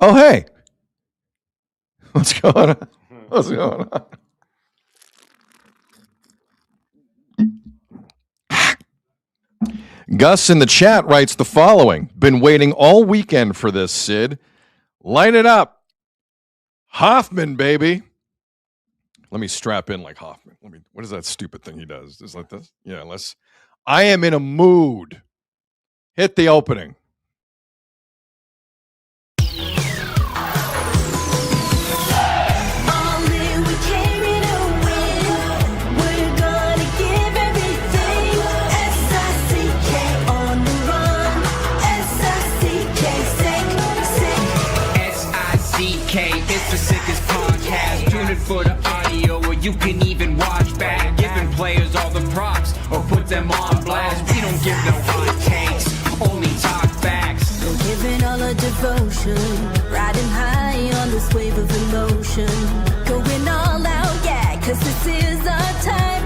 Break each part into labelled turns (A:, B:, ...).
A: Oh, hey. What's going on? What's going on? Gus in the chat writes the following. Been waiting all weekend for this, Sid. Light it up. Hoffman, baby. Let me strap in like Hoffman. What is that stupid thing he does? Is like this? Yeah, I am in a mood. Hit the opening.
B: For the audio, or you can even watch back, giving players all the props or put them on blast. We don't give no hot takes, only talk facts.
C: We're giving all our devotion, riding high on this wave of emotion, going all out, yeah, cause this is our time.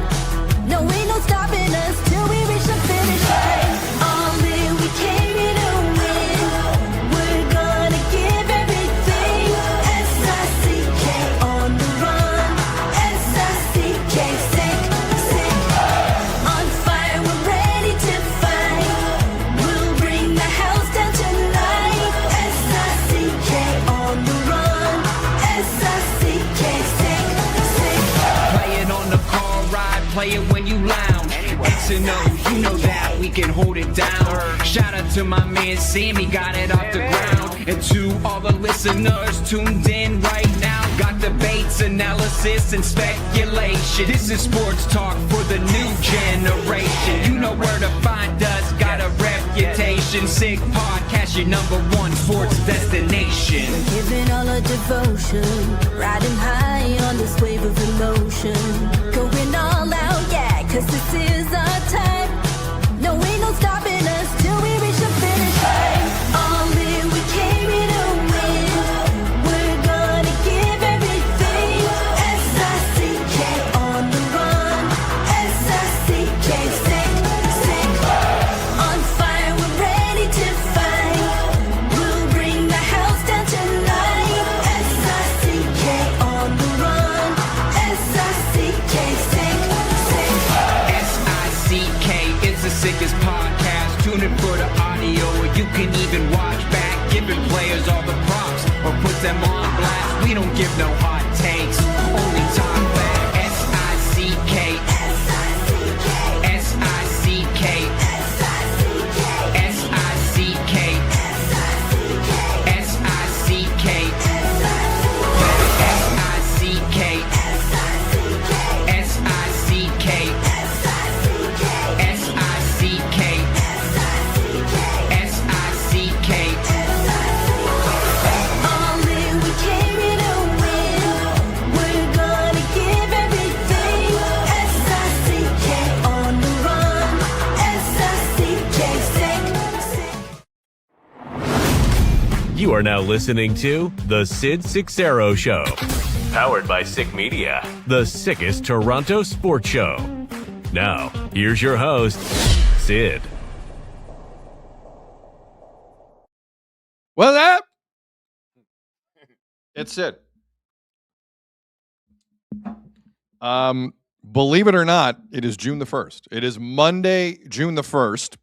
C: No, ain't no stopping us till we reach the finish line. All in, we came here to win. We're gonna give everything. S-I-C-K on the run. S-I-C-K, sick. On fire, we're ready to fight. We'll bring the house down tonight. S-I-C-K on the run. S-I-C-K, sick.
B: Play it on the car ride, play it when you lounge. X and O, you know that we can hold it down. Shout out to my man Sammy, got it off the ground. And to all the listeners tuned in right now, got debates, analysis, and speculation. This is sports talk for the new generation. You know where to find us, got a reputation. Sick podcast, your #1 sports destination.
C: We're giving all our devotion, riding high on this wave of emotion, going all out, yeah, cause this is our time. No, ain't no stopping us till we reach the finish line. All in, we came here to win. We're gonna give everything. S-I-C-K on the run. S-I-C-K, sick. On fire, we're ready to fight. We'll bring the house down tonight. S-I-C-K on the run. S-I-C-K, sick.
B: S-I-C-K is the sickest podcast. Tune in for the audio, or you can even watch back, giving players all the props or put them on blast. We don't give no hot takes, only talk back. S-I-C-K, S-I-C-K, S-I-C-K, S-I-C-K, S-I-C-K, S-I-C-K, S-I-C-K,
C: All in, we came here to win. We're gonna give everything. S-I-C-K on the run. S-I-C-K, sick.
D: You are now listening to The Sid Seixeiro Show. Powered by Sick Media, the sickest Toronto sports show. Now, here's your host, Sid.
A: What's up? It's it. Believe it or not, it is June the 1st. It is Monday, June the 1st.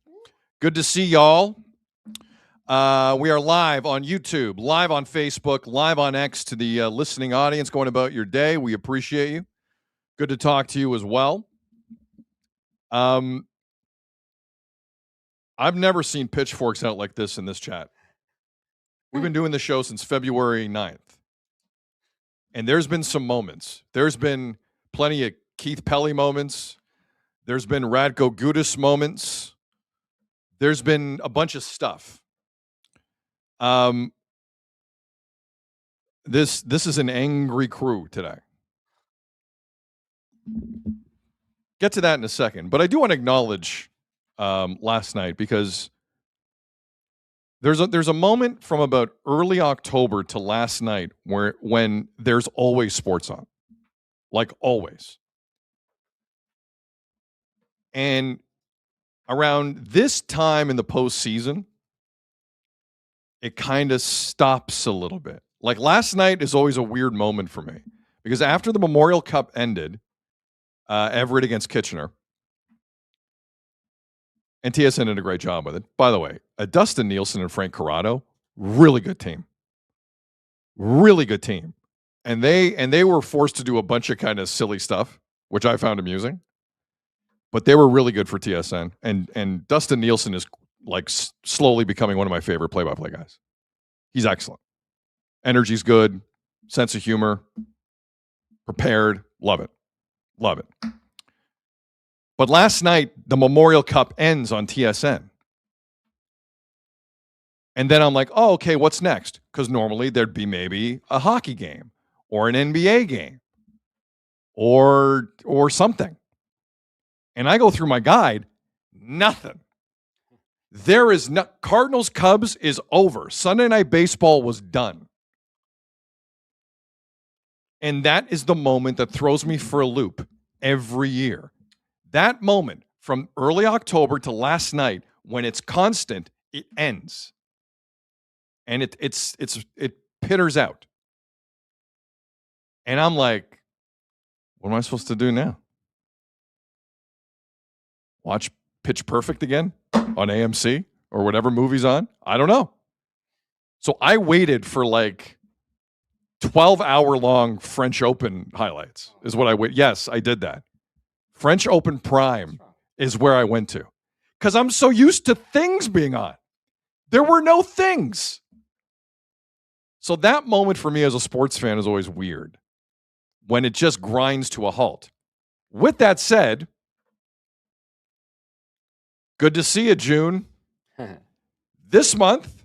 A: Good to see y'all. We are live on YouTube, live on Facebook, live on X to the listening audience going about your day. We appreciate you. Good to talk to you as well. I've never seen pitchforks out like this in this chat. We've been doing the show since February 9th. And there's been some moments. There's been plenty of Keith Pelly moments. There's been Radko Gudas moments. There's been a bunch of stuff. This is an angry crew today. Get to that in a second. But I do want to acknowledge last night, because there's a moment from about early October to last night when there's always sports on, like always. And around this time in the postseason, it kind of stops a little bit. Like last night is always a weird moment for me because after the Memorial Cup ended, Everett against Kitchener, and TSN did a great job with it. By the way, Dustin Nielsen and Frank Corrado, really good team. Really good team. And they were forced to do a bunch of kind of silly stuff, which I found amusing. But they were really good for TSN. And Dustin Nielsen is like slowly becoming one of my favorite play-by-play guys. He's excellent. Energy's good, sense of humor, prepared, love it. Love it. But last night, the Memorial Cup ends on TSN. And then I'm like, oh, okay, what's next? Because normally there'd be maybe a hockey game or an NBA game or something. And I go through my guide, nothing. There is no Cardinals Cubs is over. Sunday Night Baseball was done. And that is the moment that throws me for a loop every year. That moment from early October to last night, when it's constant, it ends. And it pitters out. And I'm like, what am I supposed to do now? Watch Pitch Perfect again on AMC or whatever movie's on? I don't know. So I waited for like 12-hour-long French Open highlights is what I wait. Yes, I did that. French Open Prime is where I went to because I'm so used to things being on. There were no things. So that moment for me as a sports fan is always weird when it just grinds to a halt. With that said, good to see you, June. This month,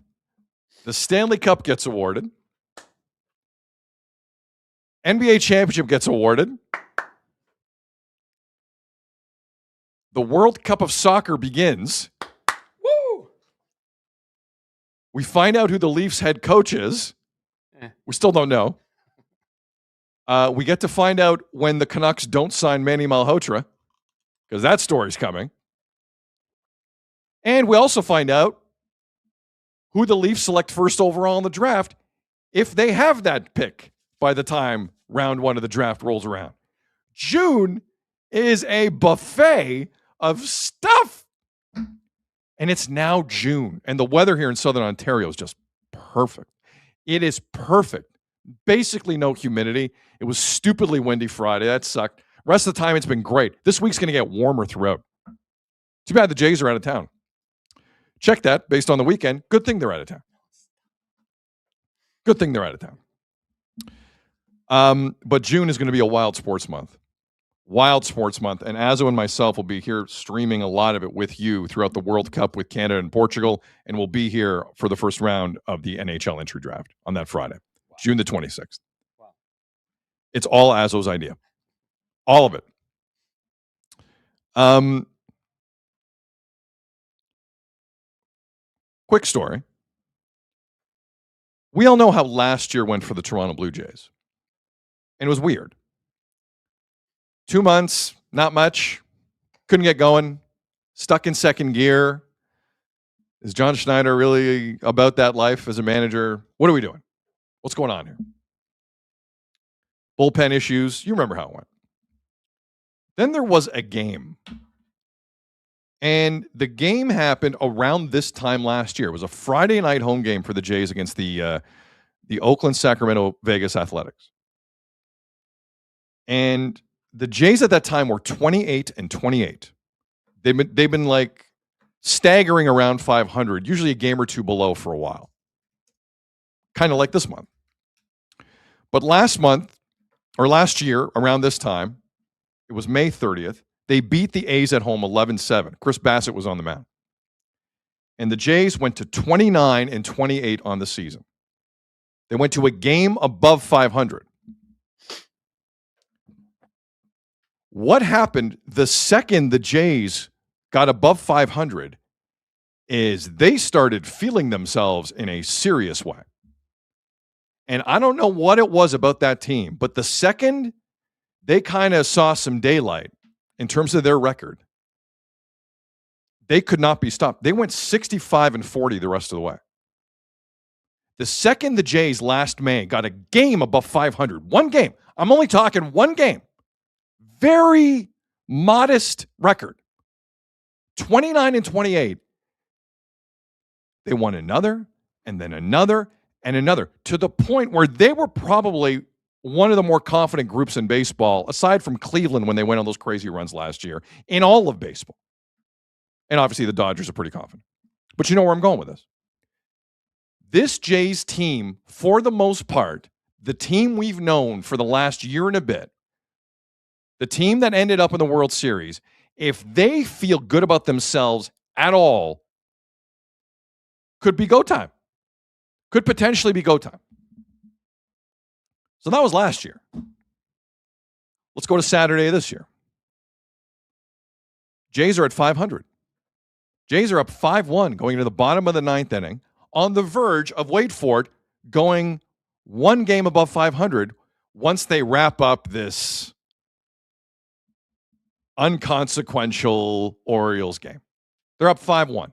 A: the Stanley Cup gets awarded. NBA championship gets awarded. The World Cup of Soccer begins. Woo! We find out who the Leafs head coach is. We still don't know. We get to find out when the Canucks don't sign Manny Malhotra, because that story's coming. And we also find out who the Leafs select first overall in the draft if they have that pick by the time round one of the draft rolls around. June is a buffet of stuff. And it's now June. And the weather here in Southern Ontario is just perfect. It is perfect. Basically no humidity. It was stupidly windy Friday. That sucked. Rest of the time, it's been great. This week's going to get warmer throughout. Too bad the Jays are out of town. Check that based on the weekend. Good thing they're out of town. Good thing they're out of town. But June is going to be a wild sports month. Wild sports month. And Azo and myself will be here streaming a lot of it with you throughout the World Cup with Canada and Portugal. And we'll be here for the first round of the NHL entry draft on that Friday, June the 26th. Wow. It's all Azo's idea. All of it. Quick story. We all know how last year went for the Toronto Blue Jays. And it was weird. 2 months, not much. Couldn't get going. Stuck in second gear. Is John Schneider really about that life as a manager? What are we doing? What's going on here? Bullpen issues. You remember how it went. Then there was a game. And the game happened around this time last year. It was a Friday night home game for the Jays against the Oakland, Sacramento, Vegas Athletics. And the Jays at that time were 28-28. They've been like staggering around 500, usually a game or two below for a while. Kind of like this month. But last year, around this time, it was May 30th, they beat the A's at home 11-7. Chris Bassett was on the mound. And the Jays went to 29-28 on the season. They went to a game above 500. What happened the second the Jays got above 500 is they started feeling themselves in a serious way. And I don't know what it was about that team, but the second they kind of saw some daylight in terms of their record, they could not be stopped. They went 65-40 the rest of the way. The second the Jays last May got a game above 500, one game, I'm only talking one game, very modest record, 29-28, they won another and then another and another, to the point where they were probably one of the more confident groups in baseball, aside from Cleveland when they went on those crazy runs last year, in all of baseball. And obviously the Dodgers are pretty confident. But you know where I'm going with this. This Jays team, for the most part, the team we've known for the last year and a bit, the team that ended up in the World Series, if they feel good about themselves at all, could be go time. Could potentially be go time. So that was last year. Let's go to Saturday of this year. Jays are at 500. Jays are up 5-1 going into the bottom of the ninth inning, on the verge of, wait for it, going one game above 500 once they wrap up this unconsequential Orioles game. They're up 5-1.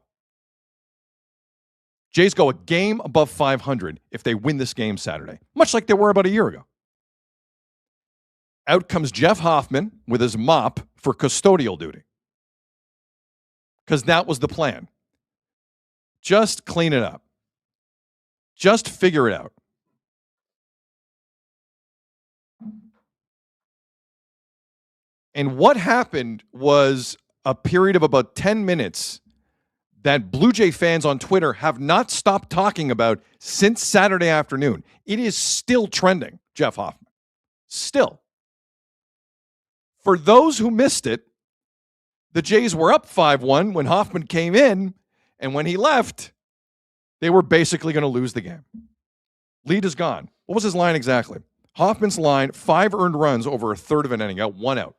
A: Jays go a game above 500 if they win this game Saturday, much like they were about a year ago. Out comes Jeff Hoffman with his mop for custodial duty, because that was the plan. Just clean it up. Just figure it out. And what happened was a period of about 10 minutes that Blue Jay fans on Twitter have not stopped talking about since Saturday afternoon. It is still trending, Jeff Hoffman. Still. For those who missed it, the Jays were up 5-1 when Hoffman came in, and when he left, they were basically going to lose the game. Lead is gone. What was his line exactly? Hoffman's line, 5 earned runs over a third of an inning, got 1 out.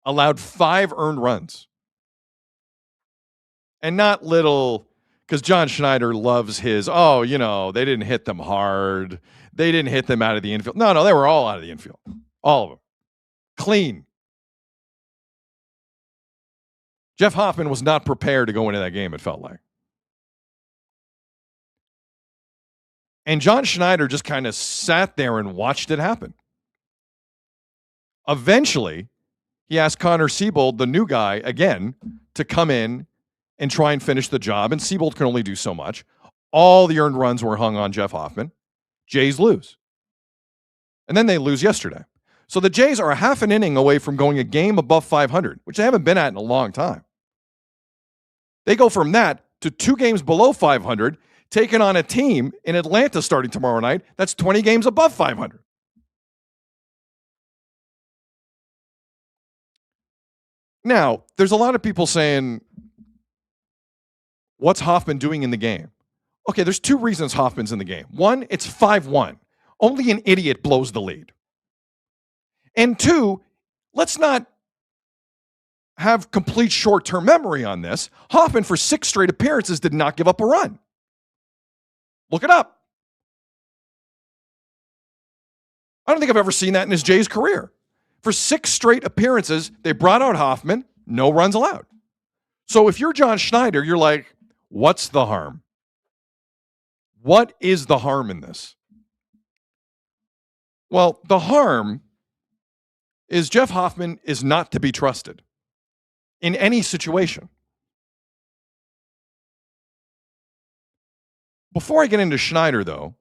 A: Allowed 5 earned runs. And not little, because John Schneider loves his, they didn't hit them hard. They didn't hit them out of the infield. No, they were all out of the infield. All of them. Clean. Jeff Hoffman was not prepared to go into that game, it felt like. And John Schneider just kind of sat there and watched it happen. Eventually, he asked Connor Siebold, the new guy, again, to come in and try and finish the job. And Siebold can only do so much. All the earned runs were hung on Jeff Hoffman. Jays lose. And then they lose yesterday. So the Jays are a half an inning away from going a game above 500, which they haven't been at in a long time. They go from that to 2 games below 500, taking on a team in Atlanta starting tomorrow night that's 20 games above 500. Now, there's a lot of people saying, what's Hoffman doing in the game? Okay, there's 2 reasons Hoffman's in the game. 1, it's 5-1. Only an idiot blows the lead. And 2, let's not have complete short-term memory on this. Hoffman, for 6 straight appearances, did not give up a run. Look it up. I don't think I've ever seen that in his Jays career. For 6 straight appearances, they brought out Hoffman, no runs allowed. So if you're John Schneider, you're like, what's the harm? What is the harm in this? Well, the harm is Jeff Hoffman is not to be trusted in any situation. Before I get into Schneider, though,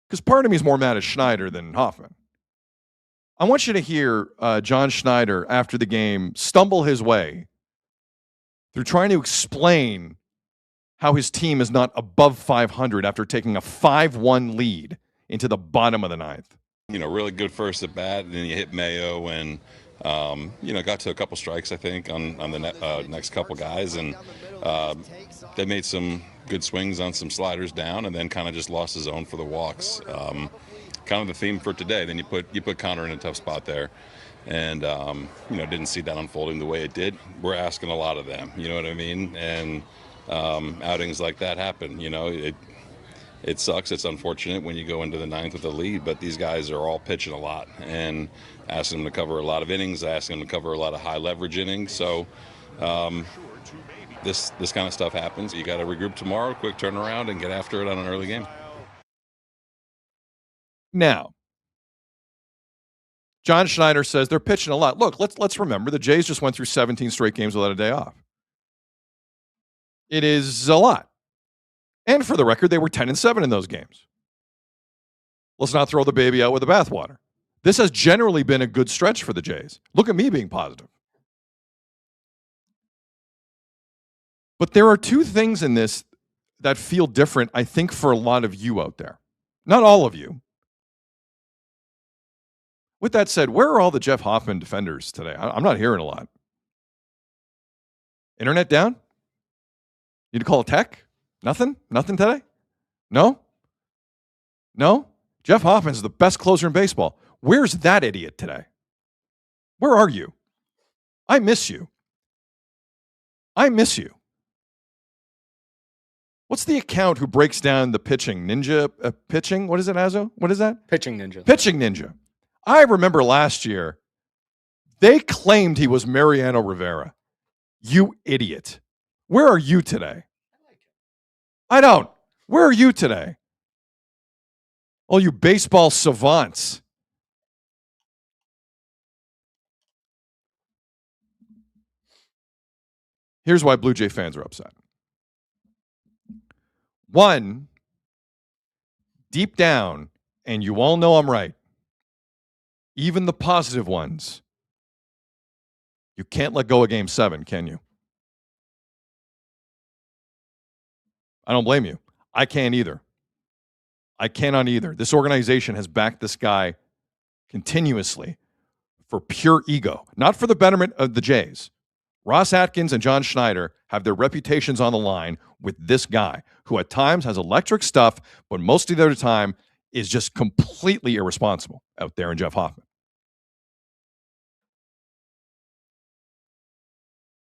A: because part of me is more mad at Schneider than Hoffman, I want you to hear John Schneider after the game stumble his way through trying to explain how his team is not above 500 after taking a 5-1 lead into the bottom of the ninth.
E: Really good first at bat, and then you hit Mayo and, got to a couple strikes, I think, on the next couple guys, and they made some good swings on some sliders down, and then kind of just lost his zone for the walks. Kind of the theme for today. Then you put Connor in a tough spot there, and didn't see that unfolding the way it did. We're asking a lot of them, you know what I mean? And outings like that happen. It sucks. It's unfortunate when you go into the ninth with a lead, but these guys are all pitching a lot and asking them to cover a lot of innings, asking them to cover a lot of high leverage innings. So, this kind of stuff happens. You got to regroup tomorrow, quick turnaround, and get after it on an early game.
A: Now, John Schneider says they're pitching a lot. Look, let's remember the Jays just went through 17 straight games without a day off. It is a lot. And for the record, they were 10-7 in those games. Let's not throw the baby out with the bathwater. This has generally been a good stretch for the Jays. Look at me being positive. But there are two things in this that feel different, I think, for a lot of you out there. Not all of you. With that said, where are all the Jeff Hoffman defenders today? I'm not hearing a lot. Internet down? Need to call a tech? Nothing? Nothing today? No? No? Jeff Hoffman's the best closer in baseball. Where's that idiot today? Where are you? I miss you. I miss you. What's the account who breaks down the pitching? Ninja pitching? What is it, Azo? What is that?
F: Pitching Ninja.
A: Pitching Ninja. I remember last year, they claimed he was Mariano Rivera. You idiot. Where are you today? I don't. Where are you today? All you baseball savants. Here's why Blue Jay fans are upset. One, deep down, and you all know I'm right, even the positive ones, you can't let go of Game 7, can you? I don't blame you. I can't either. I cannot either. This organization has backed this guy continuously for pure ego, not for the betterment of the Jays. Ross Atkins and John Schneider have their reputations on the line with this guy, who at times has electric stuff, but most of the other time is just completely irresponsible out there in Jeff Hoffman.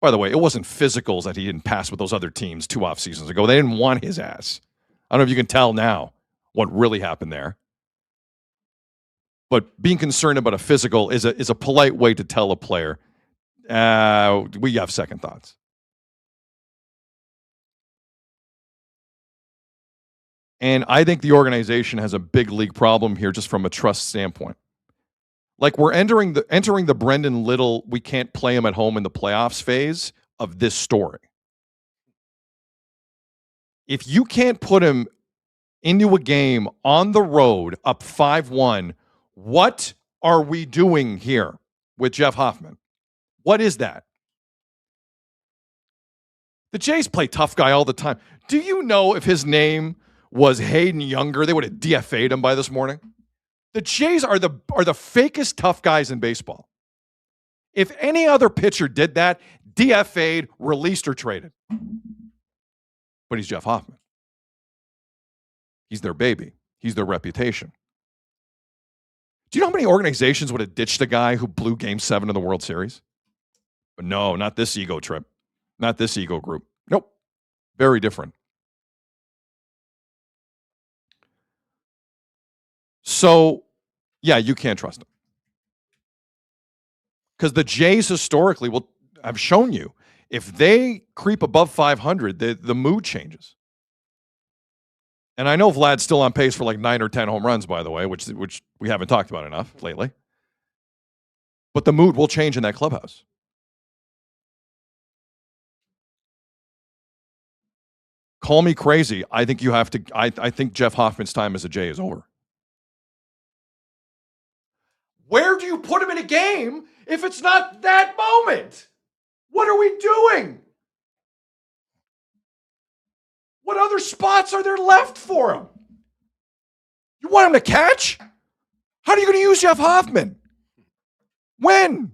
A: By the way, it wasn't physicals that he didn't pass with those other teams 2 off seasons ago. They didn't want his ass. I don't know if you can tell now what really happened there. But being concerned about a physical is a polite way to tell a player, we have second thoughts. And I think the organization has a big league problem here just from a trust standpoint. Like we're entering the Brendan Little, we can't play him at home in the playoffs phase of this story. If you can't put him into a game on the road up 5-1, what are we doing here with Jeff Hoffman? What is that? The Jays play tough guy all the time. Do you know if his name was Hayden Younger, they would have DFA'd him by this morning? The Jays are the fakest tough guys in baseball. If any other pitcher did that, DFA'd, released, or traded. But he's Jeff Hoffman. He's their baby. He's their reputation. Do you know how many organizations would have ditched a guy who blew Game 7 of the World Series? But no, not this ego trip. Not this ego group. Nope. Very different. So, yeah, you can't trust him. Because the Jays historically, well, I've shown you, if they creep above 500, the mood changes. And I know Vlad's still on pace for like 9 or 10 home runs, by the way, which we haven't talked about enough lately. But the mood will change in that clubhouse. Call me crazy. I think you have to. I think Jeff Hoffman's time as a Jay is over. Where do you put him in a game if it's not that moment? What are we doing? What other spots are there left for him? You want him to catch? How are you going to use Jeff Hoffman? When?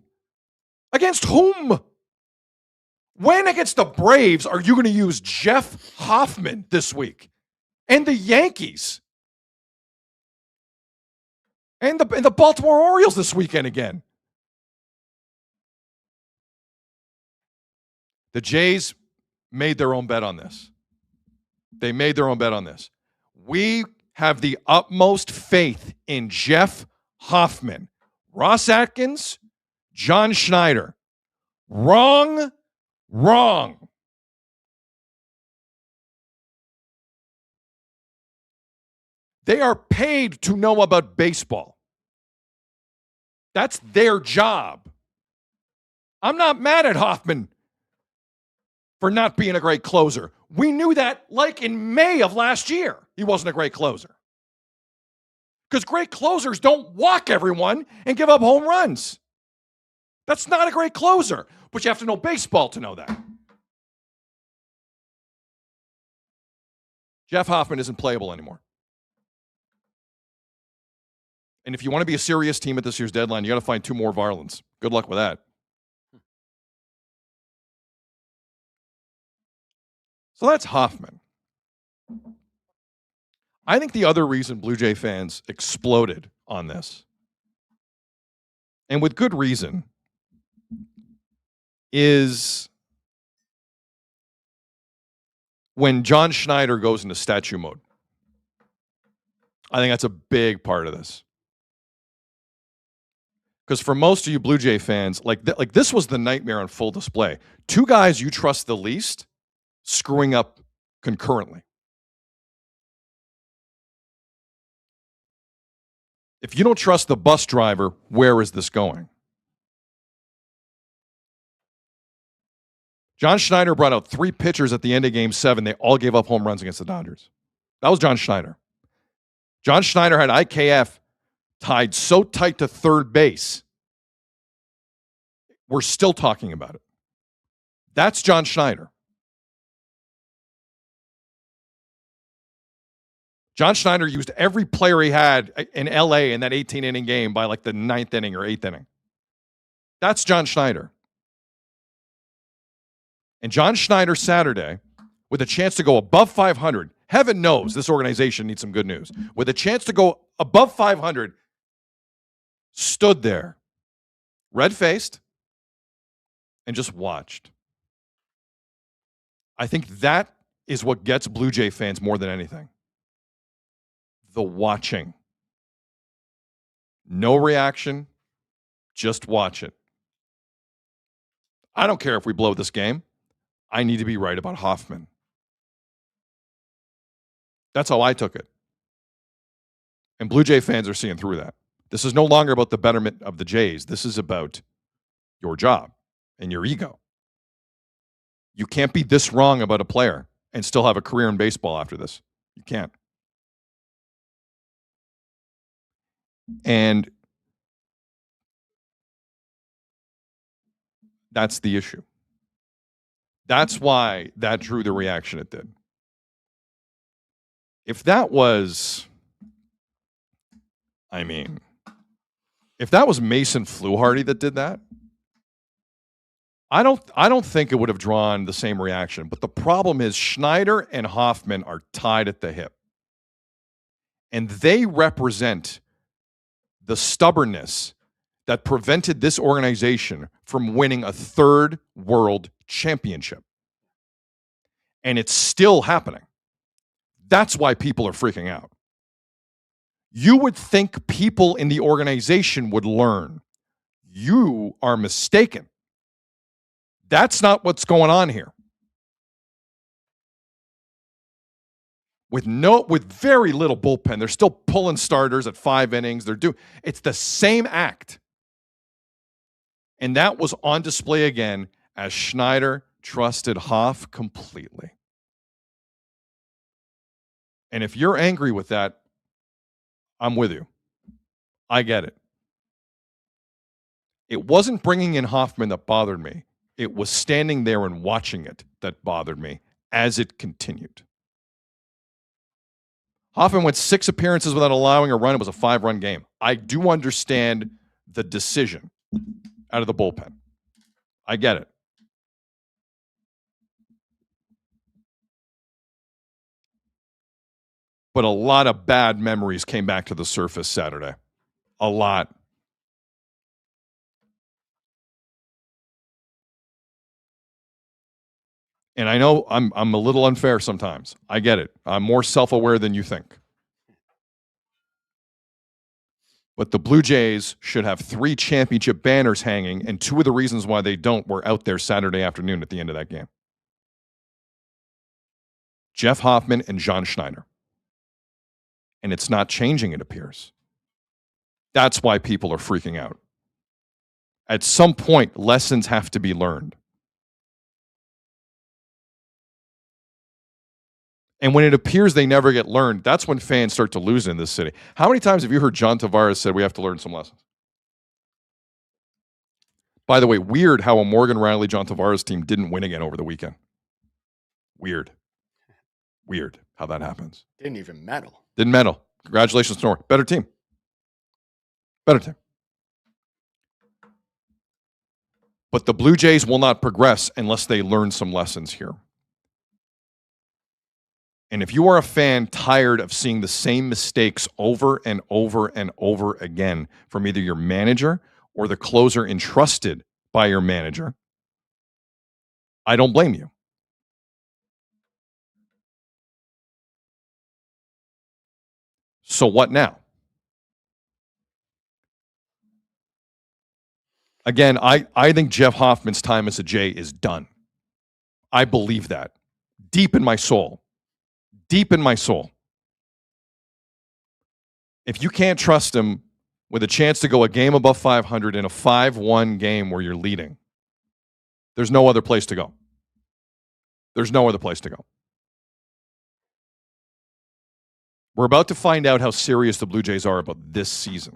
A: Against whom? When against the Braves are you going to use Jeff Hoffman this week? And the Yankees? And the Baltimore Orioles this weekend again. The Jays made their own bet on this. They made their own bet on this. We have the utmost faith in Jeff Hoffman. Ross Atkins, John Schneider. Wrong. They are paid to know about baseball. That's their job. I'm not mad at Hoffman for not being a great closer. We knew that like in May of last year, he wasn't a great closer. Because great closers don't walk everyone and give up home runs. That's not a great closer, but you have to know baseball to know that. Jeff Hoffman isn't playable anymore. And if you want to be a serious team at this year's deadline, you got to find 2 more Varlands. Good luck with that. So that's Hoffman. I think the other reason Blue Jay fans exploded on this, and with good reason, is when John Schneider goes into statue mode. I think that's a big part of this. Because for most of you Blue Jay fans, like this was the nightmare on full display. 2 guys you trust the least screwing up concurrently. If you don't trust the bus driver, where is this going? John Schneider brought out 3 pitchers at the end of Game 7. They all gave up home runs against the Dodgers. That was John Schneider. John Schneider had IKF tied so tight to third base. We're still talking about it. That's John Schneider. John Schneider used every player he had in LA in that 18-inning game by like the 9th inning or 8th inning. That's John Schneider. And John Schneider Saturday, with a chance to go above 500, heaven knows this organization needs some good news. With a chance to go above 500, stood there, red-faced, and just watched. I think that is what gets Blue Jay fans more than anything. The watching. No reaction, just watch it. I don't care if we blow this game. I need to be right about Hoffman. That's how I took it. And Blue Jay fans are seeing through that. This is no longer about the betterment of the Jays. This is about your job and your ego. You can't be this wrong about a player and still have a career in baseball after this. You can't. And that's the issue. That's why that drew the reaction it did. If that was, if that was Mason Fluharty that did that, I don't think it would have drawn the same reaction. But the problem is Schneider and Hoffman are tied at the hip. And they represent the stubbornness that prevented this organization from winning a 3rd world championship. And it's still happening. That's why people are freaking out. You would think people in the organization would learn. You are mistaken. That's not what's going on here. With very little bullpen, they're still pulling starters at 5 innings. It's the same act. And that was on display again as Schneider trusted Hoff completely. And if you're angry with that, I'm with you. I get it. It wasn't bringing in Hoffman that bothered me. It was standing there and watching it that bothered me as it continued. Hoffman went 6 appearances without allowing a run. It was a 5-run game. I do understand the decision out of the bullpen. I get it. But a lot of bad memories came back to the surface Saturday. A lot. And I know I'm a little unfair sometimes. I get it. I'm more self-aware than you think. But the Blue Jays should have 3 championship banners hanging, and 2 of the reasons why they don't were out there Saturday afternoon at the end of that game. Jeff Hoffman and John Schneider. And it's not changing, it appears. That's why people are freaking out. At some point, lessons have to be learned. And when it appears they never get learned, that's when fans start to lose in this city. How many times have you heard John Tavares said we have to learn some lessons? By the way, weird how a Morgan Riley, John Tavares team didn't win again over the weekend. Weird how that happens.
F: Didn't even medal.
A: Didn't medal. Congratulations, Snor. Better team. But the Blue Jays will not progress unless they learn some lessons here. And if you are a fan tired of seeing the same mistakes over and over and over again from either your manager or the closer entrusted by your manager, I don't blame you. So what now? Again, I think Jeff Hoffman's time as a Jay is done. I believe that. Deep in my soul. If you can't trust him with a chance to go a game above 500 in a 5-1 game where you're leading, there's no other place to go. We're about to find out how serious the Blue Jays are about this season.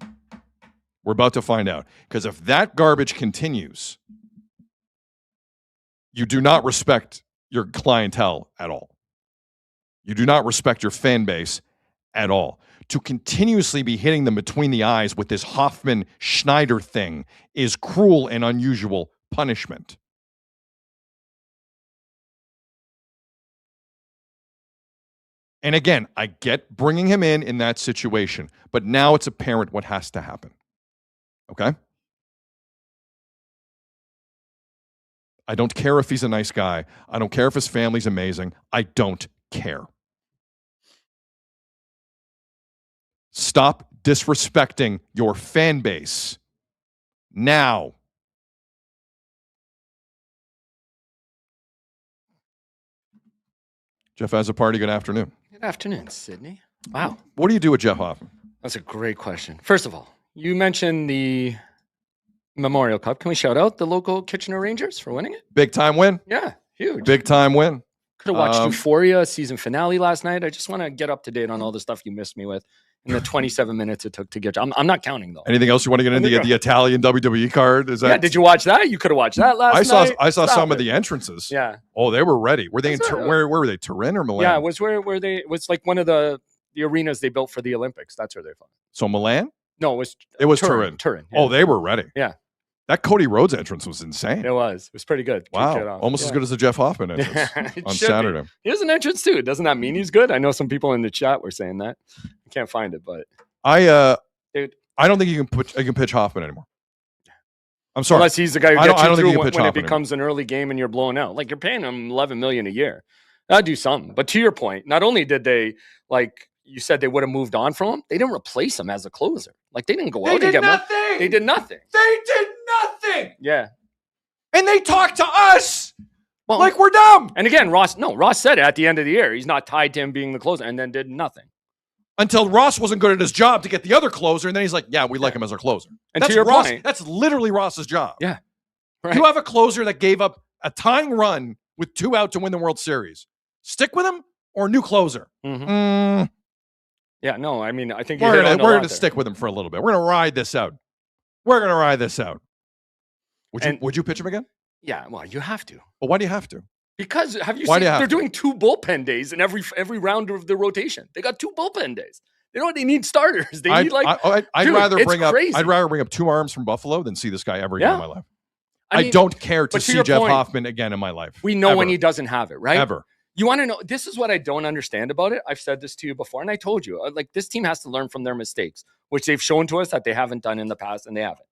A: We're about to find out. Because if that garbage continues, you do not respect your clientele at all. You do not respect your fan base at all. To continuously be hitting them between the eyes with this Hoffman-Schneider thing is cruel and unusual punishment. And again, I get bringing him in that situation, but now it's apparent what has to happen. Okay? I don't care if he's a nice guy. I don't care if his family's amazing. I don't care. Stop disrespecting your fan base now. Jeff has a party. Good afternoon.
F: Good afternoon, Sydney. Wow.
A: What do you do with Jeff Hoffman?
F: That's a great question. First of all, you mentioned the Memorial Cup. Can we shout out the local Kitchener Rangers for winning it?
A: Big time win.
F: Yeah, huge.
A: Big time win.
F: Could have watched Euphoria season finale last night. I just want to get up to date on all the stuff you missed me with in the 27 minutes it took to get. I'm not counting though.
A: Anything else you want to get into the Italian WWE card? Is that?
F: Yeah. Did you watch that? You could have watched that last night.
A: I saw some of the entrances.
F: Yeah.
A: Oh, they were ready. Were they in where were they? Turin or Milan?
F: Yeah, it was where they it was like one of the arenas they built for the Olympics. That's where they fought.
A: So Milan?
F: No, it was Turin.
A: Turin. Yeah. Oh, they were ready.
F: Yeah.
A: That Cody Rhodes entrance was insane.
F: It was pretty good.
A: Wow. Almost as good as the Jeff Hoffman entrance on Saturday.
F: Be. He has an entrance too. Doesn't that mean he's good? I know some people in the chat were saying that. I can't find it, but
A: I don't think you can pitch Hoffman anymore. I'm sorry.
F: Unless he's the guy who gets you through when it
A: anymore.
F: becomes an early game and you're blown out. Like you're paying him $11 million a year. That'd do something. But to your point, not only did they like you said they would have moved on from him, they didn't replace him as a closer. Like they didn't go out and get him. They did nothing.
A: They did nothing.
F: Yeah.
A: And they talked to us like we're dumb.
F: And again, Ross said at the end of the year, he's not tied to him being the closer and then did nothing.
A: Until Ross wasn't good at his job to get the other closer, and then he's like, yeah, we like him as our closer.
F: And that's to your point.
A: That's literally Ross's job.
F: Yeah. Right.
A: You have a closer that gave up a tying run with 2 out to win the World Series. Stick with him or new closer?
F: Mm-hmm. Yeah, no, I mean, I think
A: we're going to stick with him for a little bit. We're going to ride this out. Would you pitch him again?
F: Yeah, well, you have to.
A: Well, why do you have to?
F: Because have you seen they're doing 2 bullpen days in every round of the rotation. They got 2 bullpen days. You know what? They need starters. They need
A: I'd rather bring up 2 arms from Buffalo than see this guy ever again in my life. I mean, don't care to see Jeff Hoffman again in my life.
F: We know when he doesn't have it, right?
A: Ever.
F: You want to know, this is what I don't understand about it. I've said this to you before, and I told you, like, this team has to learn from their mistakes, which they've shown to us that they haven't done in the past, and they haven't.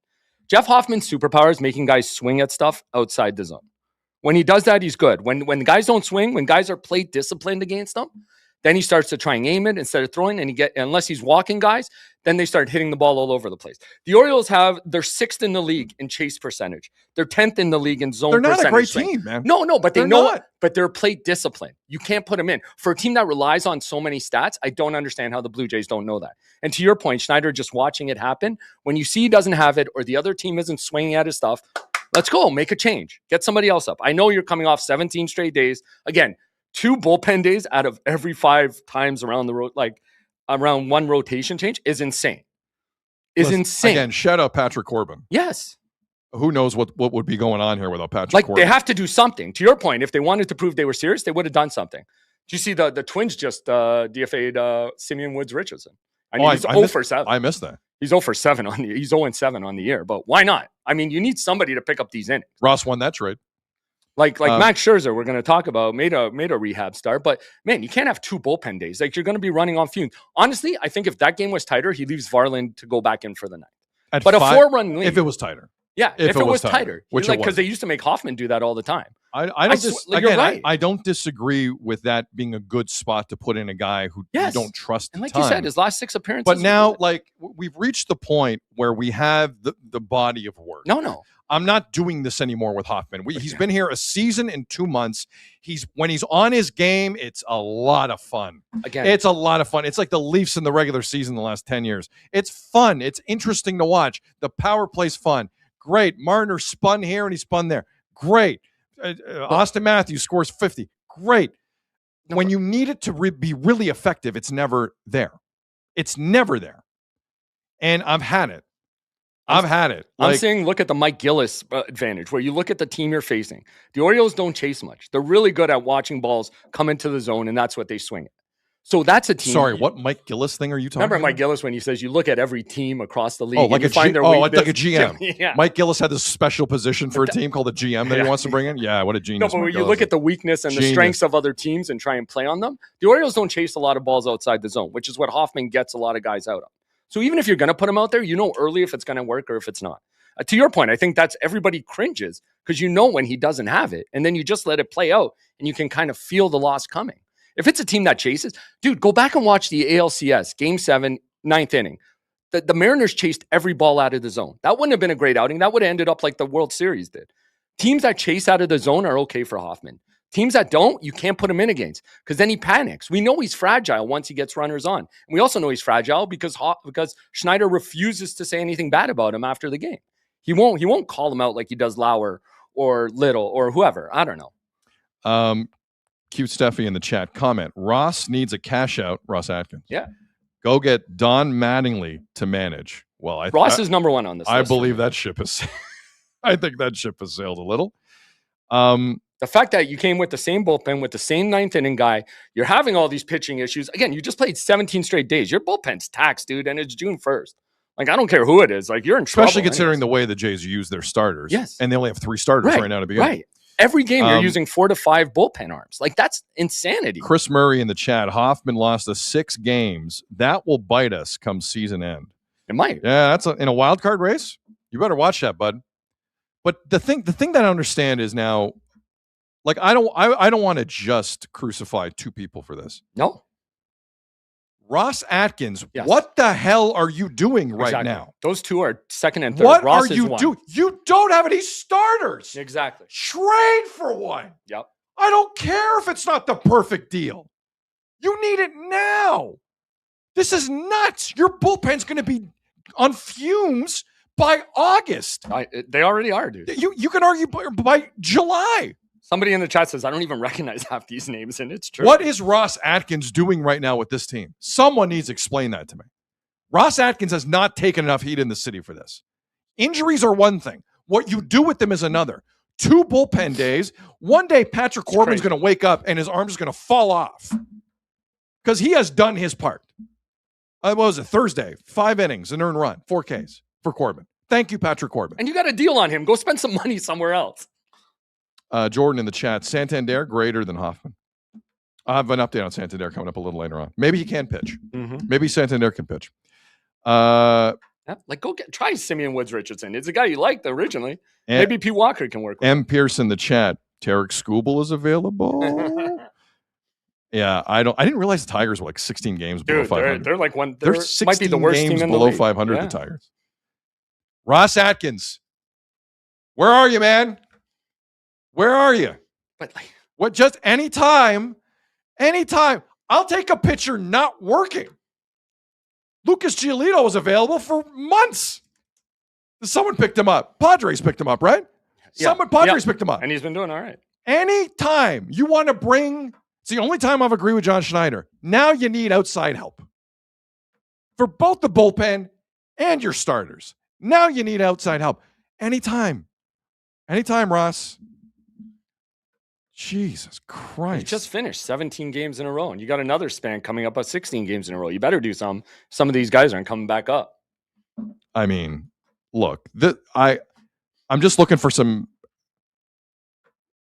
F: Jeff Hoffman's superpower is making guys swing at stuff outside the zone. When he does that, he's good. When guys don't swing, when guys are plate disciplined against them, Then he starts to try and aim it instead of throwing, and unless he's walking guys, then they start hitting the ball all over the place. The Orioles they're 6th in the league in chase percentage. They're 10th in the league in zone percentage.
A: They're not a great
F: swing.
A: team, man.
F: No, but
A: They're
F: they know
A: not.
F: it. But they're plate discipline. You can't put them in. For a team that relies on so many stats, I don't understand how the Blue Jays don't know that. And to your point, Schneider just watching it happen, when you see he doesn't have it or the other team isn't swinging at his stuff, let's go. Make a change. Get somebody else up. I know you're coming off 17 straight days. Again, 2 bullpen days out of every 5 times around the road, like around one rotation change is insane. Insane.
A: Again, shout out Patrick Corbin.
F: Yes.
A: Who knows what would be going on here without Patrick
F: Like
A: Corbin?
F: they have to do something. To your point, if they wanted to prove they were serious, they would have done something. Do you see the Twins just DFA'd Simeon Woods Richardson? I mean, he's 0 for 7.
A: I missed that.
F: He's 0 for 7 he's 0-7 on the year, but why not? I mean, you need somebody to pick up these innings.
A: Ross won that trade.
F: Like Max Scherzer, we're going to talk about, made a rehab start, but man, you can't have 2 bullpen days. Like you're going to be running on fumes. Honestly, I think if that game was tighter, he leaves Varland to go back in for the night. But 5, a 4-run lead.
A: If it was tighter.
F: Yeah, if it was tighter.
A: Which
F: because they used to make Hoffman do that all the time.
A: You're right. I don't disagree with that being a good spot to put in a guy who you don't trust.
F: And like
A: you
F: said, his last 6 appearances.
A: But now, like we've reached the point where we have the body of work.
F: No.
A: I'm not doing this anymore with Hoffman. He's been here a season and 2 months. When he's on his game, it's a lot of fun.
F: Again,
A: it's a lot of fun. It's like the Leafs in the regular season the last 10 years. It's fun. It's interesting to watch. The power play's fun. Great. Marner spun here and he spun there. Great. Austin Matthews scores 50. Great. When you need it to be really effective, it's never there. It's never there. And I've had it.
F: I'm saying look at the Mike Gillis advantage, where you look at the team you're facing. The Orioles don't chase much. They're really good at watching balls come into the zone, and that's what they swing at. So that's a team.
A: Sorry, what Mike Gillis thing are you talking
F: about? Remember Mike Gillis when he says you look at every team across the league.
A: Oh, like a GM.
F: Yeah.
A: Mike Gillis had this special position for a team called a GM that he wants to bring in. Yeah, what a genius.
F: No, but when you look at the weakness and the strengths of other teams and try and play on them, the Orioles don't chase a lot of balls outside the zone, which is what Hoffman gets a lot of guys out of. So even if you're going to put him out there, you know early if it's going to work or if it's not. To your point, I think that's everybody cringes because you know when he doesn't have it, and then you just let it play out, and you can kind of feel the loss coming. If it's a team that chases, dude, go back and watch the ALCS, Game 7, 9th inning. The Mariners chased every ball out of the zone. That wouldn't have been a great outing. That would have ended up like the World Series did. Teams that chase out of the zone are okay for Hoffman. Teams that don't, you can't put him in against because then he panics. We know he's fragile once he gets runners on. And we also know he's fragile because Schneider refuses to say anything bad about him after the game. He won't call him out like he does Lauer or Little or whoever. I don't know.
A: Cute Steffi in the chat comment. Ross needs a cash out. Ross Atkins.
F: Yeah.
A: Go get Don Mattingly to manage. Well,
F: Ross is number 1 on this.
A: I believe that ship has. I think that ship has sailed a little.
F: The fact that you came with the same bullpen with the same 9th inning guy, you're having all these pitching issues. Again, you just played 17 straight days. Your bullpen's taxed, dude, and it's June 1st. Like, I don't care who it is. Like, you're in trouble.
A: Especially considering the way the Jays use their starters.
F: Yes.
A: And they only have 3 starters right now to begin.
F: Right. Every game you're using 4 to 5 bullpen arms. Like, that's insanity.
A: Chris Murray in the chat. Hoffman lost us 6 games. That will bite us come season end.
F: It might.
A: Yeah, that's in a wild card race. You better watch that, bud. But the thing that I understand is now, like, I don't want to just crucify 2 people for this.
F: No.
A: Ross Atkins, what the hell are you doing right now?
F: Those 2 are second and third.
A: What
F: Ross
A: are you doing? You don't have any starters.
F: Exactly.
A: Trade for one.
F: Yep.
A: I don't care if it's not the perfect deal. You need it now. This is nuts. Your bullpen's going to be on fumes by August.
F: They already are, dude.
A: You can argue by July.
F: Somebody in the chat says, I don't even recognize half these names, and it's true.
A: What is Ross Atkins doing right now with this team? Someone needs to explain that to me. Ross Atkins has not taken enough heat in the city for this. Injuries are one thing. What you do with them is another. 2 bullpen days. One day, Patrick Corbin's going to wake up and his arm is going to fall off because he has done his part. What was it? Thursday, 5 innings, an earned run, 4 Ks for Corbin. Thank you, Patrick Corbin.
F: And you got a deal on him. Go spend some money somewhere else.
A: Jordan in the chat, Santander greater than Hoffman. I have an update on Santander coming up a little later on. Maybe he can pitch.
F: Mm-hmm.
A: Maybe Santander can pitch.
F: Like, try Simeon Woods Richardson. It's a guy you liked originally. Maybe Pete Walker can work with
A: M. Pierce in the chat, Tarek Skubal is available. Yeah, I didn't realize the Tigers were like 16 games below
F: Dude,
A: 500.
F: they're like one.
A: They're
F: They
A: 16
F: might be the worst
A: games
F: team in the
A: below
F: league.
A: 500.
F: Yeah.
A: The Tigers. Ross Atkins, where are you, man? Where are you?
F: But like,
A: What? Just anytime. I'll take a pitcher not working. Lucas Giolito was available for months. Someone picked him up. Padres picked him up, right?
F: Yeah.
A: Padres picked him up.
F: and he's been doing all right.
A: Anytime you want to bring, it's the only time I've agreed with John Schneider. Now you need outside help for both the bullpen and your starters. Now you need outside help. Anytime, Ross. Jesus Christ.
F: You just finished 17 games in a row, and you got another span coming up of 16 games in a row. You better do some. Some of these guys aren't coming back up.
A: I mean, look, I'm just looking for some.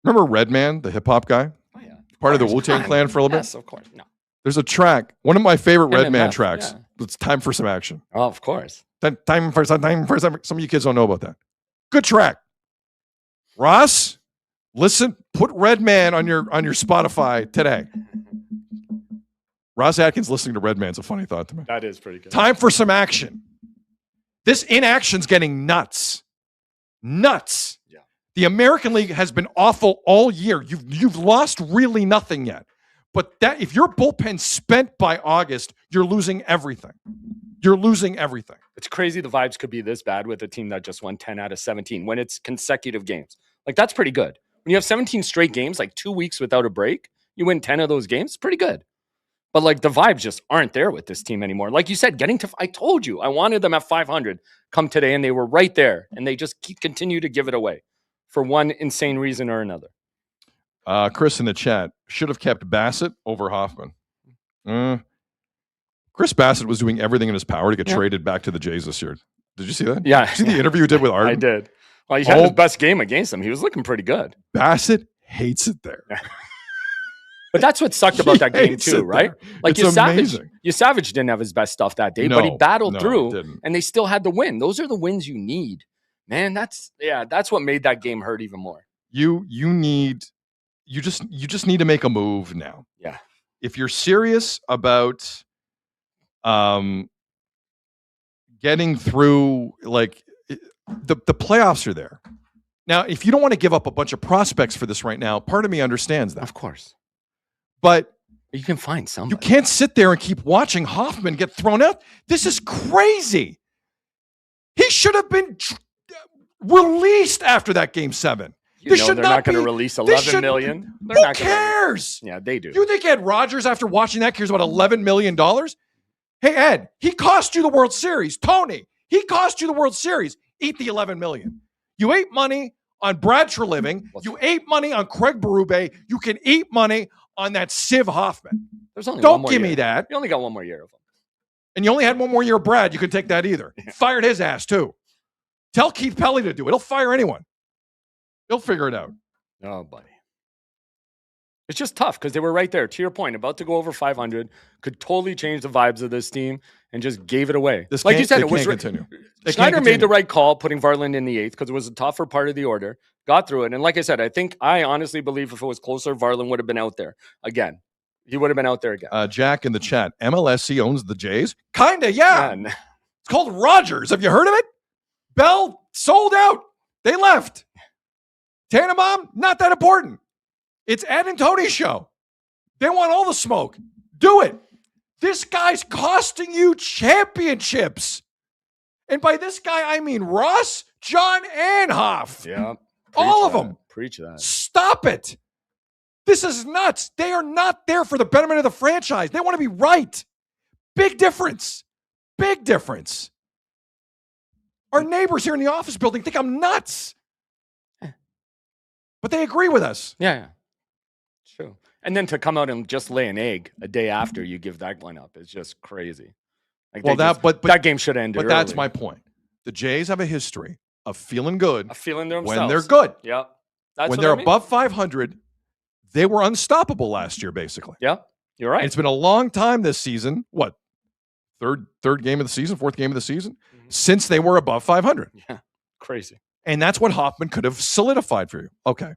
A: Remember Redman, the hip hop guy?
F: Oh, yeah.
A: Part of the Wu-Tang Clan for a little
F: Yes,
A: bit?
F: of course. No.
A: There's a track, one of my favorite
F: Him and
A: Redman
F: Meth,
A: tracks.
F: yeah.
A: It's Time for Some Action.
F: Oh, of course.
A: Time for some. Some of you kids don't know about that. Good track. Ross, listen, put Redman on your Spotify today. Ross Atkins listening to Redman's a funny thought to me.
F: That is pretty good.
A: Time for some action. This inaction's getting nuts. Nuts.
F: Yeah.
A: The American League has been awful all year. You've lost really nothing yet. But that if your bullpen's spent by August, you're losing everything. You're losing everything.
F: It's crazy the vibes could be this bad with a team that just won 10 out of 17 when it's consecutive games. Like, that's pretty good. When you have 17 straight games, like 2 weeks without a break, you win 10 of those games, it's pretty good. But like the vibes just aren't there with this team anymore. Like you said, I told you, I wanted them at 500 come today, and they were right there. And they just continue to give it away for one insane reason or another.
A: Chris in the chat, should have kept Bassett over Hoffman. Chris Bassett was doing everything in his power to get traded back to the Jays this year. Did you see that?
F: Yeah.
A: Did you see the interview you did with Arden?
F: I did. Well, he had his best game against them. He was looking pretty good.
A: Bassett hates it there.
F: But that's what sucked about that game too, right? Like
A: it's amazing.
F: Savage didn't have his best stuff that day, but he battled through and they still had the win. Those are the wins you need. Man, that's what made that game hurt even more.
A: You just need to make a move now.
F: Yeah.
A: If you're serious about getting through, like, the playoffs are there. Now, if you don't want to give up a bunch of prospects for this right now, part of me understands that.
F: Of course.
A: But
F: you can find somebody.
A: You can't sit there and keep watching Hoffman get thrown out. This is crazy. He should have been released after that game 7.
F: They're not going to release 11 million.
A: Who cares?
F: Yeah, they do.
A: You think Ed Rogers, after watching that, cares about $11 million? Hey, Ed, he cost you the World Series. Tony, he cost you the World Series. Eat the $11 million. You ate money on Brad Treliving. You ate money on Craig Berube. You can eat money on that Siv Hoffman.
F: There's only
A: Don't give me that.
F: You only got one more year of him.
A: And you only had one more year of Brad. You can take that either. Fired his ass, too. Tell Keith Pelly to do it. He'll fire anyone. He'll figure it out.
F: Oh, buddy. It's just tough because they were right there. To your point, about to go over 500, could totally change the vibes of this team and just gave it away.
A: Like you said, it was continue.
F: Schneider made the right call putting Varland in the 8th because it was a tougher part of the order. Got through it. And like I said, I honestly believe if it was closer, Varland would have been out there again. He would have been out there again.
A: Jack in the chat. MLSC owns the Jays? Kinda, yeah.
F: Man.
A: It's called Rogers. Have you heard of it? Bell sold out. They left. Tannenbaum, not that important. It's Ed and Tony's show. They want all the smoke. Do it. This guy's costing you championships. And by this guy, I mean Ross, John, and Hoff.
F: Yeah.
A: All of them.
F: Preach that.
A: Stop it. This is nuts. They are not there for the betterment of the franchise. They want to be right. Big difference. Big difference. Our neighbors here in the office building think I'm nuts. But they agree with us.
F: Yeah. True. And then to come out and just lay an egg a day after you give that one up is just crazy. Like that game should end.
A: But that's my point. The Jays have a history of feeling good,
F: feeling themselves
A: when they're good.
F: Yep.
A: When they're above 500, they were unstoppable last year, basically.
F: Yep. You're right.
A: And it's been a long time this season. What? Third game of the season, fourth game of the season, since they were above 500.
F: Yeah. Crazy.
A: And that's what Hoffman could have solidified for you. Okay.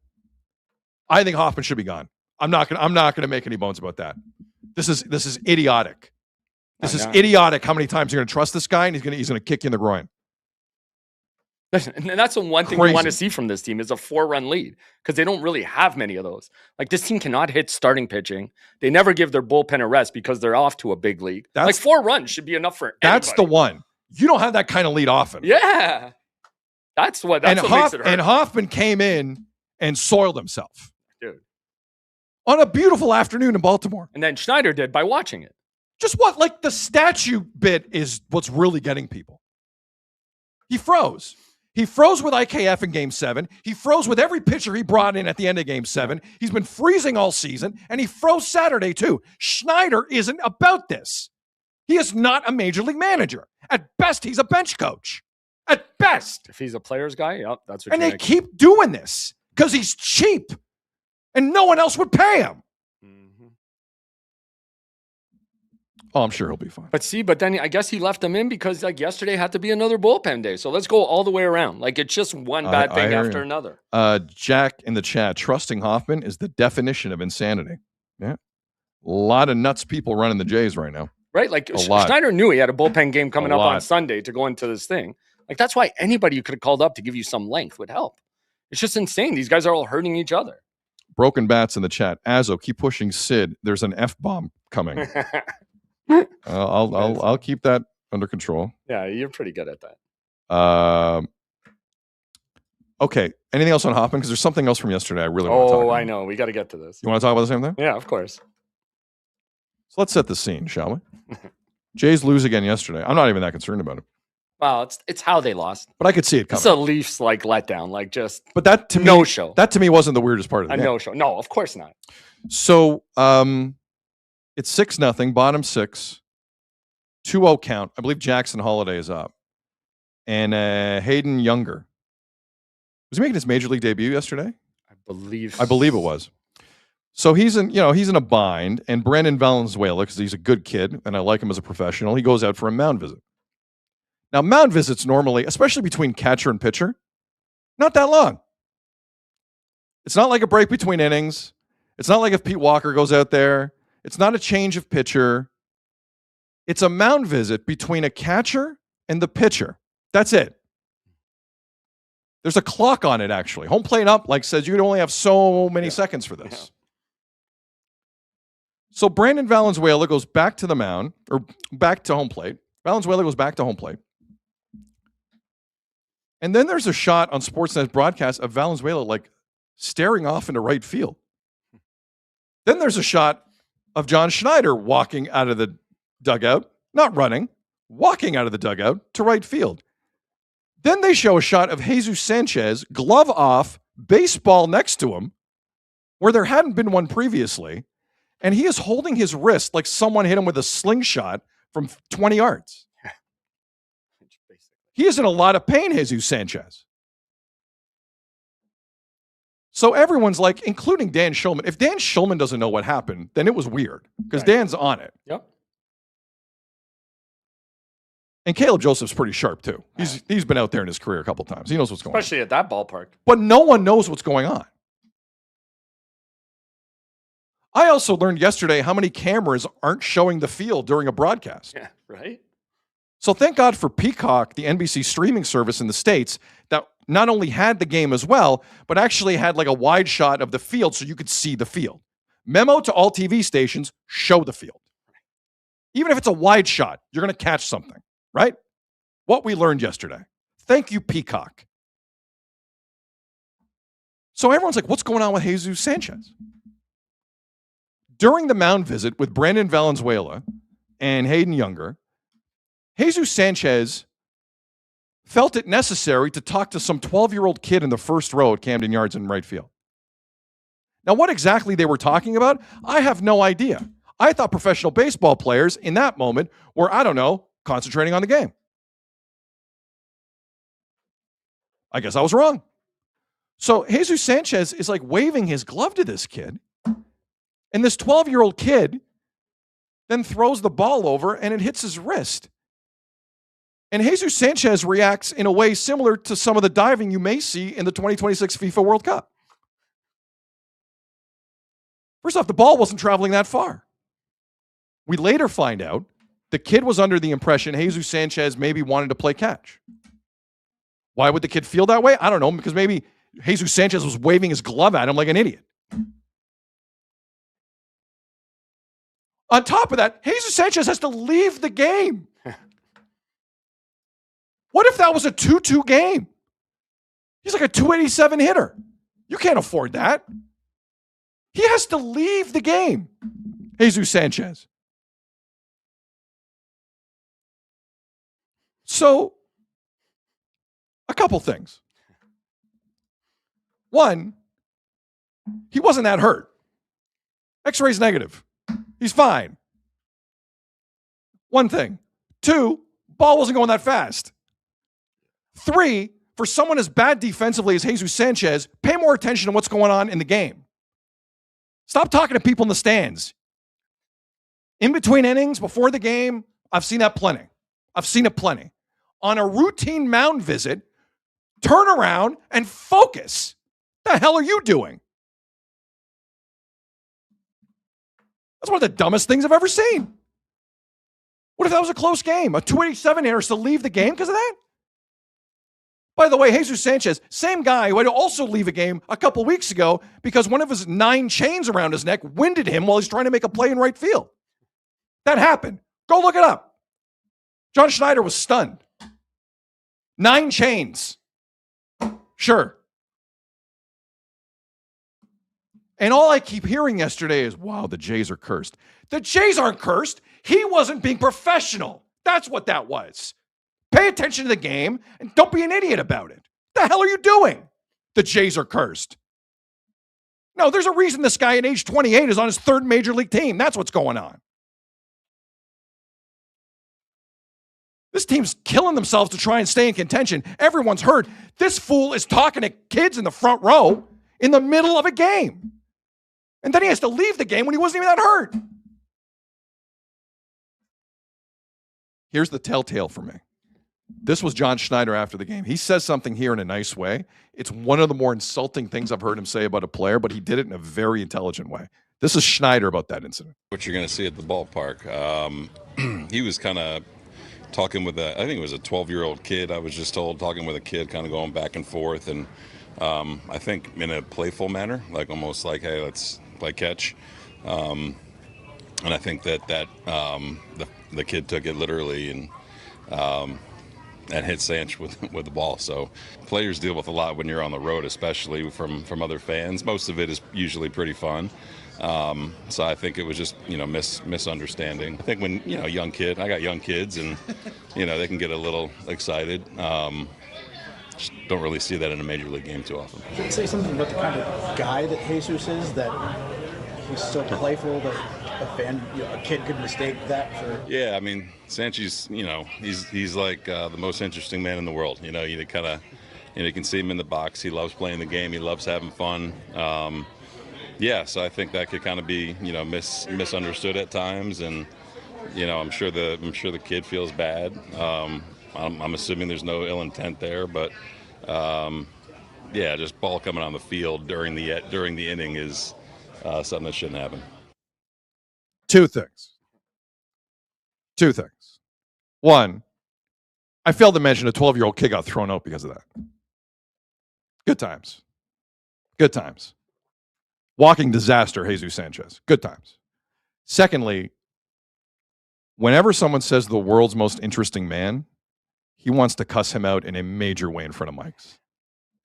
A: I think Hoffman should be gone. I'm not gonna make any bones about that. This is idiotic. This is
F: know.
A: idiotic. How many times you're gonna trust this guy and he's gonna kick you in the groin?
F: And that's the one thing we want to see from this team is a 4-run lead because they don't really have many of those. Like this team cannot hit starting pitching. They never give their bullpen a rest because they're off to a big league. Like 4 runs should be enough for
A: That's
F: anybody.
A: the one. You don't have that kind of lead often.
F: Yeah. That's what makes it hurt.
A: And Hoffman came in and soiled himself.
F: Dude.
A: On a beautiful afternoon in Baltimore.
F: And then Schneider did by watching it.
A: Just what? Like the statue bit is what's really getting people. He froze. He froze with IKF in Game 7. He froze with every pitcher he brought in at the end of Game 7. He's been freezing all season, and he froze Saturday too. Schneider isn't about this. He is not a major league manager. At best, he's a bench coach. At best.
F: If he's a player's guy, yep, that's what
A: And they keep doing this because he's cheap, and no one else would pay him. Oh, I'm sure he'll be fine.
F: But then I guess he left them in because like yesterday had to be another bullpen day. So let's go all the way around. Like it's just one bad thing after another.
A: Jack in the chat, trusting Hoffman is the definition of insanity. Yeah. A lot of nuts people running the Jays right now.
F: Right? Like Schneider knew he had a bullpen game coming up on Sunday to go into this thing. Like that's why anybody you could have called up to give you some length would help. It's just insane. These guys are all hurting each other. Broken
A: Bats in the chat. Azzo, keep pushing Sid. There's an F-bomb coming. I'll keep that under control.
F: Yeah, you're pretty good at that.
A: Okay. Anything else on Hoffman? Because there's something else from yesterday I really want to talk about.
F: Oh, I know. We got to get to this.
A: You want to talk about the same thing?
F: Yeah, of course.
A: So let's set the scene, shall we? Jays lose again yesterday. I'm not even that concerned about it.
F: Well, it's how they lost.
A: But I could see it coming.
F: It's a Leafs like letdown, like just.
A: But that to me,
F: no show.
A: That to me wasn't the weirdest part of the game.
F: No show. No, of course not.
A: So it's 6-0, bottom 6, 2-0 count. I believe Jackson Holiday is up, and Hayden Younger was he making his major league debut yesterday?
F: I believe
A: it was. So he's in a bind, and Brandon Valenzuela, because he's a good kid and I like him as a professional, he goes out for a mound visit. Now, mound visits normally, especially between catcher and pitcher, not that long. It's not like a break between innings. It's not like if Pete Walker goes out there. It's not a change of pitcher. It's a mound visit between a catcher and the pitcher. That's it. There's a clock on it, actually. Home plate up, says you can only have so many seconds for this. Yeah. So Brandon Valenzuela goes back to the mound, or back to home plate. Valenzuela goes back to home plate. And then there's a shot on Sportsnet's broadcast of Valenzuela, staring off into right field. Then there's a shot of John Schneider walking out of the dugout, not running, walking out of the dugout to right field. Then they show a shot of Jesus Sanchez, glove off, baseball next to him, where there hadn't been one previously, and he is holding his wrist like someone hit him with a slingshot from 20 yards. He is in a lot of pain, Jesus Sanchez. So everyone's including Dan Schulman. If Dan Schulman doesn't know what happened, then it was weird because Dan's on it.
F: Yep.
A: And Caleb Joseph's pretty sharp too. He's been out there in his career a couple times. He knows what's going on.
F: Especially at that ballpark.
A: But no one knows what's going on. I also learned yesterday how many cameras aren't showing the field during a broadcast.
F: Yeah, right?
A: So thank God for Peacock, the NBC streaming service in the States, that not only had the game as well, but actually had a wide shot of the field so you could see the field. Memo to all TV stations, show the field. Even if it's a wide shot, you're going to catch something, right? What we learned yesterday. Thank you, Peacock. So everyone's like, what's going on with Jesus Sanchez? During the mound visit with Brandon Valenzuela and Hayden Younger, Jesus Sanchez felt it necessary to talk to some 12-year-old kid in the first row at Camden Yards in right field. Now, what exactly they were talking about, I have no idea. I thought professional baseball players in that moment were, concentrating on the game. I guess I was wrong. So Jesus Sanchez is waving his glove to this kid, and this 12-year-old kid then throws the ball over and it hits his wrist. And Jesus Sanchez reacts in a way similar to some of the diving you may see in the 2026 FIFA World Cup. First off, the ball wasn't traveling that far. We later find out the kid was under the impression Jesus Sanchez maybe wanted to play catch. Why would the kid feel that way? I don't know, because maybe Jesus Sanchez was waving his glove at him like an idiot. On top of that, Jesus Sanchez has to leave the game. What if that was a 2-2 game? He's like a 287 hitter. You can't afford that. He has to leave the game, Jesus Sanchez. So, a couple things. One, he wasn't that hurt. X-ray's negative. He's fine. One thing. Two, ball wasn't going that fast. Three, for someone as bad defensively as Jesus Sanchez, pay more attention to what's going on in the game. Stop talking to people in the stands. In between innings, before the game, I've seen that plenty. I've seen it plenty. On a routine mound visit, turn around and focus. What the hell are you doing? That's one of the dumbest things I've ever seen. What if that was a close game? A 287 hitter to leave the game because of that? By the way, Jesus Sanchez, same guy who had to also leave a game a couple weeks ago because one of his 9 chains around his neck winded him while he's trying to make a play in right field. That happened. Go look it up. John Schneider was stunned. 9 chains. Sure. And all I keep hearing yesterday is, wow, the Jays are cursed. The Jays aren't cursed. He wasn't being professional. That's what that was. Pay attention to the game and don't be an idiot about it. What the hell are you doing? The Jays are cursed. No, there's a reason this guy at age 28 is on his 3rd major league team. That's what's going on. This team's killing themselves to try and stay in contention. Everyone's hurt. This fool is talking to kids in the front row in the middle of a game. And then he has to leave the game when he wasn't even that hurt. Here's the telltale for me. This was John Schneider after the game. He says something here in a nice way. It's one of the more insulting things I've heard him say about a player, but he did it in a very intelligent way. This is Schneider about that incident.
E: What you're going to see at the ballpark. He was kind of talking with I think it was a 12-year-old kid, I was just told, talking with a kid, kind of going back and forth. And I think in a playful manner, like almost like, hey, let's play catch. And I think that the kid took it literally and hit Sanch with the ball. So players deal with a lot when you're on the road, especially from other fans. Most of it is usually pretty fun. So I think it was just, misunderstanding. I think when, young kid, I got young kids and, they can get a little excited. Just don't really see that in a major league game too often.
G: Should it say something about the kind of guy that Jesus is, that he's so playful that a kid could mistake that for?
E: Yeah, I mean, Sanchez, he's like the most interesting man in the world. You kind of, you can see him in the box. He loves playing the game. He loves having fun. So I think that could kind of be, misunderstood at times, and I'm sure the kid feels bad. I'm assuming there's no ill intent there, but just ball coming on the field during the inning is something that shouldn't happen.
A: Two things. One, I failed to mention a 12-year-old kid got thrown out because of that. Good times. Walking disaster, Jesus Sanchez. Good times. Secondly, whenever someone says the world's most interesting man, he wants to cuss him out in a major way in front of mics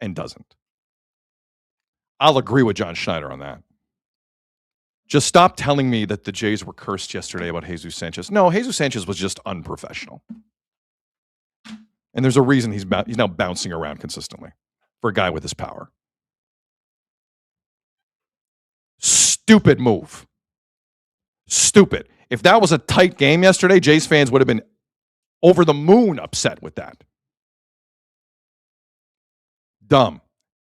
A: and doesn't. I'll agree with John Schneider on that. Just stop telling me that the Jays were cursed yesterday about Jesus Sanchez. No, Jesus Sanchez was just unprofessional. And there's a reason he's now bouncing around consistently for a guy with his power. Stupid move. Stupid. If that was a tight game yesterday, Jays fans would have been over the moon upset with that. Dumb.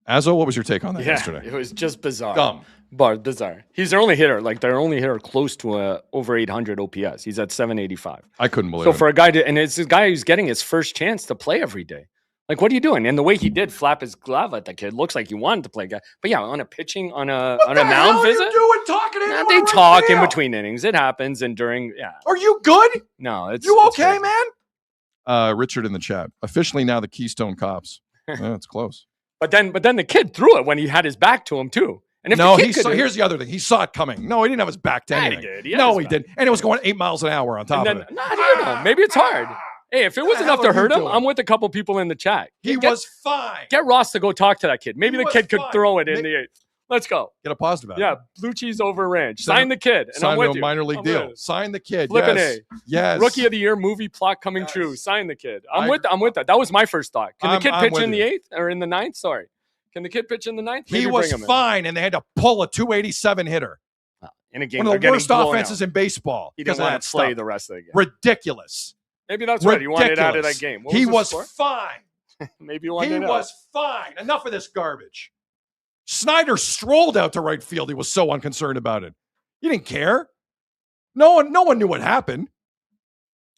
A: Azzo, what was your take on that yesterday?
F: It was just bizarre.
A: Dumb.
F: But bizarre. He's their only hitter. Their only hitter close to over 800 OPS. He's at 785.
A: I couldn't believe it.
F: So for a guy and it's a guy who's getting his first chance to play every day. Like, what are you doing? And the way he did flap his glove at the kid looks like he wanted to play guy. But yeah, on a mound visit,
A: doing talking to
F: they talk in between innings. It happens, and during
A: Are you good?
F: no, it's
A: You
F: it's
A: okay,
F: crazy.
A: man? Richard in the chat. Officially now the Keystone Cops. Yeah, it's close.
F: But then the kid threw it when he had his back to him too. And if
A: No,
F: the kid
A: here's the other thing. He saw it coming. No, he didn't have his back to
F: Yeah, he
A: anything.
F: did. He had
A: No,
F: his
A: he
F: back.
A: didn't. And it was going 8 miles an hour on top
F: and
A: of
F: then,
A: it.
F: I don't know. Maybe it's hard. Hey, if it was
A: the
F: enough
A: hell
F: to
A: are you
F: hurt him,
A: doing?
F: I'm with a couple people in the chat.
A: He was fine.
F: Get Ross to go talk to that kid. Maybe
A: He
F: the
A: was
F: kid could
A: fine.
F: throw it in
A: May-
F: the 8th. Let's go.
A: Get a positive out of
F: Yeah,
A: it.
F: blue cheese over ranch.
A: Sign
F: Sign the kid, and
A: Sign
F: I'm with
A: a
F: you.
A: minor league
F: I'm
A: deal.
F: with you.
A: Sign the kid.
F: Flipping
A: yes.
F: A.
A: Yes.
F: Rookie of the year, movie plot coming
A: Yes.
F: true. Sign the kid.
A: I
F: I'm with that. That was my first thought. Can the kid
A: I'm
F: pitch
A: with
F: in the
A: you.
F: 8th or in the 9th? Sorry. Can the kid pitch in the 9th?
A: He
F: Maybe
A: was
F: bring him in.
A: fine, and they had to pull a 287 hitter.
F: In a game.
A: One
F: they're
A: of the
F: getting
A: worst
F: blown
A: offenses
F: out.
A: in baseball.
F: He
A: because
F: didn't
A: of
F: want
A: that
F: to play
A: stuff.
F: the rest of the game.
A: Ridiculous.
F: Maybe that's right. He wanted out of that
A: Ridiculous.
F: game. What
A: He
F: the
A: was
F: score?
A: fine.
F: Maybe he wanted
A: He
F: it out.
A: was fine. Enough of this garbage. Snyder strolled out to right field. He was so unconcerned about it. He didn't care. No one knew what happened.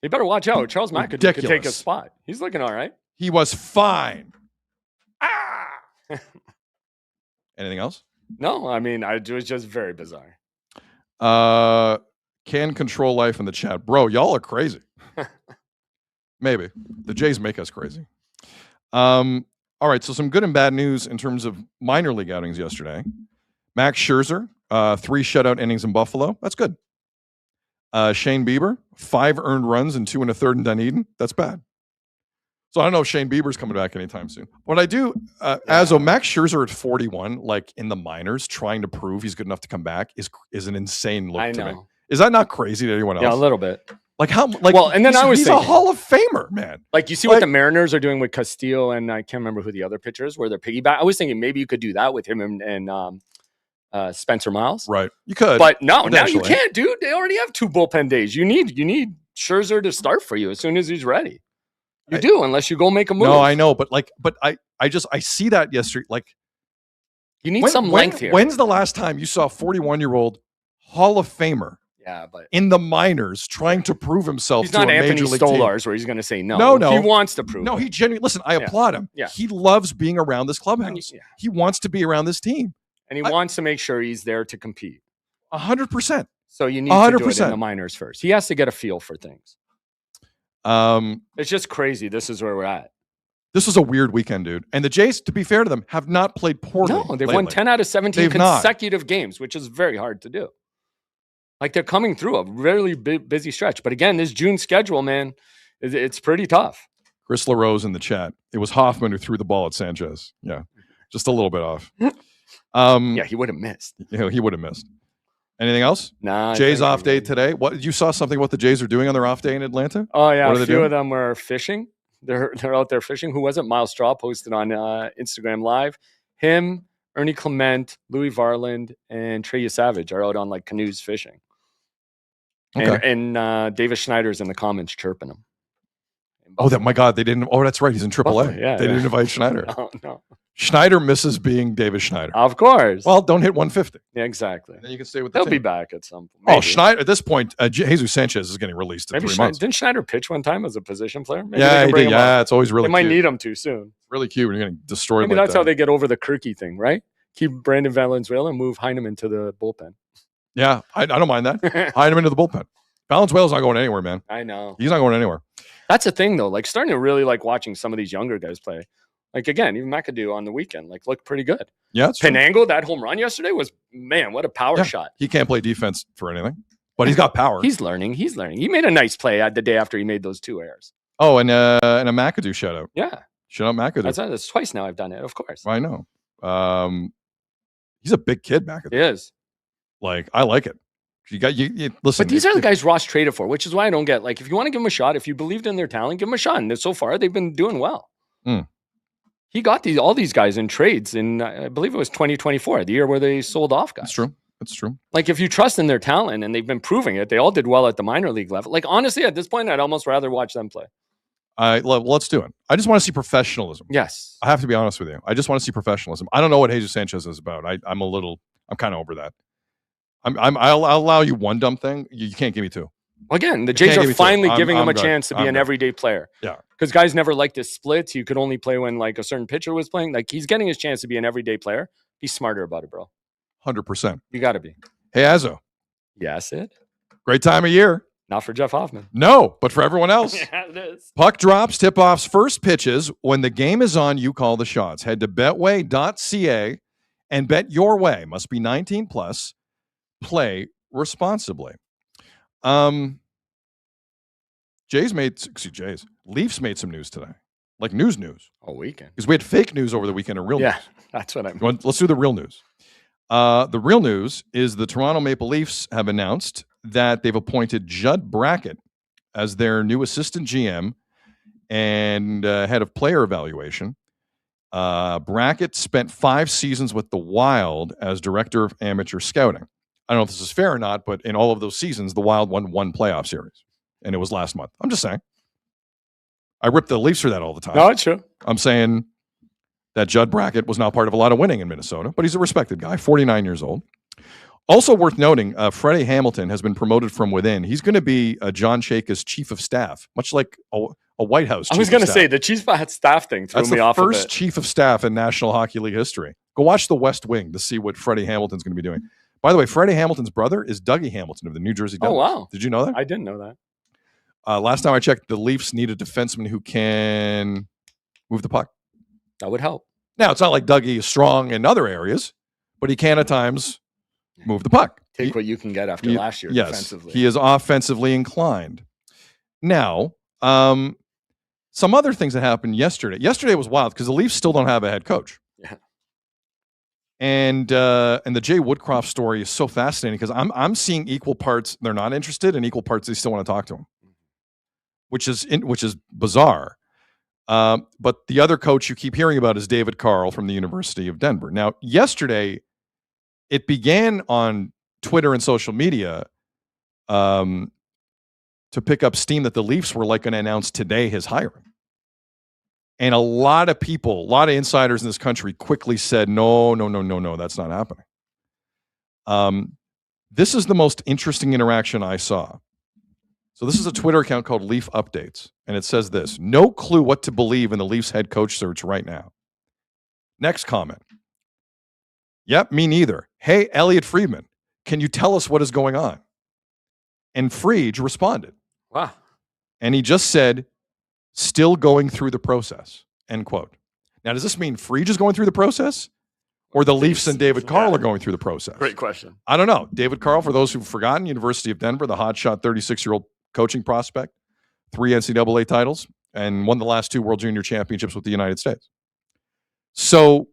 F: You better watch out. Charles McAdoo could take
A: Ridiculous.
F: his spot. He's looking all right.
A: He was fine. Ah. Anything else?
F: No, I mean, it was just very bizarre.
A: Can control life in the chat. Bro, y'all are crazy. Maybe. The Jays make us crazy. All right, so some good and bad news in terms of minor league outings yesterday. Max Scherzer, 3 shutout innings in Buffalo. That's good. Shane Bieber, 5 earned runs and 2 1/3 in Dunedin. That's bad. So I don't know if Shane Bieber's coming back anytime soon. What I do, as a Max Scherzer at 41, like in the minors, trying to prove he's good enough to come back is an insane look
F: I
A: to me.
F: know.
A: Is that not crazy to anyone else?
F: Yeah, a little bit.
A: Like how? Like
F: Well, and then
A: he's,
F: I was
A: he's
F: thinking-
A: a Hall of Famer, man.
F: Like, you see
A: Like-
F: what the Mariners are doing with Castillo, and I can't remember who the other pitchers where they're piggyback. I was thinking maybe you could do that with him and Spencer Miles.
A: Right? You could,
F: But no, now you
A: Eventually.
F: can't, dude. They already have 2 bullpen days. You need Scherzer to start for you as soon as he's ready. You do, unless you go make a move.
A: No, I know, but I see that yesterday. Like
F: You need some length here.
A: When's the last time you saw a 41-year-old Hall of Famer
F: yeah, but
A: in the minors trying to prove himself
F: he's
A: to
F: not
A: a
F: Anthony
A: major league team?
F: Stolars where he's going to say no.
A: No.
F: He wants to prove.
A: No,
F: it.
A: he genuinely. Listen, I
F: Yeah.
A: applaud him.
F: Yeah.
A: He loves being around this clubhouse.
F: Yeah.
A: He wants to be around this team.
F: And he
A: I-
F: wants to make sure he's there to compete.
A: 100%.
F: So you need to do it in
A: 100%.
F: the minors first. He has to get a feel for things.
A: Um,
F: It's just crazy. This is where we're at.
A: this was a weird weekend, dude. And the Jays, to be fair to them, have not played poorly.
F: No, they've won
A: lately.
F: 10 out of 17
A: They've not.
F: consecutive games, which is very hard to do. Like, they're coming through a really busy stretch. But again, this June schedule, man, it's pretty tough.
A: Chris LaRose in the chat. It was Hoffman who threw the ball at Sanchez. Yeah, just a little bit off.
F: Yeah, he would have missed.
A: You know, he would have missed. Anything else?
F: Nah. I
A: Jays
F: think
A: off
F: I'm
A: day
F: good.
A: today. What you saw something what the Jays are doing on their off day in Atlanta?
F: Oh, yeah.
A: What are
F: A
A: they
F: few
A: doing?
F: of them were fishing. They're out there fishing. Who was it? Miles Straw posted on Instagram Live. Him, Ernie Clement, Louis Varland, and Trey Savage are out on like canoes fishing.
A: Okay.
F: And Davis Schneider's in the comments chirping them.
A: Oh, my God, they didn't. Oh, that's right. He's in AAA.
F: Buffalo, yeah,
A: they
F: yeah.
A: didn't invite Schneider.
F: No, no.
A: Schneider misses being Davis Schneider.
F: Of course.
A: Well, don't hit 150.
F: yeah, exactly.
A: Then you can stay with the
F: They'll
A: team.
F: be back at some point.
A: Oh,
F: Maybe.
A: Schneider at this point, Jesus Sanchez is getting released in
F: Maybe
A: 3 months.
F: Didn't Schneider pitch one time as a position player? Maybe they
A: Yeah,
F: can
A: he
F: bring
A: did.
F: him up.
A: Yeah, it's always really
F: They might
A: cute.
F: need him too soon.
A: Really cute when you're getting destroyed
F: Maybe
A: like
F: that's
A: that.
F: how they get over the Kirky thing, right? Keep Brandon Valenzuela and move Heineman to the bullpen.
A: Yeah, I don't mind that. Hide him into the bullpen. Valenzuela's not going anywhere, man.
F: I know.
A: He's not going anywhere.
F: That's the thing, though. Like, starting to really like watching some of these younger guys play. Like, again, even McAdoo on the weekend, like, looked pretty good.
A: Yeah, it's true.
F: Penango, that home run yesterday was, man, what a power
A: Yeah.
F: shot.
A: He can't play defense for anything, but he's got power.
F: He's learning. He's learning. He made a nice play the day after he made those 2 errors.
A: Oh, and a McAdoo shutout.
F: Yeah.
A: Shout out McAdoo.
F: That's twice now I've done it, of course.
A: I know. He's a big kid, McAdoo.
F: It is.
A: Like, I like it. You got you listen.
F: But these are the
A: if-
F: guys Ross traded for, which is why I don't get, like, if you want to give them a shot, if you believed in their talent, give them a shot. And so far, they've been doing well.
A: Mm.
F: He got all these guys in trades in, I believe it was 2024, the year where they sold off guys.
A: It's true. It's true.
F: Like, if you trust in their talent and they've been proving it, they all did well at the minor league level. Like, honestly, at this point, I'd almost rather watch them play.
A: Let's do it. I just want to see professionalism.
F: Yes.
A: I have to be honest with you. I just want to see professionalism. I don't know what Jesus Sanchez is about. I'm kind of over that. I'll allow you one dumb thing. You can't give me 2.
F: Again, the Jays
A: can't
F: are
A: give me two.
F: finally
A: I'm-
F: giving him
A: I'm
F: a
A: good.
F: chance to be
A: I'm
F: an
A: good.
F: everyday player.
A: Yeah.
F: Because guys never liked his splits. You could only play when like a certain pitcher was playing. Like he's getting his chance to be an everyday player. Be smarter about it, bro.
A: 100%.
F: You got to be.
A: Hey, Azzo,
F: Yeah, Sid.
A: great time of year.
F: Not for Jeff Hoffman.
A: No, but for everyone else.
F: Yeah, it is.
A: Puck drops, tip-offs, first pitches. When the game is on, you call the shots. Head to betway.ca and bet your way. Must be 19 plus. Play responsibly. Leafs made some news today. Like news.
F: All weekend.
A: Because we had fake news over the weekend and real
F: Yeah,
A: news.
F: that's what I mean.
A: Let's do the real news. The real news is the Toronto Maple Leafs have announced that they've appointed Judd Brackett as their new assistant GM and head of player evaluation. Brackett spent 5 seasons with the Wild as director of amateur scouting. I don't know if this is fair or not, but in all of those seasons, the Wild won 1 playoff series, and it was last month. I'm just saying. I rip the Leafs for that all the time.
F: No, it's true.
A: I'm saying that Judd Brackett was not part of a lot of winning in Minnesota, but he's a respected guy, 49 years old. Also worth noting, Freddie Hamilton has been promoted from within. He's going to be John Chayka's chief of staff, much like a White House chief
F: I was going to
A: of
F: say
A: staff.
F: the Chiefs had staff thing threw
A: That's
F: me
A: the
F: off
A: first
F: of it.
A: chief of staff in National Hockey League history. Go watch The West Wing to see what Freddie Hamilton's going to be doing. By the way, Freddie Hamilton's brother is Dougie Hamilton of the New Jersey
F: Oh,
A: Devils.
F: wow.
A: Did you know that?
F: I didn't know that.
A: Last time I checked, the Leafs need a defenseman who can move the puck.
F: That would help.
A: Now, it's not like Dougie is strong in other areas, but he can at times move the puck.
F: Take what you can get after last year defensively.
A: He is offensively inclined. Now, some other things that happened yesterday. Yesterday was wild because the Leafs still don't have a head coach.
F: Yeah.
A: And the Jay Woodcroft story is so fascinating because I'm seeing equal parts they're not interested and equal parts they still want to talk to him, which is bizarre. But the other coach you keep hearing about is David Carl from the University of Denver. Now, yesterday, it began on Twitter and social media to pick up steam that the Leafs were like going to announce today his hiring. And a lot of people, a lot of insiders in this country quickly said, no, that's not happening. This is the most interesting interaction I saw. So this is a Twitter account called Leaf Updates, and it says this: no clue what to believe in the Leafs head coach search right now. Next comment. Yep, me neither. Hey, Elliot Friedman, can you tell us what is going on? And Friedge responded.
F: Wow.
A: And he just said, still going through the process, end quote. Now, does this mean Friedge is going through the process? Or the Leafs and David Carl are going through the process?
F: Great question.
A: I don't know. David Carl, for those who've forgotten, University of Denver, the hotshot 36-year-old coaching prospect, 3 NCAA titles, and won the last 2 World Junior Championships with the United States. So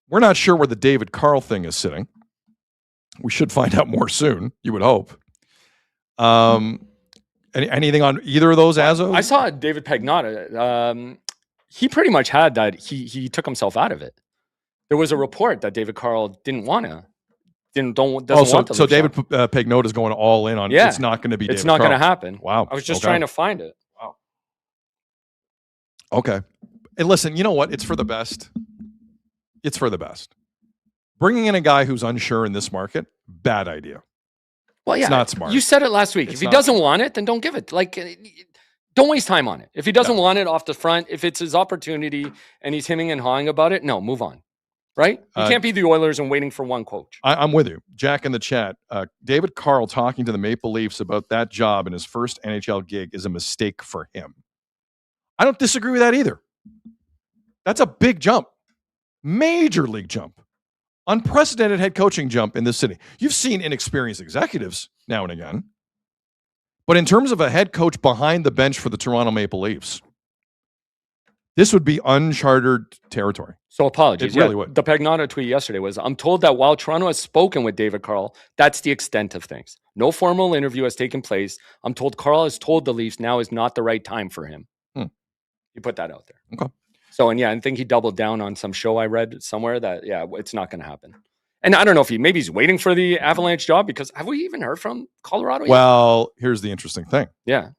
A: we're not sure where the David Carl thing is sitting. We should find out more soon, you would hope. Anything on either of those, Azzo?
F: I saw David Pagnotta. He pretty much had that. He took himself out of it. There was a report that David Carl didn't want to. Doesn't want to.
A: So David Pagnotta is going all in on.
F: Yeah.
A: It's not going to be.
F: It's
A: David
F: not
A: Carl.
F: going to happen.
A: Wow.
F: I was just trying to find it.
A: Wow. Okay. And listen, you know what? It's for the best. It's for the best. Bringing in a guy who's unsure in this market, bad idea.
F: Well, yeah,
A: it's not smart.
F: You said it last week. If he doesn't want it, then don't give it. Like, don't waste time on it. If he doesn't want it off the front, if it's his opportunity and he's hemming and hawing about it, no, move on. Right? You can't be the Oilers and waiting for one coach.
A: I'm with you. Jack in the chat. David Carl talking to the Maple Leafs about that job in his first NHL gig is a mistake for him. I don't disagree with that either. That's a big jump. Major league jump. Unprecedented head coaching jump in this city. You've seen inexperienced executives now and again. But in terms of a head coach behind the bench for the Toronto Maple Leafs, this would be uncharted territory.
F: So apologies.
A: It really would.
F: The Pagnotta tweet yesterday was, I'm told that while Toronto has spoken with David Carl, that's the extent of things. No formal interview has taken place. I'm told Carl has told the Leafs now is not the right time for him. He put that out there.
A: Okay.
F: So, and yeah, I think he doubled down on some show I read somewhere that, yeah, it's not going to happen. And I don't know if maybe he's waiting for the Avalanche job, because have we even heard from Colorado yet?
A: Well, here's the interesting thing.
F: Yeah.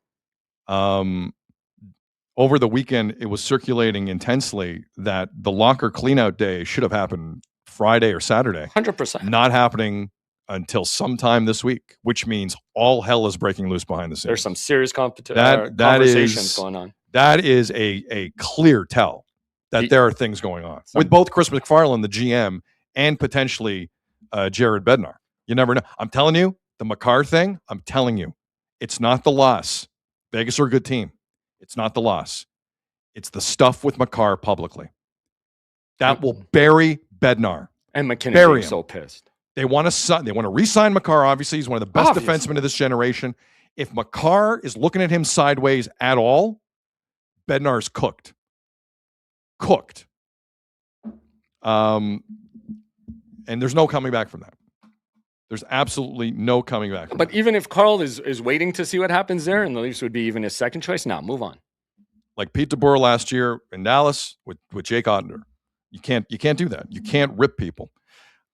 A: Over the weekend, it was circulating intensely that the locker cleanout day should have happened Friday or Saturday.
F: 100%.
A: Not happening until sometime this week, which means all hell is breaking loose behind the scenes.
F: There's some serious conversations going on.
A: That is a clear tell that there are things going on with both Chris McFarland, the GM, and potentially Jared Bednar. You never know. I'm telling you, the Makar thing, I'm telling you, it's not the loss. Vegas are a good team. It's not the loss. It's the stuff with Makar publicly. That will bury Bednar.
F: And McKinnon being so pissed.
A: They want to re-sign Makar. Obviously, he's one of the best defensemen of this generation. If Makar is looking at him sideways at all, Bednar's cooked. And there's no coming back from that. There's absolutely no coming back from
F: But
A: that.
F: even if Carl is waiting to see what happens there, and the Leafs would be even his second choice, move on.
A: Like Pete DeBoer last year in Dallas with Jake Ottender. You can't do that. You can't rip people.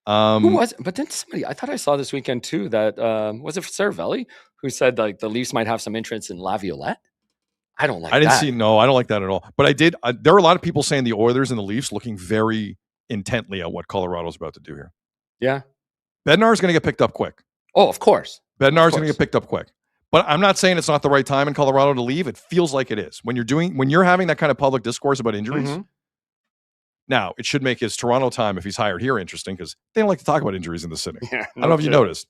F: Who was it? But then somebody, I thought I saw this weekend too, that was it Cervelli who said like the Leafs might have some interest in Laviolette? I don't like that.
A: I don't like that at all. But I did. There were a lot of people saying the Oilers and the Leafs looking very intently at what Colorado's about to do here.
F: Yeah.
A: Bednar's going to get picked up quick.
F: Oh, of course.
A: Bednar's going to get picked up quick. But I'm not saying it's not the right time in Colorado to leave. It feels like it is. When you're having that kind of public discourse about injuries.
F: Mm-hmm.
A: Now, it should make his Toronto time, if he's hired here, interesting because they don't like to talk about injuries in the city.
F: Yeah,
A: I don't know if you noticed.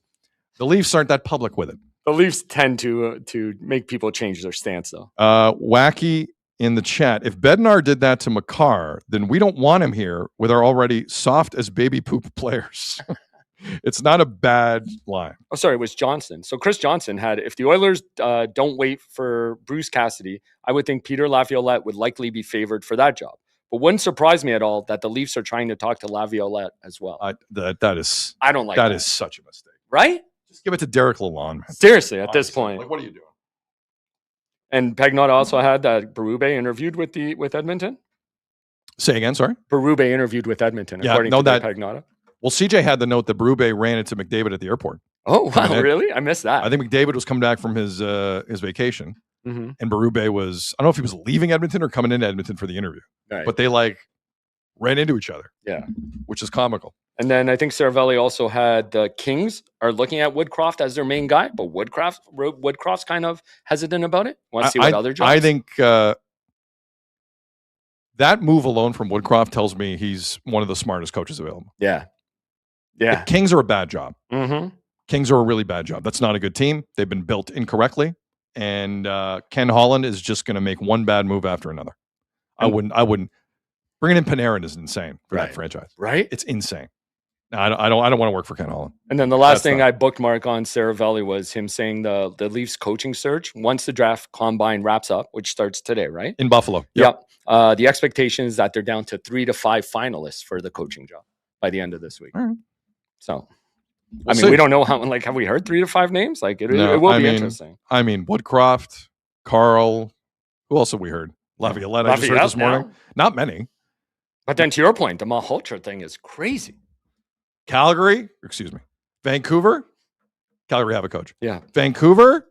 A: The Leafs aren't that public with it.
F: The Leafs tend to make people change their stance, though.
A: Wacky in the chat. If Bednar did that to Makar, then we don't want him here with our already soft as baby poop players. It's not a bad line.
F: Oh, sorry, it was Johnson. So Chris Johnson had, if the Oilers don't wait for Bruce Cassidy, I would think Peter Laviolette would likely be favored for that job. But wouldn't surprise me at all that the Leafs are trying to talk to Laviolette as well.
A: I don't like that. That is such a mistake.
F: Right?
A: Just give it to Derek Lalonde, man.
F: Seriously, at this point.
A: Like, what are you doing?
F: And Pagnotta also had that Berube interviewed with Edmonton.
A: Say again, sorry?
F: Berube interviewed with Edmonton, according to Pagnotta.
A: Well, CJ had the note that Berube ran into McDavid at the airport.
F: Oh, wow, really? I missed that.
A: I think McDavid was coming back from his vacation.
F: Mm-hmm.
A: And Berube was, I don't know if he was leaving Edmonton or coming into Edmonton for the interview.
F: Right.
A: But they ran into each other.
F: Yeah.
A: Which is comical.
F: And then I think Cervelli also had the Kings are looking at Woodcroft as their main guy, but Woodcroft's kind of hesitant about it. Want to see what other jobs?
A: I think that move alone from Woodcroft tells me he's one of the smartest coaches available.
F: Yeah. Yeah.
A: The Kings are a bad job.
F: Mm-hmm.
A: Kings are a really bad job. That's not a good team. They've been built incorrectly. And Ken Holland is just going to make one bad move after another. I wouldn't. Bringing in Panarin is insane for that franchise.
F: Right?
A: It's insane. No, I don't want to work for Ken Holland.
F: And then the last thing I bookmark on Cervelli was him saying the Leafs coaching search, once the draft combine wraps up, which starts today, right?
A: In Buffalo.
F: Yep. The expectation is that they're down to 3 to 5 finalists for the coaching job by the end of this week.
A: All right.
F: So, we don't know how, have we heard 3 to 5 names? It will be interesting.
A: I mean, Woodcroft, Carl, who else have we heard? Laviolette, I just heard this morning. Not many.
F: But then to your point, the Malhotra thing is crazy.
A: Vancouver. Calgary have a coach.
F: Yeah.
A: Vancouver.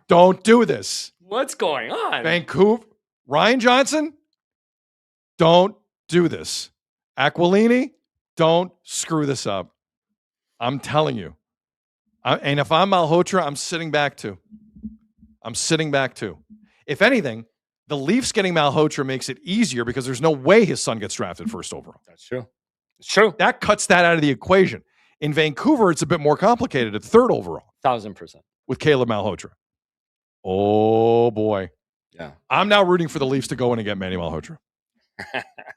A: Don't do this.
F: What's going on?
A: Vancouver. Ryan Johnson. Don't do this. Aquilini. Don't screw this up. I'm telling you. And if I'm Malhotra, I'm sitting back too. If anything, the Leafs getting Malhotra makes it easier because there's no way his son gets drafted first overall.
F: That's true. It's true.
A: That cuts that out of the equation. In Vancouver, it's a bit more complicated at third overall.
F: 1,000%.
A: With Caleb Malhotra. Oh, boy.
F: Yeah.
A: I'm now rooting for the Leafs to go in and get Manny Malhotra.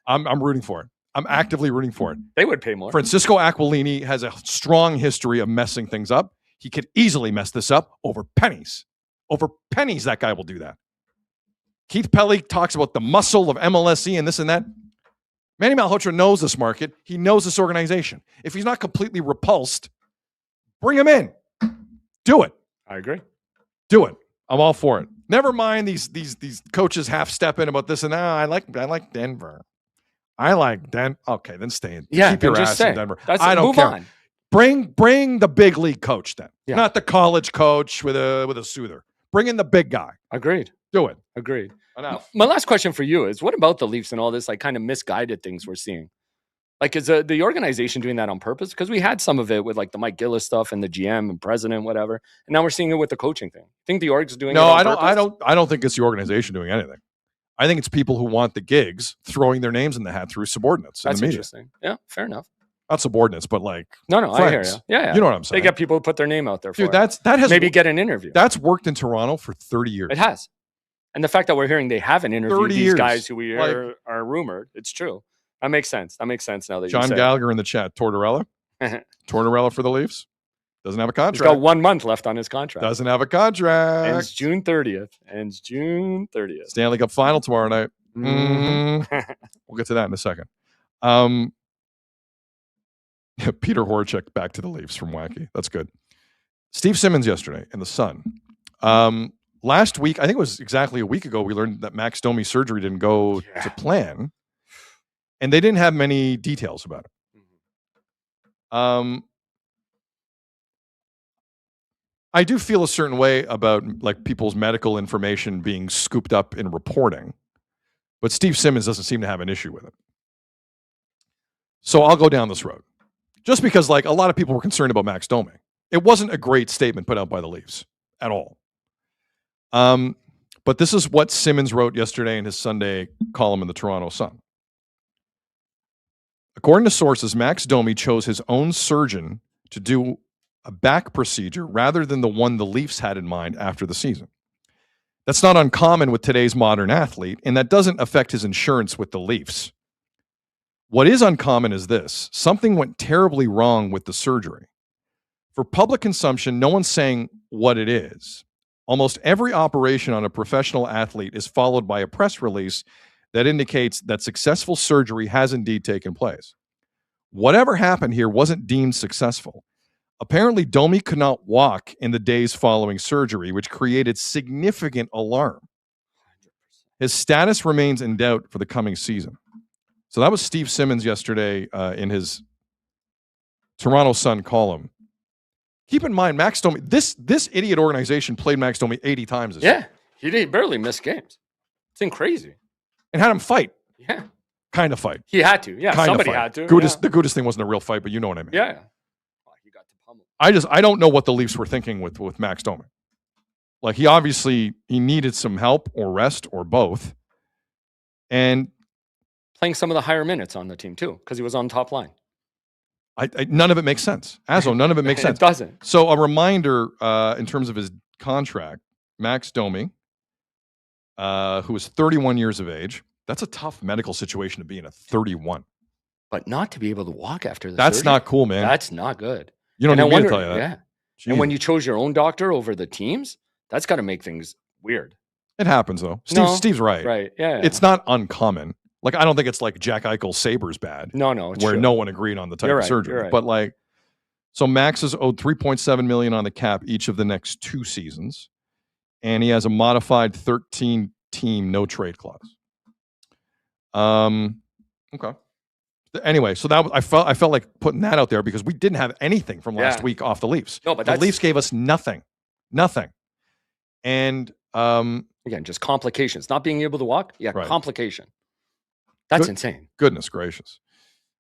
A: I'm rooting for it. I'm actively rooting for it.
F: They would pay more.
A: Francisco Aquilini has a strong history of messing things up. He could easily mess this up over pennies. Over pennies, that guy will do that. Keith Pelly talks about the muscle of MLSE and this and that. Manny Malhotra knows this market. He knows this organization. If he's not completely repulsed, bring him in. Do it.
F: I agree.
A: Do it. I'm all for it. Never mind these coaches half step in about this and that. I like Denver. I like Denver. Okay, then stay in.
F: Yeah,
A: keep your ass in Denver. I don't care.
F: On.
A: Bring the big league coach then, not the college coach with a soother. Bring in the big guy.
F: Agreed.
A: Do it.
F: Agreed.
A: Enough.
F: My last question for you is, what about the Leafs and all this kind of misguided things we're seeing? Like, is the organization doing that on purpose? Because we had some of it with like the Mike Gillis stuff and the GM and president, whatever, and now we're seeing it with the coaching thing. Think the org's doing?
A: No,
F: it on
A: I don't.
F: purpose?
A: I don't think it's the organization doing anything. I think it's people who want the gigs throwing their names in the hat through subordinates in
F: That's
A: the media.
F: interesting. Yeah, fair enough.
A: Not subordinates, but like
F: No, I hear
A: friends.
F: you. Yeah,
A: You know what I'm saying?
F: They get people to put their name out there for
A: Dude,
F: it.
A: that has
F: Maybe get an interview.
A: That's worked in Toronto for 30 years.
F: It has. And the fact that we're hearing they haven't interviewed
A: 30
F: these
A: years.
F: guys who we
A: Like-
F: are rumored, it's true. That makes sense. That makes sense now that
A: John
F: you say
A: Gallagher in the chat. Tortorella. Tortorella for the Leafs. Doesn't have a
F: He's got
A: contract.
F: 1 month left on his contract.
A: Doesn't have a contract.
F: Ends June 30th.
A: Stanley Cup final tomorrow night.
F: Mhm.
A: We'll get to that in a second. Peter Horachek back to the Leafs from Wacky. That's good. Steve Simmons yesterday in the Sun. Last week, I think it was exactly a week ago, we learned that Max Domi's surgery didn't go to plan, and they didn't have many details about it. I do feel a certain way about like people's medical information being scooped up in reporting, but Steve Simmons doesn't seem to have an issue with it. So I'll go down this road. Just because like a lot of people were concerned about Max Domi. It wasn't a great statement put out by the Leafs at all. But this is what Simmons wrote yesterday in his Sunday column in the Toronto Sun. According to sources, Max Domi chose his own surgeon to do a back procedure rather than the one the Leafs had in mind after the season. That's not uncommon with today's modern athlete, and that doesn't affect his insurance with the Leafs. What is uncommon is this. Something went terribly wrong with the surgery. For public consumption, no one's saying what it is. Almost every operation on a professional athlete is followed by a press release that indicates that successful surgery has indeed taken place. Whatever happened here wasn't deemed successful. Apparently, Domi could not walk in the days following surgery, which created significant alarm. His status remains in doubt for the coming season. So that was Steve Simmons yesterday in his Toronto Sun column. Keep in mind, Max Domi, this idiot organization played Max Domi 80 times this year.
F: He barely missed games. It's crazy.
A: And had him fight.
F: Yeah.
A: Kind of fight.
F: He had to. Yeah,
A: Kind
F: somebody
A: of fight.
F: had to.
A: The Gudis thing wasn't a real fight, but you know what I mean.
F: Yeah. He got to pummel.
A: I don't know what the Leafs were thinking with Max Domi. Like he needed some help or rest or both. And
F: Playing some of the higher minutes on the team too, because he was on top line.
A: none of it makes sense. Azzo, none of it makes sense.
F: It doesn't.
A: So a reminder in terms of his contract, Max Domi, who is 31 years of age. That's a tough medical situation to be in at 31.
F: But not to be able to walk after the
A: That's
F: surgery,
A: not cool, man.
F: That's not good.
A: You don't
F: And
A: need
F: I
A: me to
F: wonder-
A: tell you that.
F: Yeah.
A: Jeez.
F: And when you chose your own doctor over the team's, that's got to make things weird.
A: It happens, though.
F: No.
A: Steve's right.
F: Right. Yeah.
A: It's not uncommon. Like, I don't think it's like Jack Eichel's Sabres bad,
F: no, it's
A: where
F: true.
A: no one agreed on the type
F: You're
A: of
F: right,
A: surgery.
F: you're right.
A: But like, so Max is owed $3.7 million on the cap each of the next 2 seasons, and he has a modified 13-team no trade clause. Okay. Anyway, so that I felt like putting that out there because we didn't have anything from last
F: Yeah.
A: week off the Leafs.
F: No, but
A: the
F: that's
A: Leafs gave us nothing. And
F: again, just complications. Not being able to walk. Yeah,
A: Right.
F: complication. That's
A: Good-
F: insane.
A: goodness gracious.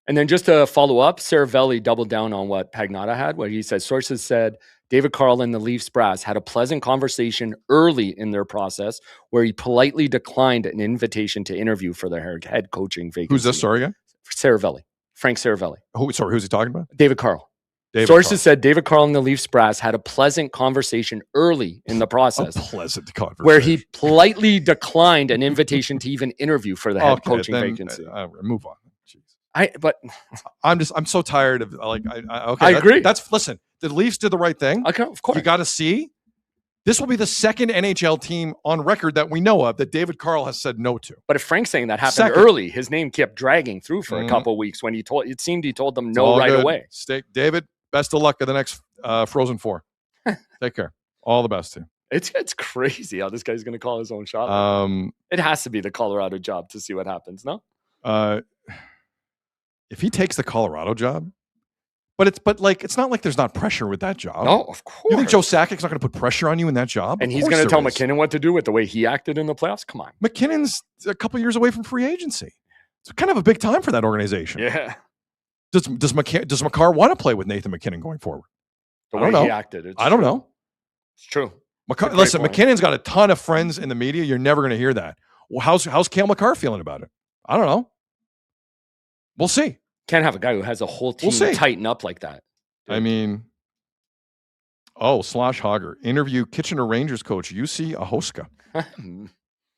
F: And then just to follow up, Saravelli doubled down on what Pagnotta had, where he said sources said David Carl and the Leafs brass had a pleasant conversation early in their process where he politely declined an invitation to interview for their head coaching vacancy.
A: Who's this? Sorry again.
F: Saravelli. Frank Saravelli.
A: Who's he talking about?
F: David Carl.
A: David
F: Sources
A: Carl.
F: said David Carl and the Leafs brass had a pleasant conversation early in the
A: A
F: process
A: pleasant conversation.
F: where he politely declined an invitation to even interview for the head coaching
A: then,
F: vacancy.
A: move on. Jeez.
F: But
A: I'm so tired of like
F: I agree.
A: Listen, the Leafs did the right thing.
F: okay, of course.
A: You got to see. This will be the second NHL team on record that we know of that David Carl has said no to.
F: But if Frank's saying that happened
A: Second.
F: early, his name kept dragging through for a
A: Mhm.
F: couple of weeks when he told them
A: It's
F: no
A: all
F: right
A: good.
F: away.
A: David, best of luck at the next Frozen Four. Take care. All the best to you.
F: It's crazy how this guy's going to call his own shot. It has to be the Colorado job to see what happens, no?
A: If he takes the Colorado job, but it's not like there's not pressure with that job.
F: No, of course.
A: You think Joe Sakic's not going to put pressure on you in that job?
F: and
A: Of
F: he's
A: course
F: going to
A: there
F: tell
A: is.
F: McKinnon what to do with the way he acted in the playoffs? Come on.
A: McKinnon's a couple years away from free agency. It's kind of a big time for that organization.
F: Yeah.
A: Does Makar want to play with Nathan McKinnon going forward?
F: The
A: I
F: way
A: don't
F: he
A: know.
F: acted.
A: I don't know.
F: It's true.
A: Listen,
F: point.
A: McKinnon's got a ton of friends in the media. You're never going to hear that. Well, how's Cale Makar feeling about it? I don't know. We'll see.
F: Can't have a guy who has a whole team tighten up like that.
A: I mean, Slosh Hogger. Interview Kitchener Rangers coach UC Ahoska.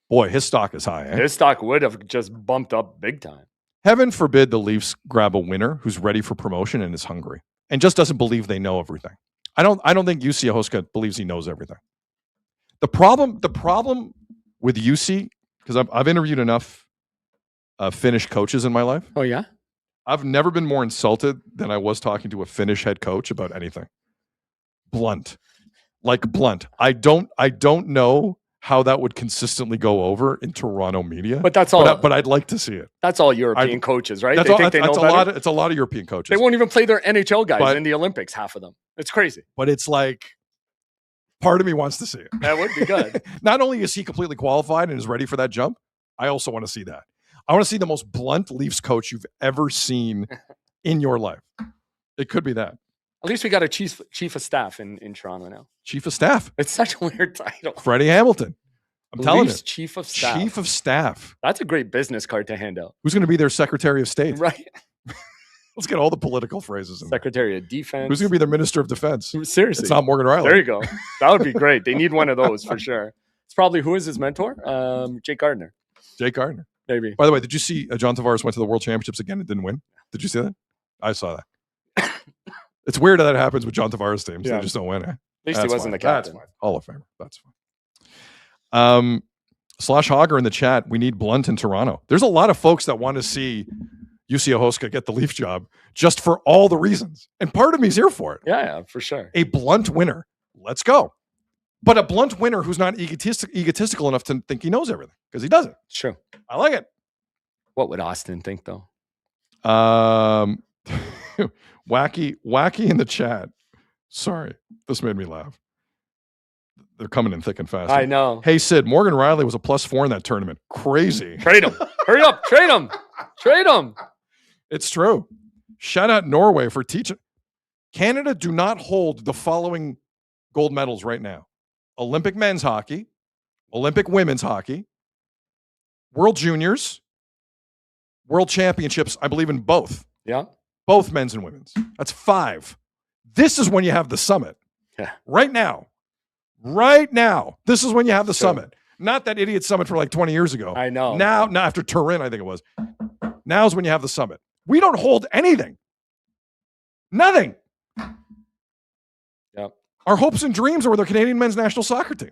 A: Boy, his stock is high.
F: His stock would have just bumped up big time.
A: Heaven forbid the Leafs grab a winner who's ready for promotion and is hungry and just doesn't believe they know everything. I don't think UC Ahoska believes he knows everything. The problem with UC, because I've interviewed enough Finnish coaches in my life.
F: Oh yeah,
A: I've never been more insulted than I was talking to a Finnish head coach about anything. Blunt. I don't know how that would consistently go over in Toronto media.
F: But that's all.
A: But I'd like to see it.
F: That's all European coaches, right?
A: It's a lot of European coaches.
F: They won't even play their NHL guys in the Olympics, half of them. It's crazy.
A: But it's like, part of me wants to see it.
F: That would be good.
A: Not only is he completely qualified and is ready for that jump, I also want to see that. I want to see the most blunt Leafs coach you've ever seen in your life. It could be that.
F: At least we got a chief of staff in Toronto now.
A: Chief of staff.
F: It's such a weird title.
A: Freddie Hamilton. I'm telling you.
F: Chief of staff.
A: Chief of staff.
F: That's a great business card to hand out.
A: Who's going to be their Secretary of State?
F: Right.
A: Let's get all the political phrases in
F: Secretary of Defense.
A: Who's going to be their Minister of Defense?
F: Seriously.
A: It's not Morgan Riley.
F: There you go. That would be great. They need one of those for sure. It's probably, who is his mentor? Jake Gardner.
A: Jake Gardner.
F: Maybe.
A: By the way, did you see John Tavares went to the World Championships again and didn't win? Did you see that? I saw that. It's weird that happens with John Tavares teams.
F: Yeah.
A: They just don't win.
F: At least he wasn't the captain.
A: That's fine. Hall of Famer. That's fine. Slosh Hogger in the chat. We need Blunt in Toronto. There's a lot of folks that want to see UC Ahoska get the Leaf job just for all the reasons. And part of me is here for it.
F: Yeah, for sure.
A: A Blunt winner. Let's go. But a Blunt winner who's not egotistical enough to think he knows everything, because he doesn't.
F: It's true.
A: I like it.
F: What would Austin think, though?
A: Wacky in the chat. Sorry, this made me laugh. They're coming in thick and fast.
F: I know.
A: Hey, Sid, Morgan Riley was a +4 in that tournament. Crazy.
F: Trade him. Hurry up. Trade him. Trade him.
A: It's true. Shout out Norway for teaching. Canada do not hold the following gold medals right now: Olympic men's hockey, Olympic women's hockey, World Juniors, World Championships, I believe in both.
F: Yeah.
A: Both men's and women's. That's 5. This is when you have the summit.
F: Yeah.
A: Right now. Right now. This is when you have the summit. Not that idiot summit from like 20 years ago.
F: I know.
A: Now, after Turin, I think it was. Now's when you have the summit. We don't hold anything. Nothing.
F: Yep.
A: Our hopes and dreams are with our Canadian men's national soccer team.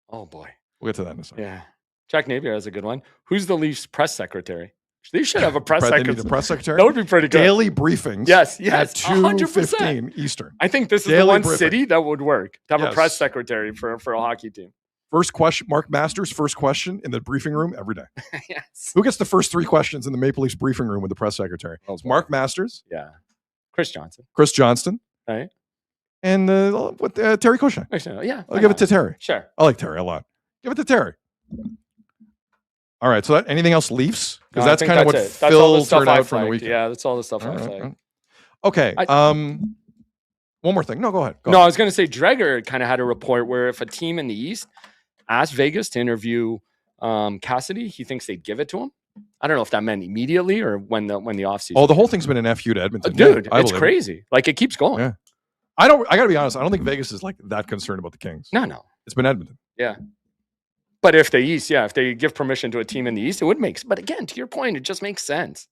F: Oh, boy.
A: We'll get to that in a second.
F: Yeah. Jack Napier has a good one. Who's the Leafs press secretary? They should have a press
A: They
F: secretary.
A: need a press secretary?
F: That would be pretty good.
A: Daily briefings.
F: Yes.
A: At
F: 100%.
A: 2:15 Eastern.
F: I think this is
A: Daily
F: the one
A: briefing.
F: city that would work to have
A: Yes.
F: a press secretary for a hockey team.
A: First question, Mark Masters, first question in the briefing room every day.
F: Yes.
A: Who gets the first 3 questions in the Maple Leafs briefing room with the press secretary?
F: Oh,
A: It's Mark Masters,
F: Yeah. Chris Johnson.
A: Chris Johnston,
F: Right?
A: and Terry Cushing.
F: Actually, yeah.
A: I'll give it to Terry.
F: Sure.
A: I like Terry a lot. Give it to Terry. All right. So anything else Leafs? Because
F: No, I
A: that's
F: think
A: kind of what
F: it. That's all the stuff
A: filtered out
F: I've
A: from the
F: liked.
A: weekend.
F: Yeah, that's all the stuff
A: All
F: I've
A: right,
F: liked.
A: all right. Okay. One more thing. No, go ahead. Go
F: No, I
A: ahead.
F: was going to say Dreger kind of had a report where if a team in the East asked Vegas to interview Cassidy, he thinks they'd give it to him. I don't know if that meant immediately or when the offseason.
A: Oh, the whole thing's been an FU to Edmonton.
F: Dude,
A: Yeah, I
F: it's
A: believe it.
F: crazy. Like it keeps going.
A: Yeah. I got to be honest. I don't think Vegas is like that concerned about the Kings.
F: No.
A: It's been Edmonton.
F: Yeah. But if if they give permission to a team in the East, it would make. But again, to your point, it just makes sense.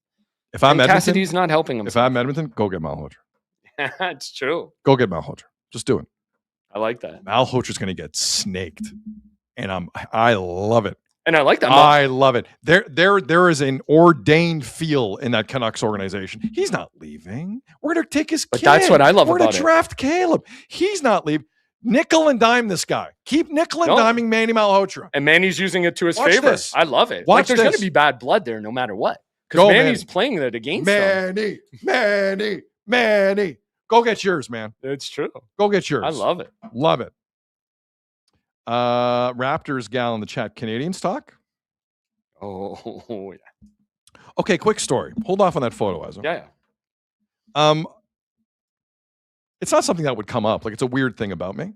A: If I'm
F: And
A: Edmonton,
F: Cassidy's not helping him.
A: if I'm Edmonton, go get Malhotra.
F: It's true.
A: Go get Malhotra. Just do it.
F: I like that.
A: Malhotra's going to get snaked, and I love it.
F: And I like that.
A: I love it. There is an ordained feel in that Canucks organization. He's not leaving. We're going to take his kid.
F: But that's what I love
A: We're
F: about
A: going
F: it.
A: to draft Caleb. He's not leaving. Nickel and dime this guy. Keep nickel and
F: No.
A: diming Manny Malhotra.
F: And Manny's using it to his
A: Watch
F: favor.
A: this.
F: I love it.
A: Watch
F: Like there's going to
A: this.
F: be bad blood there no matter what. Because
A: Go,
F: Manny's playing it against them.
A: Manny. Go get yours, man.
F: It's true.
A: Go get yours.
F: I love it.
A: Love it. Raptors gal in the chat. Canadians talk?
F: Oh, yeah.
A: Okay, quick story. Hold off on that photo, Ezra.
F: Yeah.
A: It's not something that would come up. Like, it's a weird thing about me,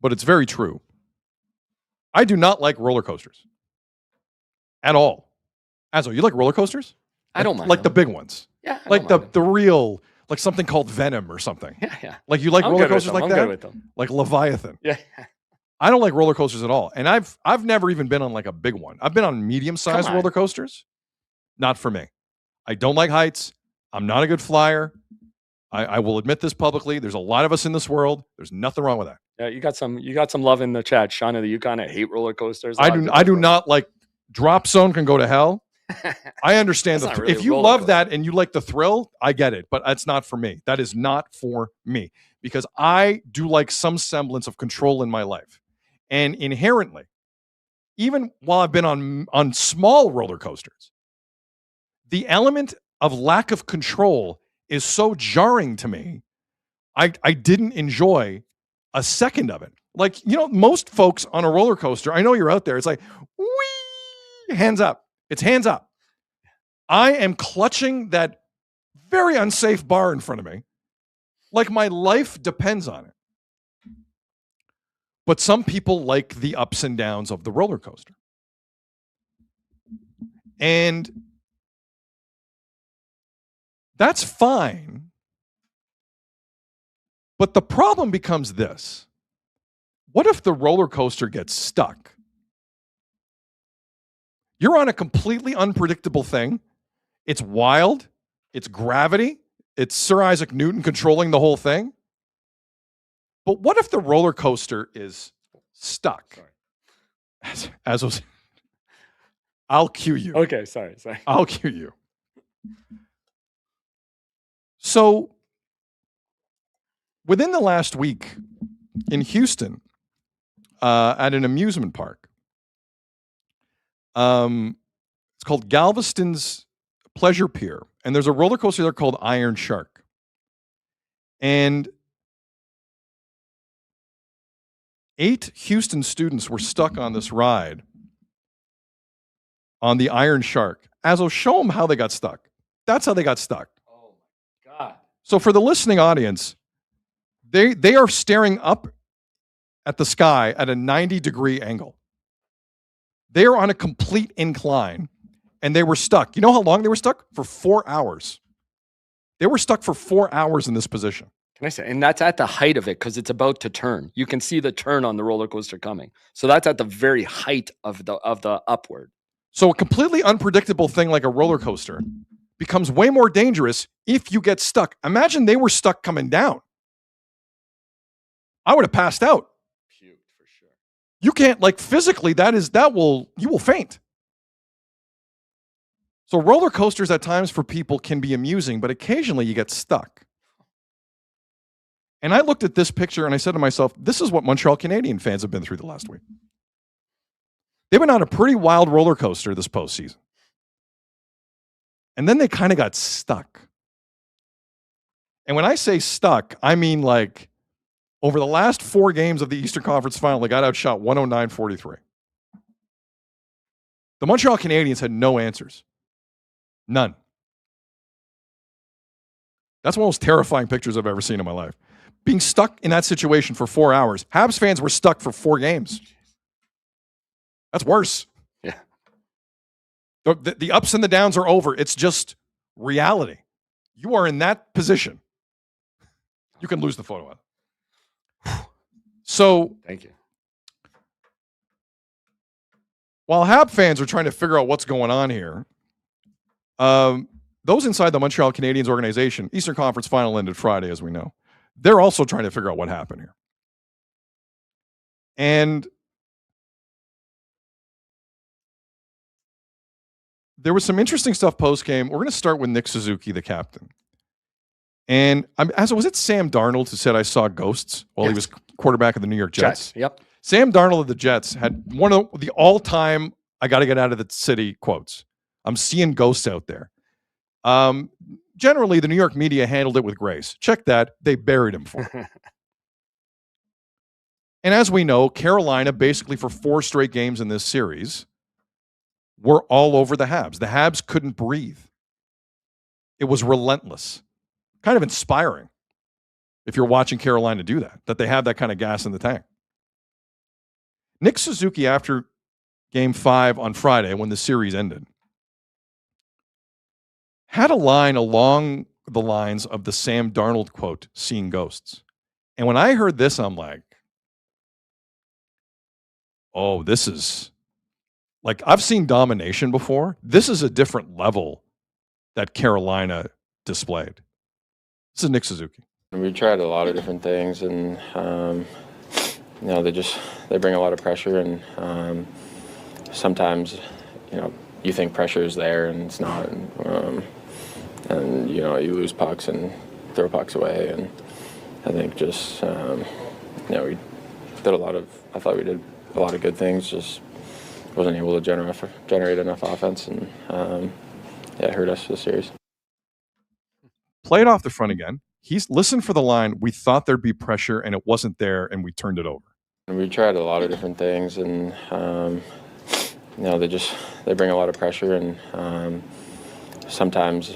A: but it's very true. I do not like roller coasters at all. Azo, you like roller coasters?
F: I don't mind
A: like the
F: them.
A: big ones.
F: Yeah, I
A: Like
F: don't mind
A: the real, like something called Venom or something.
F: Yeah.
A: Like, you like
F: I'm
A: roller
F: good with
A: coasters
F: them.
A: like
F: I'm
A: that?
F: good with them.
A: Like Leviathan.
F: Yeah.
A: I don't like roller coasters at all. And I've never even been on like a big one. I've been on medium-sized
F: Come on.
A: roller coasters. Not for me. I don't like heights. I'm not a good flyer. I will admit this publicly. There's a lot of us in this world. There's nothing wrong with that.
F: Yeah, you got some love in the chat, Shauna, that you kind of hate roller coasters.
A: I do not like Drop Zone can go to hell. I understand
F: That's
A: that
F: not really
A: if
F: a
A: you
F: roller
A: love
F: coaster.
A: that and you like the thrill, I get it, but that's not for me. That is not for me because I do like some semblance of control in my life. And inherently, even while I've been on small roller coasters, the element of lack of control is so jarring to me. I didn't enjoy a second of it. Like, most folks on a roller coaster, I know you're out there, it's like, whee, hands up. It's hands up. I am clutching that very unsafe bar in front of me like my life depends on it. But some people like the ups and downs of the roller coaster. And that's fine. But the problem becomes this. What if the roller coaster gets stuck? You're on a completely unpredictable thing. It's wild. It's gravity. It's Sir Isaac Newton controlling the whole thing. But what if the roller coaster is stuck? As was, I'll cue you.
F: Okay, sorry.
A: I'll cue you. So, within the last week in Houston, at an amusement park, it's called Galveston's Pleasure Pier, and there's a roller coaster there called Iron Shark. And 8 Houston students were stuck on this ride on the Iron Shark. Azo, show them how they got stuck. That's how they got stuck.
F: Oh my God.
A: So for the listening audience, they are staring up at the sky at a 90-degree angle. They are on a complete incline, and they were stuck. You know how long they were stuck? For 4 hours. They were stuck for 4 hours in this position.
F: Can I say? And that's at the height of it because it's about to turn. You can see the turn on the roller coaster coming. So that's at the very height of the upward.
A: So a completely unpredictable thing like a roller coaster becomes way more dangerous if you get stuck. Imagine they were stuck coming down. I would have passed out.
F: Puked for sure.
A: You can't, like, physically, you will faint. So roller coasters at times for people can be amusing, but occasionally you get stuck. And I looked at this picture and I said to myself, this is what Montreal Canadian fans have been through the last week. They've been on a pretty wild roller coaster this postseason. And then they kind of got stuck. And when I say stuck, I mean like over the last 4 games of the Eastern Conference Final, they got outshot 109-43. The Montreal Canadiens had no answers. None. That's one of the most terrifying pictures I've ever seen in my life. Being stuck in that situation for 4 hours. Habs fans were stuck for 4 games. That's worse.
F: Yeah.
A: The ups and the downs are over. It's just reality. You are in that position. You can lose the photo. So,
F: Thank you.
A: While Hab fans are trying to figure out what's going on here, those inside the Montreal Canadiens organization, Eastern Conference Final ended Friday, as we know. They're also trying to figure out what happened here. And there was some interesting stuff post-game. We're going to start with Nick Suzuki, the captain. And was it Sam Darnold who said, I saw ghosts while he was quarterback of the New York Jets?
F: Yep.
A: Sam Darnold of the Jets had one of the all-time, I got to get out of the city quotes. I'm seeing ghosts out there. Generally, the New York media handled it with grace. Check that. They buried him for it. And as we know, Carolina, basically for 4 straight games in this series, were all over the Habs. The Habs couldn't breathe. It was relentless, kind of inspiring if you're watching Carolina do that they have that kind of gas in the tank. Nick Suzuki, after Game 5 on Friday, when the series ended, had a line along the lines of the Sam Darnold quote, "Seeing ghosts." And when I heard this, I'm like, oh, this is like, I've seen domination before. This is a different level that Carolina displayed. This is Nick Suzuki.
H: We tried a lot of different things, and they bring a lot of pressure, and sometimes you think pressure is there and it's not, and you lose pucks and throw pucks away, and I think just we did I thought we did a lot of good things, just wasn't able to generate enough offense, and it hurt us this series.
A: Play it off the front again. Listen for the line, "We thought there'd be pressure and it wasn't there and we turned it over."
H: And we tried a lot of different things, and they bring a lot of pressure, and sometimes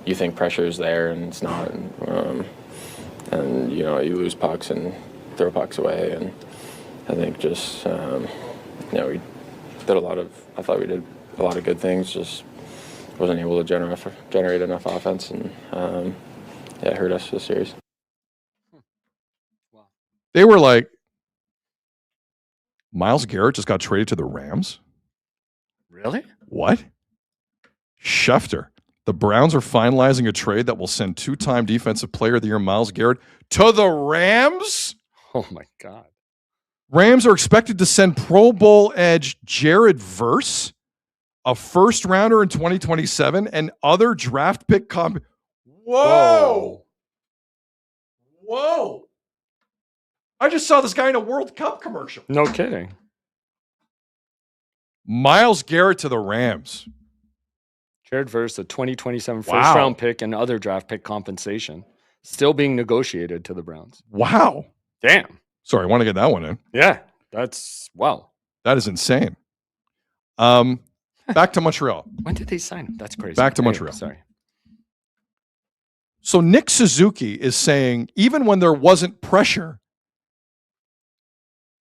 H: you think pressure is there and it's not, and you lose pucks and throw pucks away, and I think just we did I thought we did a lot of good things, just wasn't able to generate enough offense, and it hurt us this series.
F: Wow.
A: They were like, Myles Garrett just got traded to the Rams?
F: Really?
A: What? Schefter. The Browns are finalizing a trade that will send two-time Defensive Player of the Year Myles Garrett to the Rams?
F: Oh, my God.
A: Rams are expected to send Pro Bowl edge Jared Verse, a first-rounder in 2027, and other draft pick Whoa! Whoa! I just saw this guy in a World Cup commercial.
F: No kidding.
A: Myles Garrett to the Rams.
F: Jared Verse, a 2027
A: Wow.
F: first-round pick and other draft pick compensation, still being negotiated to the Browns.
A: Wow.
F: Damn.
A: Sorry, I want to get that one in.
F: Yeah, that's wow.
A: That is insane. Back to Montreal.
F: When did they sign him? That's crazy.
A: Back to
F: Anyway,
A: Montreal.
F: Sorry.
A: So Nick Suzuki is saying, even when there wasn't pressure,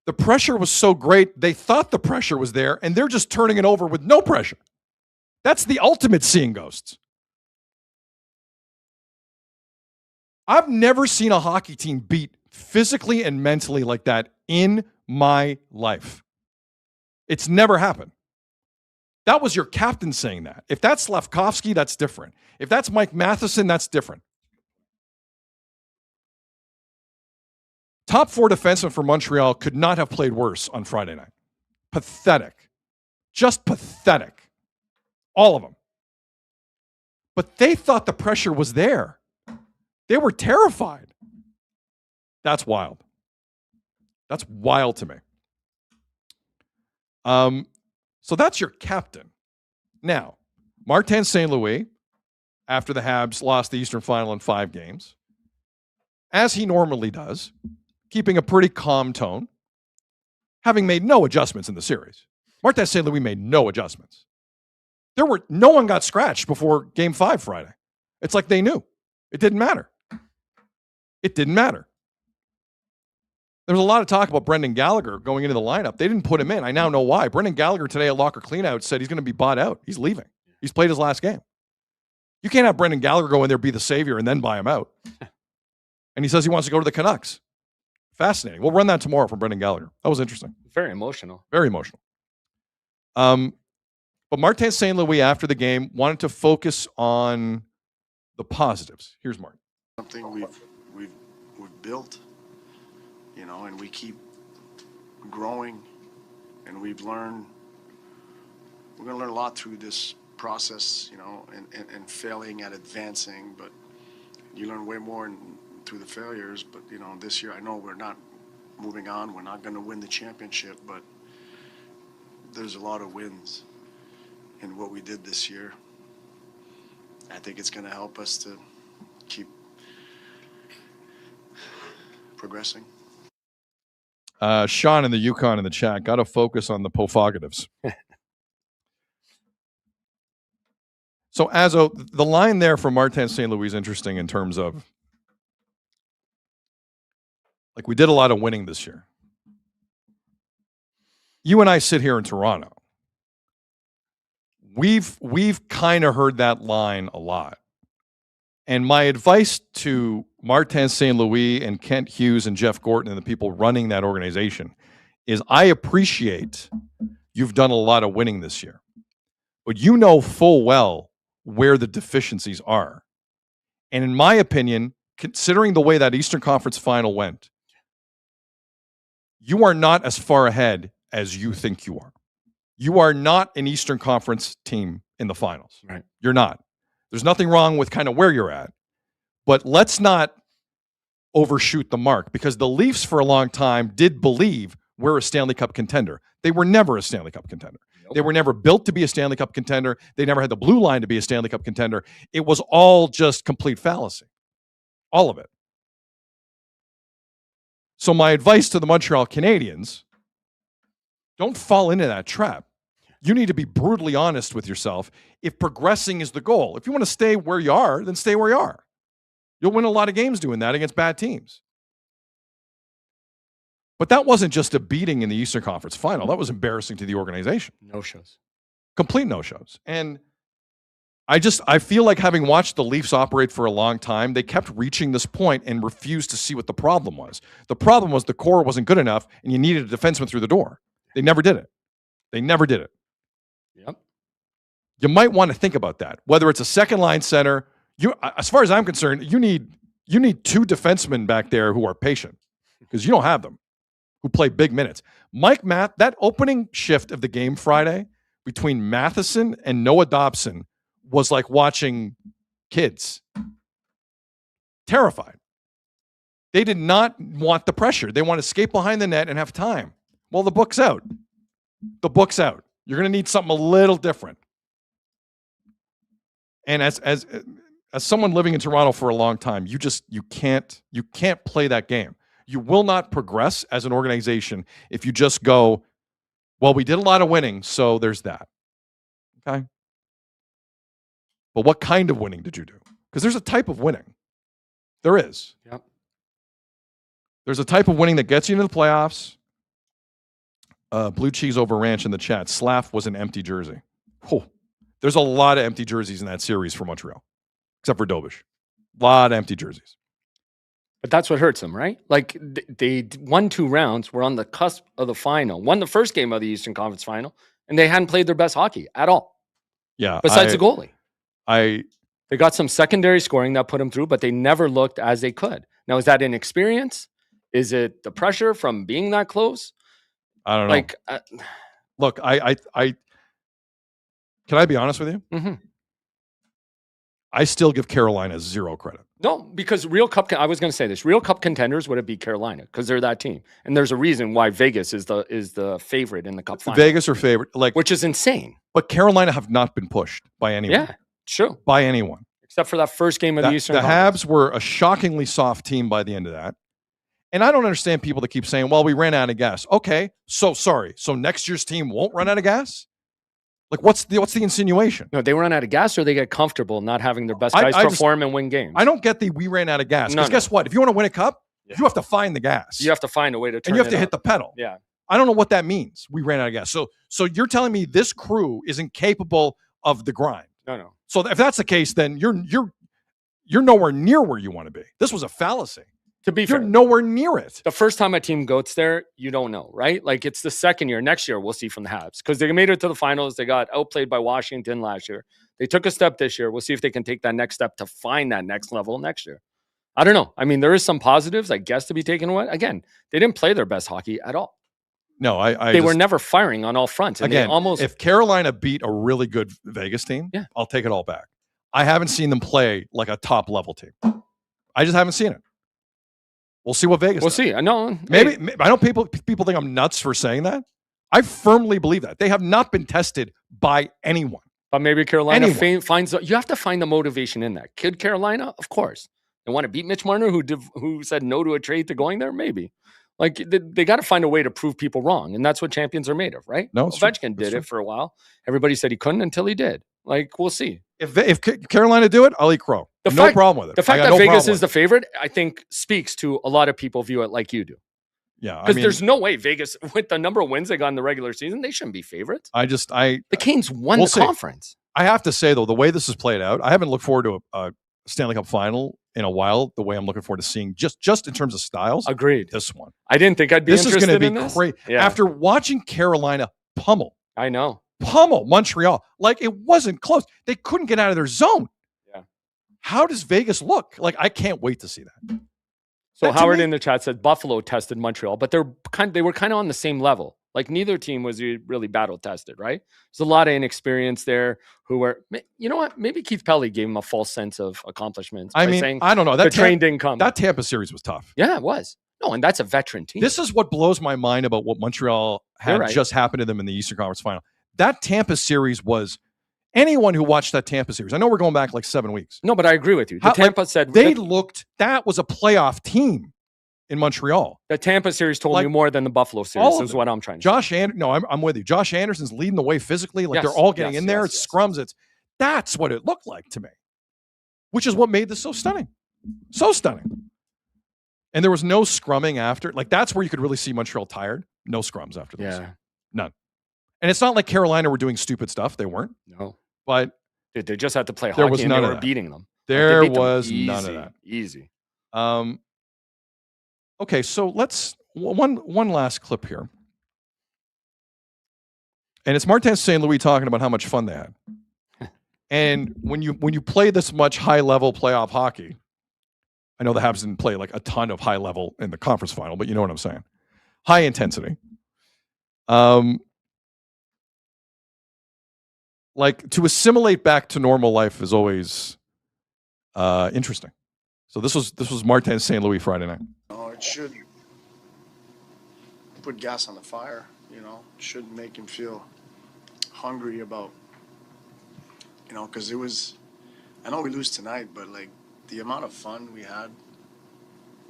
A: the pressure was so great, they thought the pressure was there, and they're just turning it over with no pressure. That's the ultimate seeing ghosts. I've never seen a hockey team beat physically and mentally like that in my life. It's never happened. That was your captain saying that. If that's Slavkovsky, that's different. If that's Mike Matheson, that's different. Top 4 defensemen for Montreal could not have played worse on Friday night. Pathetic. Just pathetic. All of them. But they thought the pressure was there. They were terrified. That's wild. That's wild to me. So that's your captain. Now, Martin St. Louis, after the Habs lost the Eastern Final in 5 games, as he normally does, keeping a pretty calm tone, having made no adjustments in the series. Martin St. Louis made no adjustments. No one got scratched before Game 5 Friday. It's like they knew. It didn't matter. It didn't matter. There was a lot of talk about Brendan Gallagher going into the lineup. They didn't put him in. I now know why. Brendan Gallagher today at Locker Cleanout said he's going to be bought out. He's leaving. He's played his last game. You can't have Brendan Gallagher go in there, be the savior, and then buy him out. And he says he wants to go to the Canucks. Fascinating. We'll run that tomorrow from Brendan Gallagher. That was interesting.
F: Very emotional.
A: Very emotional. But Martin St. Louis, after the game, wanted to focus on the positives. Here's Martin.
I: Something we've built, and we keep growing, and we've learned. We're going to learn a lot through this process, and failing at advancing. But you learn way more through the failures. But this year, I know we're not moving on. We're not going to win the championship, but there's a lot of wins in what we did this year. I think it's going to help us to keep progressing.
A: Sean in the Yukon in the chat, got to focus on the pofogatives. So Azzo, the line there from Martin St. Louis is interesting in terms of, like, we did a lot of winning this year. You and I sit here in Toronto. We've kind of heard that line a lot. And my advice to Martin St. Louis and Kent Hughes and Jeff Gorton and the people running that organization is, I appreciate you've done a lot of winning this year, but you know full well where the deficiencies are. And in my opinion, considering the way that Eastern Conference final went, you are not as far ahead as you think you are. You are not an Eastern Conference team in the finals.
F: Right.
A: You're not. There's nothing wrong with kind of where you're at. But let's not overshoot the mark, because the Leafs for a long time did believe we're a Stanley Cup contender. They were never a Stanley Cup contender. Nope. They were never built to be a Stanley Cup contender. They never had the blue line to be a Stanley Cup contender. It was all just complete fallacy. All of it. So my advice to the Montreal Canadiens, don't fall into that trap. You need to be brutally honest with yourself if progressing is the goal. If you want to stay where you are, then stay where you are. You'll win a lot of games doing that against bad teams. But that wasn't just a beating in the Eastern Conference final. That was embarrassing to the organization.
F: No-shows.
A: Complete no-shows. And I feel like, having watched the Leafs operate for a long time, they kept reaching this point and refused to see what the problem was. The problem was the core wasn't good enough and you needed a defenseman through the door. They never did it. They never did it.
F: Yep.
A: You might want to think about that. Whether it's a second line center, as far as I'm concerned, you need two defensemen back there who are patient, because you don't have them, who play big minutes. That opening shift of the game Friday between Matheson and Noah Dobson was like watching kids. Terrified. They did not want the pressure. They want to skate behind the net and have time. Well, the book's out. The book's out. You're going to need something a little different. And as someone living in Toronto for a long time, you can't play that game. You will not progress as an organization if you just go, well, we did a lot of winning, so there's that. Okay? But what kind of winning did you do? Because there's a type of winning. There is.
F: Yep.
A: There's a type of winning that gets you into the playoffs. Blue Cheese over Ranch in the chat. Slav was an empty jersey. Oh, there's a lot of empty jerseys in that series for Montreal, except for Dobish. A lot of empty jerseys.
F: But that's what hurts them, right? Like, they won 2 rounds, were on the cusp of the final, won the first game of the Eastern Conference final, and they hadn't played their best hockey at all.
A: Yeah.
F: Besides the goalie.
A: They
F: got some secondary scoring that put them through, but they never looked as they could. Now, is that inexperience? Is it the pressure from being that close?
A: I don't know.
F: Like,
A: look, can I be honest with you?
F: Mm-hmm.
A: I still give Carolina 0 credit.
F: No, because real Cup contenders would have beat Carolina because they're that team. And there's a reason why Vegas is the favorite in the Cup final.
A: Vegas are favorite, which
F: is insane.
A: But Carolina have not been pushed by anyone.
F: Yeah, true.
A: By anyone.
F: Except for that first game of the Eastern
A: Conference. The Habs were a shockingly soft team by the end of that. And I don't understand people that keep saying, well, we ran out of gas. Okay, so sorry. So next year's team won't run out of gas? Like, what's the insinuation?
F: No, they run out of gas, or they get comfortable not having their best guys perform and win games.
A: I don't get we ran out of gas. Because guess what? If you want to win a cup, you have to find the gas.
F: You have to find a way to turn it.
A: And you have to hit the pedal.
F: Yeah.
A: I don't know what that means. We ran out of gas. So you're telling me this crew isn't capable of the grind?
F: No.
A: So if that's the case, then you're nowhere near where you want to be. This was a fallacy.
F: To be fair,
A: you're nowhere near it.
F: The first time a team goes there, you don't know, right? Like, it's the second year. Next year, we'll see from the Habs, because they made it to the finals. They got outplayed by Washington last year. They took a step this year. We'll see if they can take that next step to find that next level next year. I don't know. I mean, there is some positives, I guess, to be taken away. Again, they didn't play their best hockey at all.
A: No,
F: they were never firing on all fronts. And
A: again,
F: almost,
A: if Carolina beat a really good Vegas team, I'll take it all back. I haven't seen them play like a top level team. I just haven't seen it. We'll see what Vegas does.
F: See. I know.
A: Maybe I know people think I'm nuts for saying that. I firmly believe that. They have not been tested by anyone.
F: But maybe Carolina finds you have to find the motivation in that. Kid Carolina, of course. They want to beat Mitch Marner, who said no to a trade to going there, maybe. Like, they got to find a way to prove people wrong, and that's what champions are made of, right?
A: No,
F: Ovechkin did it for a while. Everybody said he couldn't until he did. Like, we'll see.
A: If Carolina do it, I'll eat crow. No problem with it.
F: The fact
A: I got
F: that
A: no
F: Vegas
A: problem
F: is the favorite, I think, speaks to a lot of people view it like you do.
A: Yeah,
F: Because there's no way Vegas, with the number of wins they got in the regular season, they shouldn't be favorites.
A: The
F: Canes won
A: we'll
F: the
A: see.
F: conference.
A: I have to say, though, the way this is played out, I haven't looked forward to a Stanley Cup final in a while, the way I'm looking forward to seeing just in terms of styles.
F: Agreed.
A: This one.
F: I didn't think I'd be
A: This is
F: interested
A: going to
F: in
A: be great.
F: Yeah.
A: After watching Carolina pummel Montreal, like it wasn't close. They couldn't get out of their zone.
F: Yeah.
A: How does Vegas look? Like, I can't wait to see that.
F: So Howard in the chat said Buffalo tested Montreal, but they were kind of on the same level. Like neither team was really battle tested, right? There's a lot of inexperience there who were, you know what? Maybe Keith Pelly gave him a false sense of accomplishments.
A: I mean,
F: saying
A: I don't know.
F: The train didn't come.
A: That Tampa series was tough.
F: Yeah, it was. No, and that's a veteran team.
A: This is what blows my mind about what Montreal had just happened to them in the Eastern Conference Final. That Tampa series was, anyone who watched that Tampa series, I know we're going back like 7 weeks.
F: No, but I agree with you. Tampa said
A: that was a playoff team in Montreal.
F: The Tampa series told me more than the Buffalo series is what I'm trying to say.
A: I'm with you. Josh Anderson's leading the way physically. Like
F: Yes,
A: they're all getting
F: yes,
A: in there.
F: yes,
A: It's scrums. That's what it looked like to me, which is what made this so stunning. So stunning. And there was no scrumming after. Like that's where you could really see Montreal tired. No scrums after this.
F: Yeah.
A: None. And it's not like Carolina were doing stupid stuff. They weren't.
F: No.
A: But
F: they just had to play
A: there
F: hockey
A: was
F: and
A: none
F: they
A: of
F: were
A: that.
F: beating them.
A: There
F: Like, they beat them
A: was none of that.
F: Easy.
A: Okay, so let's one last clip here. And it's Martin St. Louis talking about how much fun they had. And when you play this much high-level playoff hockey, I know the Habs didn't play like a ton of high level in the conference final, but you know what I'm saying. High intensity. Like to assimilate back to normal life is always interesting. So this was Martin St. Louis Friday night.
I: No, it should put gas on the fire, you know. It should make him feel hungry about, you know, because it was, I know we lose tonight, but like the amount of fun we had,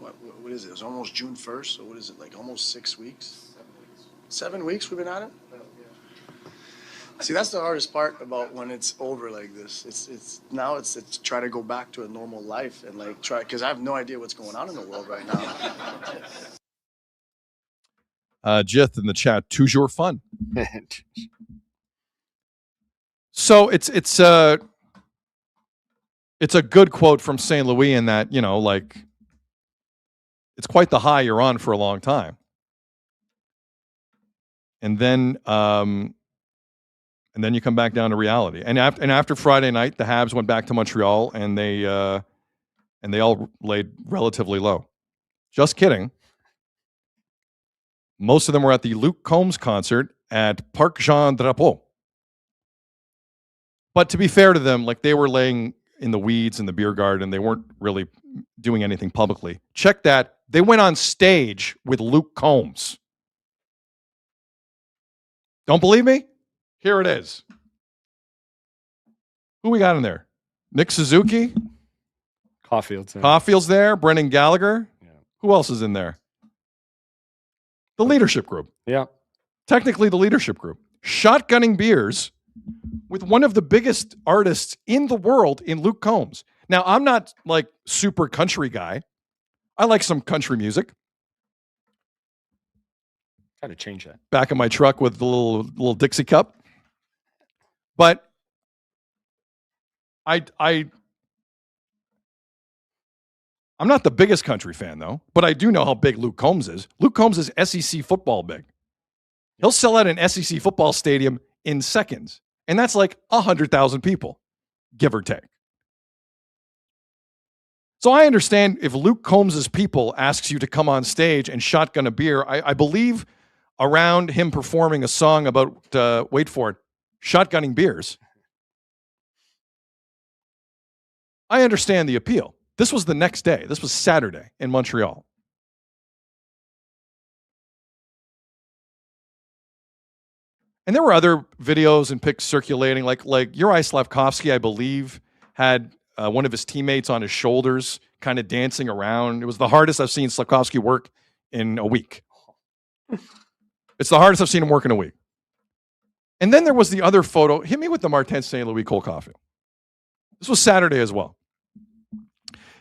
I: what is it? It was almost June 1st, so what is it, like almost 6 weeks? 7 weeks we've been at it? See, that's the hardest part about when it's over like this. It's try to go back to a normal life and like try, because I have no idea what's going on in the world right now.
A: Jith in the chat, toujours fun. So it's a good quote from St. Louis in that, you know, like it's quite the high you're on for a long time. And then you come back down to reality. And after Friday night, the Habs went back to Montreal and they all laid relatively low. Just kidding. Most of them were at the Luke Combs concert at Parc Jean Drapeau. But to be fair to them, like they were laying in the weeds in the beer garden. They weren't really doing anything publicly. Check that. They went on stage with Luke Combs. Don't believe me? Here it is. Who we got in there? Nick Suzuki? Caulfield's there. Brendan Gallagher? Yeah. Who else is in there? The leadership group.
F: Yeah.
A: Technically the leadership group. Shotgunning beers with one of the biggest artists in the world in Luke Combs. Now, I'm not like super country guy. I like some country music.
F: Got to change that.
A: Back in my truck with the little Dixie cup. But I'm not the biggest country fan, though, but I do know how big Luke Combs is. Luke Combs is SEC football big. He'll sell out an SEC football stadium in seconds, and that's like 100,000 people, give or take. So I understand if Luke Combs' people asks you to come on stage and shotgun a beer. I believe around him performing a song about, wait for it, shotgunning beers. I understand the appeal. This was the next day. This was Saturday in Montreal. And there were other videos and pics circulating, like Juraj Slavkovsky, I believe, had one of his teammates on his shoulders, kind of dancing around. It was the hardest I've seen Slavkovsky work in a week. It's the hardest I've seen him work in a week. And then there was the other photo. Hit me with the Martin St. Louis Cole Caulfield. This was Saturday as well.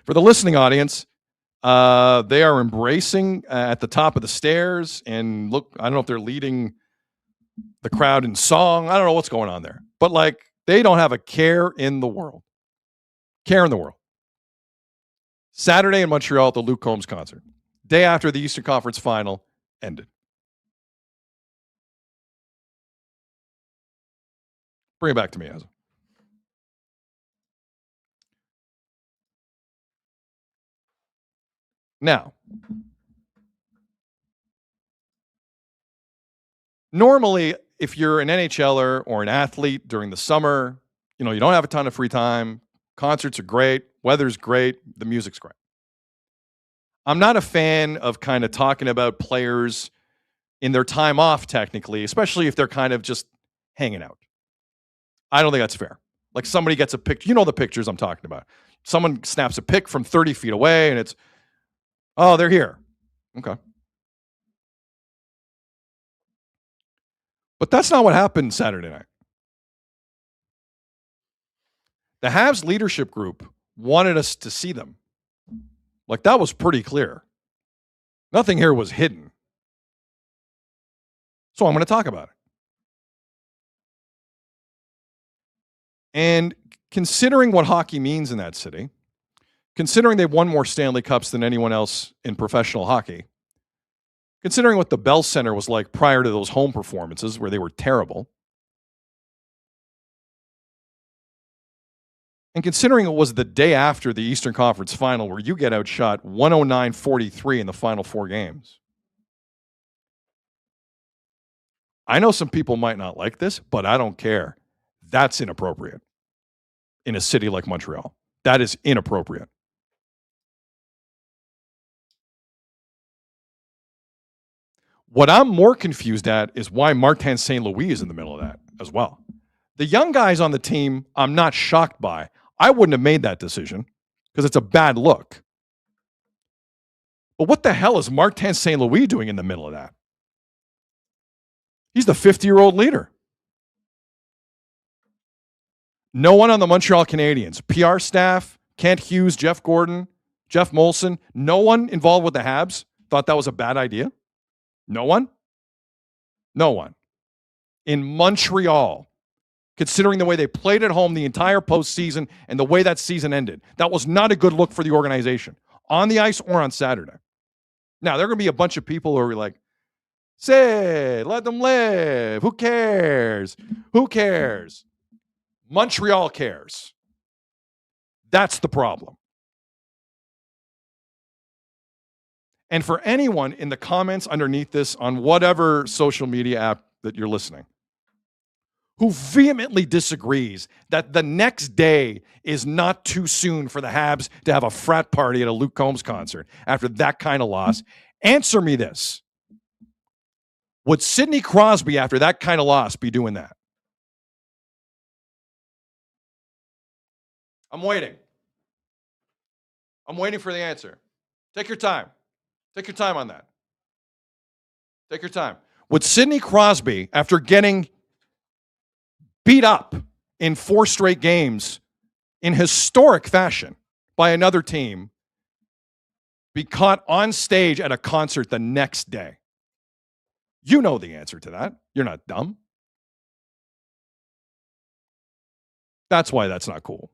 A: For the listening audience, they are embracing at the top of the stairs. And look, I don't know if they're leading the crowd in song. I don't know what's going on there. But like, they don't have a care in the world. Care in the world. Saturday in Montreal at the Luke Combs concert. Day after the Eastern Conference Final ended. Bring it back to me, Azza. Now, normally, if you're an NHLer or an athlete during the summer, you don't have a ton of free time. Concerts are great. Weather's great. The music's great. I'm not a fan of kind of talking about players in their time off, technically, especially if they're kind of just hanging out. I don't think that's fair. Like somebody gets a picture. You know the pictures I'm talking about. Someone snaps a pic from 30 feet away and it's, oh, they're here. Okay. But that's not what happened Saturday night. The Habs leadership group wanted us to see them. Like, that was pretty clear. Nothing here was hidden. So I'm going to talk about it. And considering what hockey means in that city, considering they've won more Stanley Cups than anyone else in professional hockey, considering what the Bell Center was like prior to those home performances where they were terrible, and considering it was the day after the Eastern Conference Final where you get outshot 109-43 in the final 4 games. I know some people might not like this, but I don't care. That's inappropriate in a city like Montreal. That is inappropriate. What I'm more confused at is why Martin St. Louis is in the middle of that as well. The young guys on the team, I'm not shocked by. I wouldn't have made that decision because it's a bad look. But what the hell is Martin St. Louis doing in the middle of that? He's the 50-year-old leader. No one on the Montreal Canadiens, PR staff, Kent Hughes, Jeff Gordon, Jeff Molson, no one involved with the Habs thought that was a bad idea. No one? No one. In Montreal, considering the way they played at home the entire postseason and the way that season ended, that was not a good look for the organization, on the ice or on Saturday. Now, there are going to be a bunch of people who are like, say, let them live. Who cares? Who cares? Montreal cares. That's the problem. And for anyone in the comments underneath this on whatever social media app that you're listening, who vehemently disagrees that the next day is not too soon for the Habs to have a frat party at a Luke Combs concert after that kind of loss, answer me this. Would Sidney Crosby, after that kind of loss, be doing that? I'm waiting. I'm waiting for the answer. Take your time. Take your time on that. Take your time. Would Sidney Crosby, after getting beat up in 4 straight games in historic fashion by another team, be caught on stage at a concert the next day? You know the answer to that. You're not dumb. That's why that's not cool.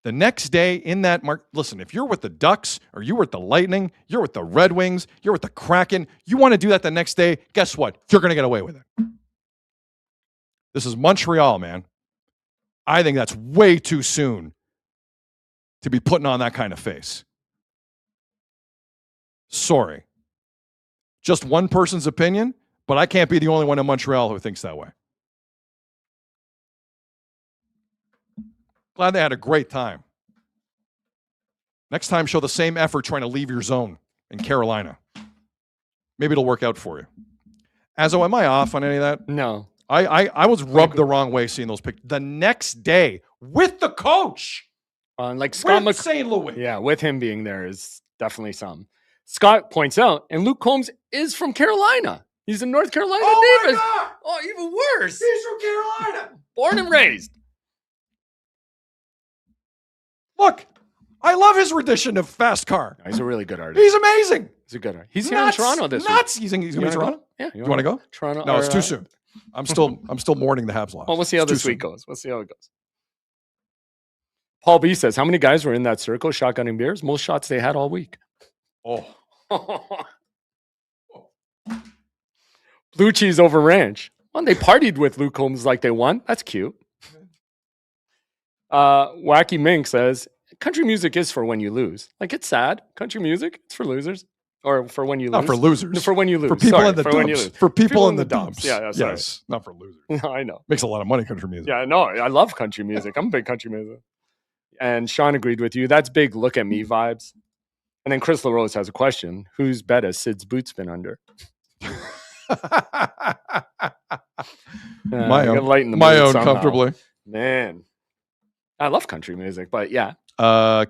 A: The next day in that listen, if you're with the Ducks or you're with the Lightning, you're with the Red Wings, you're with the Kraken, you want to do that the next day, guess what? You're going to get away with it. This is Montreal, man. I think that's way too soon to be putting on that kind of face. Sorry. Just one person's opinion, but I can't be the only one in Montreal who thinks that way. Glad they had a great time. Next time, show the same effort trying to leave your zone in Carolina. Maybe it'll work out for you. Azzo, am I off on any of that?
F: No.
A: I was rubbed the wrong way seeing those pictures. The next day, with the coach.
F: Like Scott
A: with St. Louis.
F: Yeah, with him being there is definitely some. Scott points out, and Luke Combs is from Carolina. He's a North Carolina native.
A: My God!
F: Oh, even worse.
A: He's from Carolina.
F: Born and raised.
A: Look, I love his rendition of Fast Car.
F: He's a really good artist.
A: He's amazing.
F: He's a good artist. He's here in Toronto this
A: nuts.
F: week.
A: He's going to be in Toronto?
F: Yeah.
A: You want to go?
F: Toronto?
A: No, it's too soon. I'm still mourning the Habs loss.
F: Well, we'll see how
A: It's too
F: this week
A: soon.
F: goes. We'll see how it goes. Paul B says, how many guys were in that circle shotgunning beers? Most shots they had all week.
A: Oh.
F: Blue cheese over ranch. Well, they partied with Luke Combs like they won. That's cute. Wacky Mink says, country music is for when you lose. Like, it's sad. Country music, it's for losers. Or for when you lose.
A: Not for losers.
F: No, for when you lose.
A: For people
F: Sorry,
A: in the
F: for when you
A: dumps.
F: lose.
A: For people in the dumps.
F: Yeah, sorry.
A: Yes, not for losers.
F: No, I know.
A: Makes a lot of money, country music.
F: Yeah, I know. I love country music. I'm a big country music. And Sean agreed with you. That's big look at me vibes. And then Chris LaRose has a question. Whose bed has Sid's boots been under?
A: My own,
F: lighten the
A: my
F: mood
A: own
F: somehow.
A: comfortably.
F: Man. I love country music, but yeah.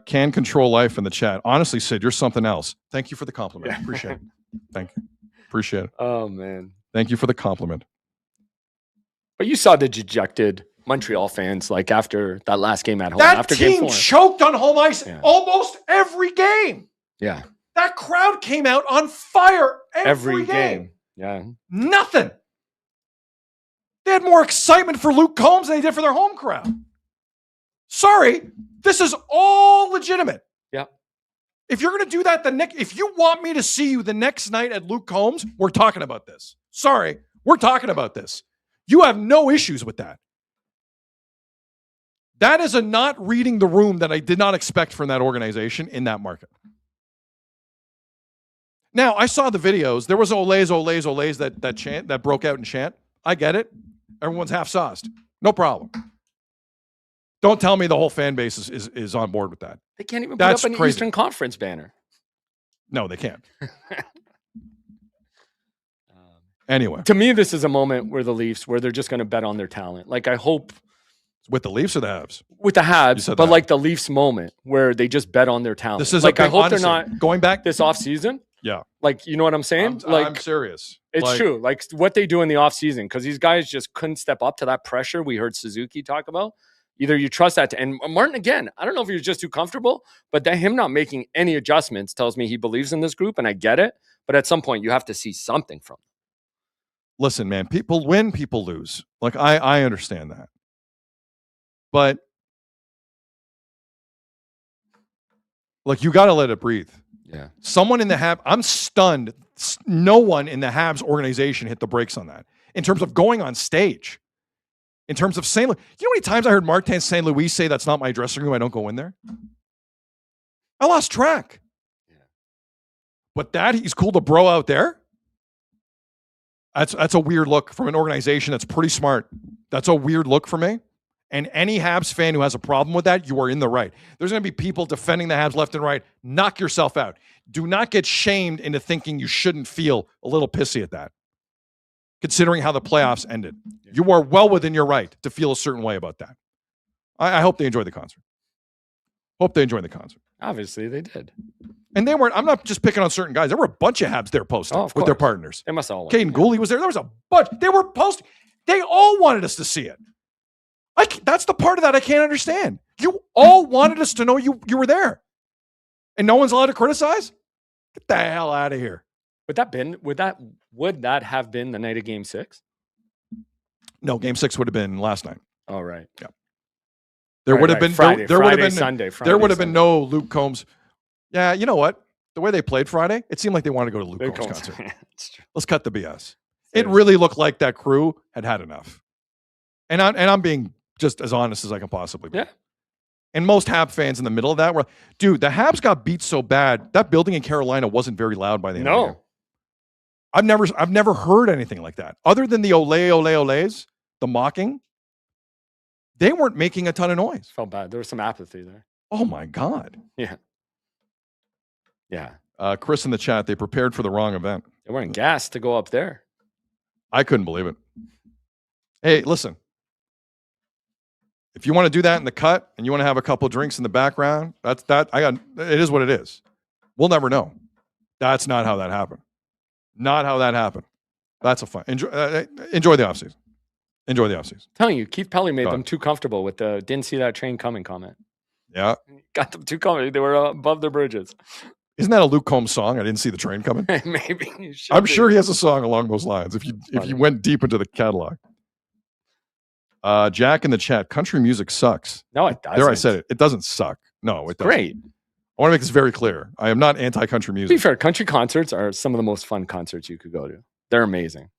A: Can control life in the chat. Honestly, Sid, you're something else. Thank you for the compliment.
F: Yeah.
A: Appreciate it. Thank you. Appreciate it.
F: Oh, man.
A: Thank you for the compliment.
F: But you saw the dejected Montreal fans like after that last game at home.
A: That
F: after game
A: team
F: 4.
A: choked on home ice
F: Yeah.
A: almost every game.
F: Yeah.
A: That crowd came out on fire every game.
F: game. Yeah.
A: Nothing. They had more excitement for Luke Combs than they did for their home crowd. Sorry, this is all legitimate.
F: Yeah.
A: If you're going to do that if you want me to see you the next night at Luke Combs, we're talking about this. Sorry, we're talking about this. You have no issues with that. That is a not reading the room that I did not expect from that organization in that market. Now, I saw the videos. There was Olays that chant that broke out in chant. I get it. Everyone's half sauced. No problem. Don't tell me the whole fan base is on board with that.
F: They can't even
A: That's
F: put up an
A: crazy.
F: Eastern Conference banner.
A: No, they can't. Anyway,
F: To me, this is a moment where the Leafs, where they're just going to bet on their talent. Like, I hope
A: with the Leafs or the Habs?
F: with the
A: You
F: Habs,
A: said
F: but
A: that.
F: like the Leafs moment where they just bet on their talent.
A: This is
F: like,
A: a
F: I
A: big,
F: hope
A: honestly,
F: they're not
A: going back.
F: this offseason.
A: Yeah,
F: Like, you know what I'm saying?
A: I'm serious.
F: It's
A: Like,
F: true. Like what they do in the offseason, because these guys just couldn't step up to that pressure we heard Suzuki talk about. Either you trust that, and Martin, again, I don't know if he was just too comfortable, but that him not making any adjustments tells me he believes in this group, and I get it. But at some point, you have to see something from them.
A: Listen, man, people win, people lose. Like, I understand that. But, like, you got to let it breathe.
F: Yeah.
A: Someone in the Habs, I'm stunned. No one in the Habs organization hit the brakes on that in terms of going on stage. In terms of St. Louis, you know how many times I heard Martin St. Louis say that's not my dressing room, I don't go in there? I lost track.
F: Yeah.
A: But that he's cool to bro out there? That's a weird look from an organization that's pretty smart. That's a weird look for me. And any Habs fan who has a problem with that, you are in the right. There's going to be people defending the Habs left and right. Knock yourself out. Do not get shamed into thinking you shouldn't feel a little pissy at that, considering how the playoffs ended. You are well within your right to feel a certain way about that. I hope they enjoy the concert. Hope they enjoy the concert.
F: Obviously, they did.
A: And they weren't, I'm not just picking on certain guys. There were a bunch of Habs there posting
F: Oh, of
A: with their
F: course.
A: partners.
F: They must all win.
A: Caden Gooley was there. There was a bunch. They were posting. They all wanted us to see it. That's the part of that I can't understand. You all wanted us to know you were there. And no one's allowed to criticize? Get the hell out of here.
F: Would that have been the night of Game 6?
A: No, game 6 would have been last night.
F: All right.
A: Yeah. There would have been
F: Friday,
A: there would have
F: Friday,
A: been
F: Sunday.
A: there would have
F: Friday,
A: been no Luke Combs. Yeah, you know what? The way they played Friday, it seemed like they wanted to go to Luke
F: Sunday.
A: Combs' concert.
F: It's true.
A: Let's cut the BS. It really looked like that crew had had enough. And I'm being just as honest as I can possibly be.
F: Yeah.
A: And most Habs fans in the middle of that were, dude, the Habs got beat so bad, that building in Carolina wasn't very loud by the end of the game.
F: No.
A: I've never heard anything like that. Other than the olays, the mocking, they weren't making a ton of noise.
F: Felt bad. There was some apathy there.
A: Oh my God.
F: Yeah. Yeah.
A: Chris in the chat, they prepared for the wrong event.
F: They weren't gassed to go up there.
A: I couldn't believe it. Hey, listen. If you want to do that in the cut and you want to have a couple drinks in the background, it is what it is. We'll never know. That's not how that happened. Not how that happened. That's a fun. Enjoy the offseason. Enjoy the offseason.
F: Telling you, Keith Pelly made
A: Go
F: them
A: on.
F: too comfortable with the "didn't see that train coming" comment.
A: Yeah.
F: Got them too comfortable. They were above their bridges.
A: Isn't that a Luke Combs song? I didn't see the train coming.
F: Maybe you should
A: I'm
F: be.
A: sure he has a song along those lines. If you went deep into the catalog. Jack in the chat, country music sucks.
F: No, it doesn't.
A: There, I said it. It doesn't suck. No, it doesn't.
F: Great.
A: I want to make this very clear. I am not anti-country
F: To be
A: music.
F: fair, country concerts are some of the most fun concerts you could go to. They're amazing.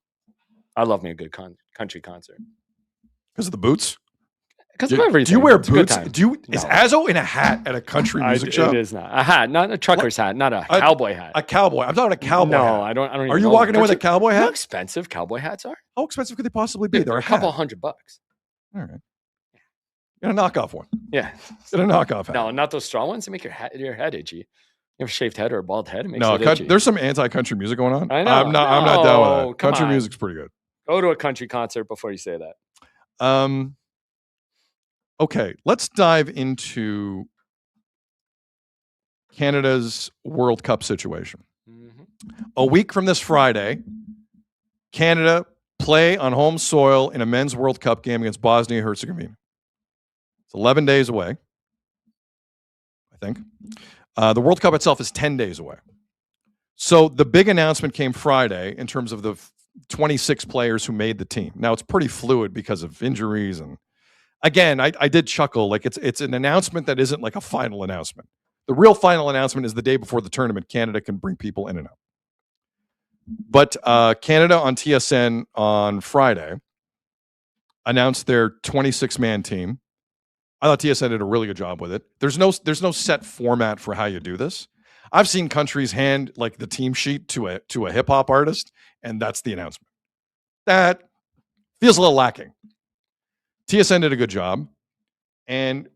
F: I love me a good country concert.
A: Because of the boots?
F: Because of everything.
A: Do you wear
F: It's a good
A: boots?
F: time.
A: Is Azzo in a hat at a country music show?
F: It is not a hat, not a trucker's hat, not a cowboy hat.
A: A cowboy. I'm talking a cowboy
F: No,
A: hat.
F: I don't. Are
A: you walking in with a cowboy
F: How
A: hat?
F: expensive cowboy hats are?
A: How expensive could they possibly be? They're
F: a
A: a
F: couple
A: hat.
F: $100.
A: All right. Get a knockoff one.
F: Yeah.
A: Get a knockoff hat.
F: No, not those straw ones. They make your head itchy. You have a shaved head or a bald head. It makes
A: No,
F: it itchy.
A: there's some anti-country music going on.
F: I know.
A: I'm not down with
F: No,
A: that.
F: come
A: Country
F: on.
A: music's pretty good.
F: Go to a country concert before you say that.
A: Okay, let's dive into Canada's World Cup situation. A week from this Friday, Canada play on home soil in a men's World Cup game against Bosnia and Herzegovina. It's 11 days away, I think. The World Cup itself is 10 days away. So the big announcement came Friday in terms of the 26 players who made the team. Now, it's pretty fluid because of injuries. And again, I did chuckle. Like it's an announcement that isn't like a final announcement. The real final announcement is the day before the tournament. Canada can bring people in and out. But Canada on TSN on Friday announced their 26-man team. I thought TSN did a really good job with it. There's no set format for how you do this. I've seen countries hand like the team sheet to a hip hop artist, and that's the announcement. That feels a little lacking. TSN did a good job, and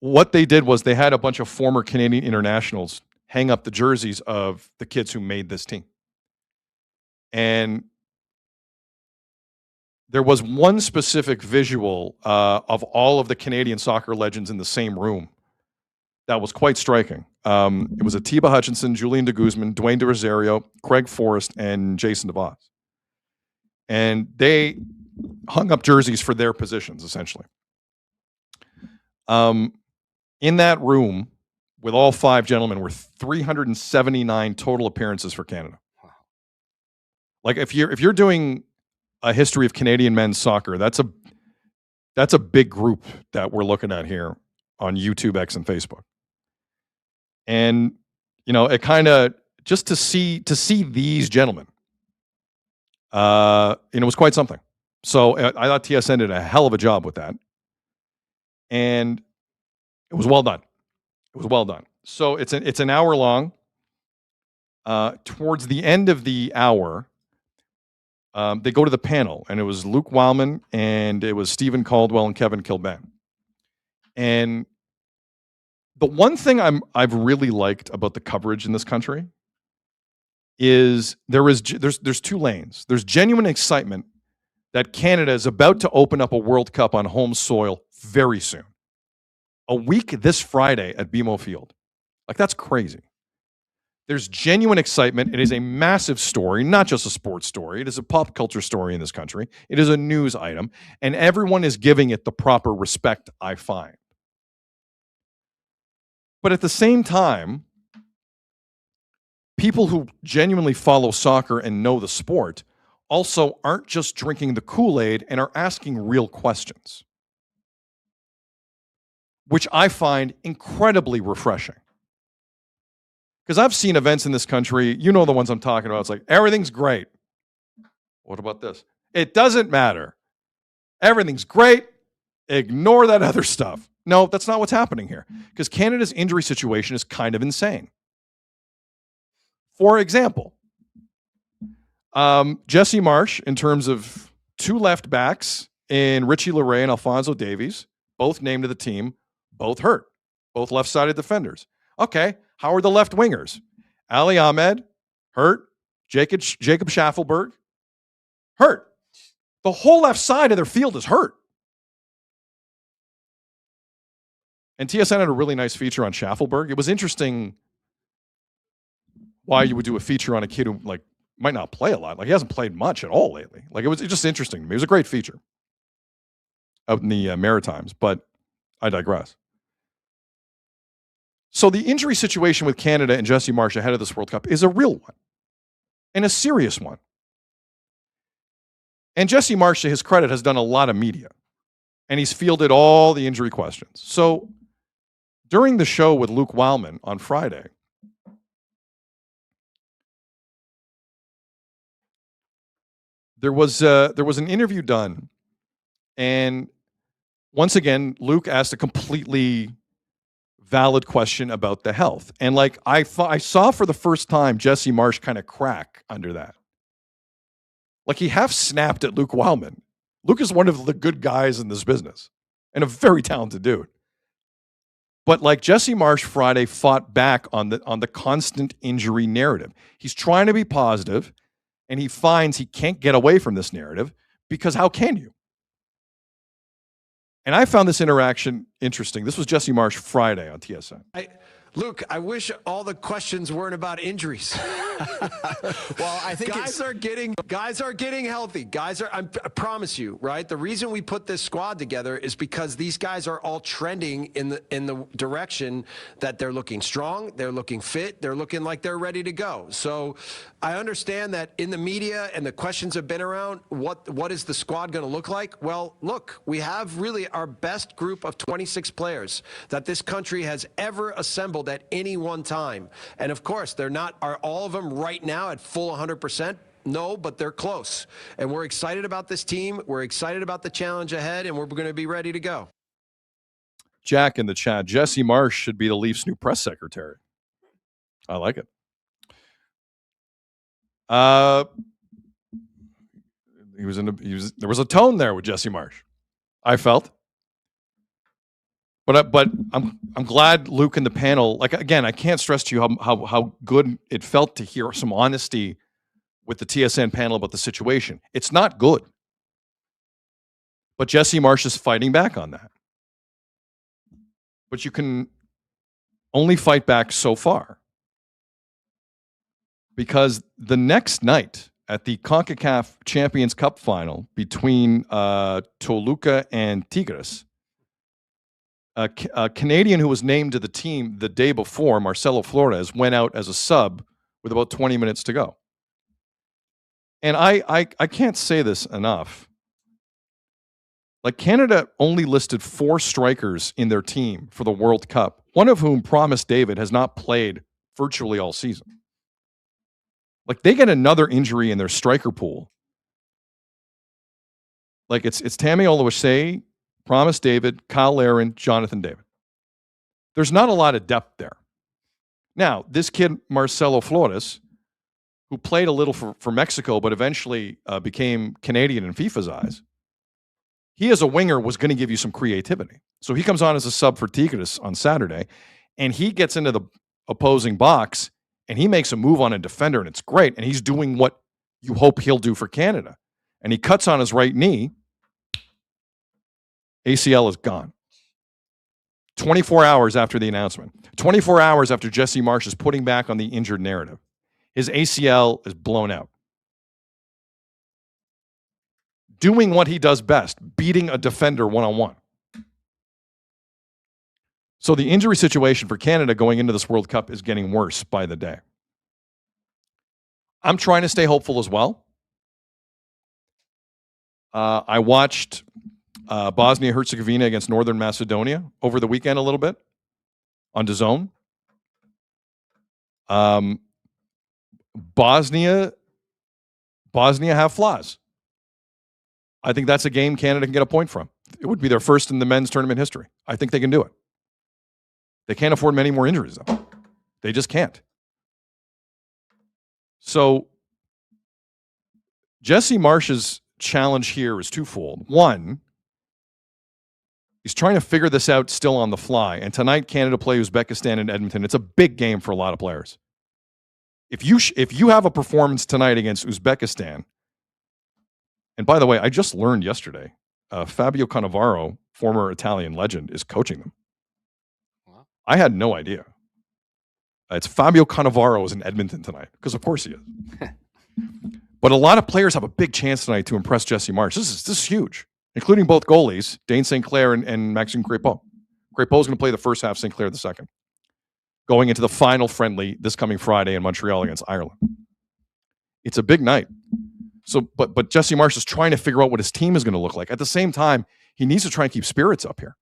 A: what they did was they had a bunch of former Canadian internationals hang up the jerseys of the kids who made this team. And there was one specific visual of all of the Canadian soccer legends in the same room that was quite striking. It was Atiba Hutchinson, Julian de Guzman, Dwayne de Rosario, Craig Forrest, and Jason DeVos. And they hung up jerseys for their positions, essentially. In that room, with all five gentlemen, were 379 total appearances for Canada. Like if you're doing a history of Canadian men's soccer, that's a big group that we're looking at here on YouTube, X, and Facebook. And it kind of just to see these gentlemen, it was quite something. So I thought TSN did a hell of a job with that, and it was well done. It was well done. So it's an hour long. Towards the end of the hour, they go to the panel, and it was Luke Wildman, and it was Stephen Caldwell and Kevin Kilbane. And the one thing I've really liked about the coverage in this country is there's two lanes. There's genuine excitement that Canada is about to open up a World Cup on home soil very soon. A week this Friday at BMO Field. Like, that's crazy. There's genuine excitement. It is a massive story, not just a sports story. It is a pop culture story in this country. It is a news item, and everyone is giving it the proper respect, I find. But at the same time, people who genuinely follow soccer and know the sport also aren't just drinking the Kool-Aid and are asking real questions, which I find incredibly refreshing. Because I've seen events in this country, the ones I'm talking about. It's like, everything's great. What about this? It doesn't matter. Everything's great. Ignore that other stuff. No, that's not what's happening here. Because Canada's injury situation is kind of insane. For example, Jesse Marsh, in terms of two left backs in Richie Laray and Alphonso Davies, both named to the team, both hurt. Both left-sided defenders. Okay, how are the left wingers? Ali Ahmed, hurt. Jacob Schaffelberg, hurt. The whole left side of their field is hurt. And TSN had a really nice feature on Schaffelberg. It was interesting why you would do a feature on a kid who might not play a lot. Like, he hasn't played much at all lately. Like, it was just interesting to me. It was a great feature. out in the Maritimes, but I digress. So the injury situation with Canada and Jesse Marsh ahead of this World Cup is a real one and a serious one. And Jesse Marsh, to his credit, has done a lot of media, and he's fielded all the injury questions. So during the show with Luke Wildman on Friday, there was an interview done, and once again, Luke asked a completely valid question about the health. And like I saw for the first time Jesse Marsh kind of crack under that. Like he half snapped at Luke Wildman. Luke is one of the good guys in this business and a very talented dude. But like Jesse Marsh Friday fought back on the constant injury narrative. He's trying to be positive, and he finds he can't get away from this narrative because how can you? And I found this interaction interesting. This was Jesse Marsh Friday on TSN.
J: Luke, I wish all the questions weren't about injuries.
K: Well, I think
J: guys are getting healthy. I promise you, right? The reason we put this squad together is because these guys are all trending in the direction that they're looking strong, they're looking fit, they're looking like they're ready to go. So I understand that in the media and the questions have been around, what is the squad going to look like? Well, look, we have really our best group of 26 players that this country has ever assembled at any one time. And of course, are all of them right now at full 100%? No, but they're close. And we're excited about this team. We're excited about the challenge ahead, and we're going to be ready to go.
A: Jack in the chat, Jesse Marsh should be the Leafs' new press secretary. I like it. There was a tone there with Jesse Marsh, I felt. But I'm glad Luke and the panel, like, again, I can't stress to you how good it felt to hear some honesty with the TSN panel about the situation. It's not good. But Jesse Marsh is fighting back on that. But you can only fight back so far. Because the next night at the CONCACAF Champions Cup final between Toluca and Tigres, a Canadian who was named to the team the day before, Marcelo Flores, went out as a sub with about 20 minutes to go. And I can't say this enough. Like, Canada only listed 4 strikers in their team for the World Cup, one of whom, Promise David, has not played virtually all season. Like, they get another injury in their striker pool. Like, it's Tammy Oluwaseyi, Promise David, Kyle Larin, Jonathan David. There's not a lot of depth there. Now, this kid, Marcelo Flores, who played a little for Mexico, but eventually became Canadian in FIFA's eyes, he as a winger was going to give you some creativity. So he comes on as a sub for Tigres on Saturday, and he gets into the opposing box, and he makes a move on a defender, and it's great. And he's doing what you hope he'll do for Canada. And he cuts on his right knee. ACL is gone. 24 hours after the announcement. 24 hours after Jesse Marsh is putting back on the injured narrative. His ACL is blown out. Doing what he does best, beating a defender one-on-one. So the injury situation for Canada going into this World Cup is getting worse by the day. I'm trying to stay hopeful as well. I watched Bosnia-Herzegovina against Northern Macedonia over the weekend a little bit on DAZN. Bosnia have flaws. I think that's a game Canada can get a point from. It would be their first in the men's tournament history. I think they can do it. They can't afford many more injuries, though. They just can't. So Jesse Marsh's challenge here is twofold. One, he's trying to figure this out still on the fly. And tonight, Canada play Uzbekistan in Edmonton. It's a big game for a lot of players. If you have a performance tonight against Uzbekistan, and by the way, I just learned yesterday, Fabio Cannavaro, former Italian legend, is coaching them. Wow. I had no idea. It's Fabio Cannavaro is in Edmonton tonight, because of course he is. But a lot of players have a big chance tonight to impress Jesse Marsh. This is huge. including both goalies, Dane St. Clair and Maxime Crépeau. Crépeau is going to play the first half, St. Clair the second, going into the final friendly this coming Friday in Montreal against Ireland. It's a big night. So, but Jesse Marsh is trying to figure out what his team is going to look like. At the same time, he needs to try and keep spirits up here.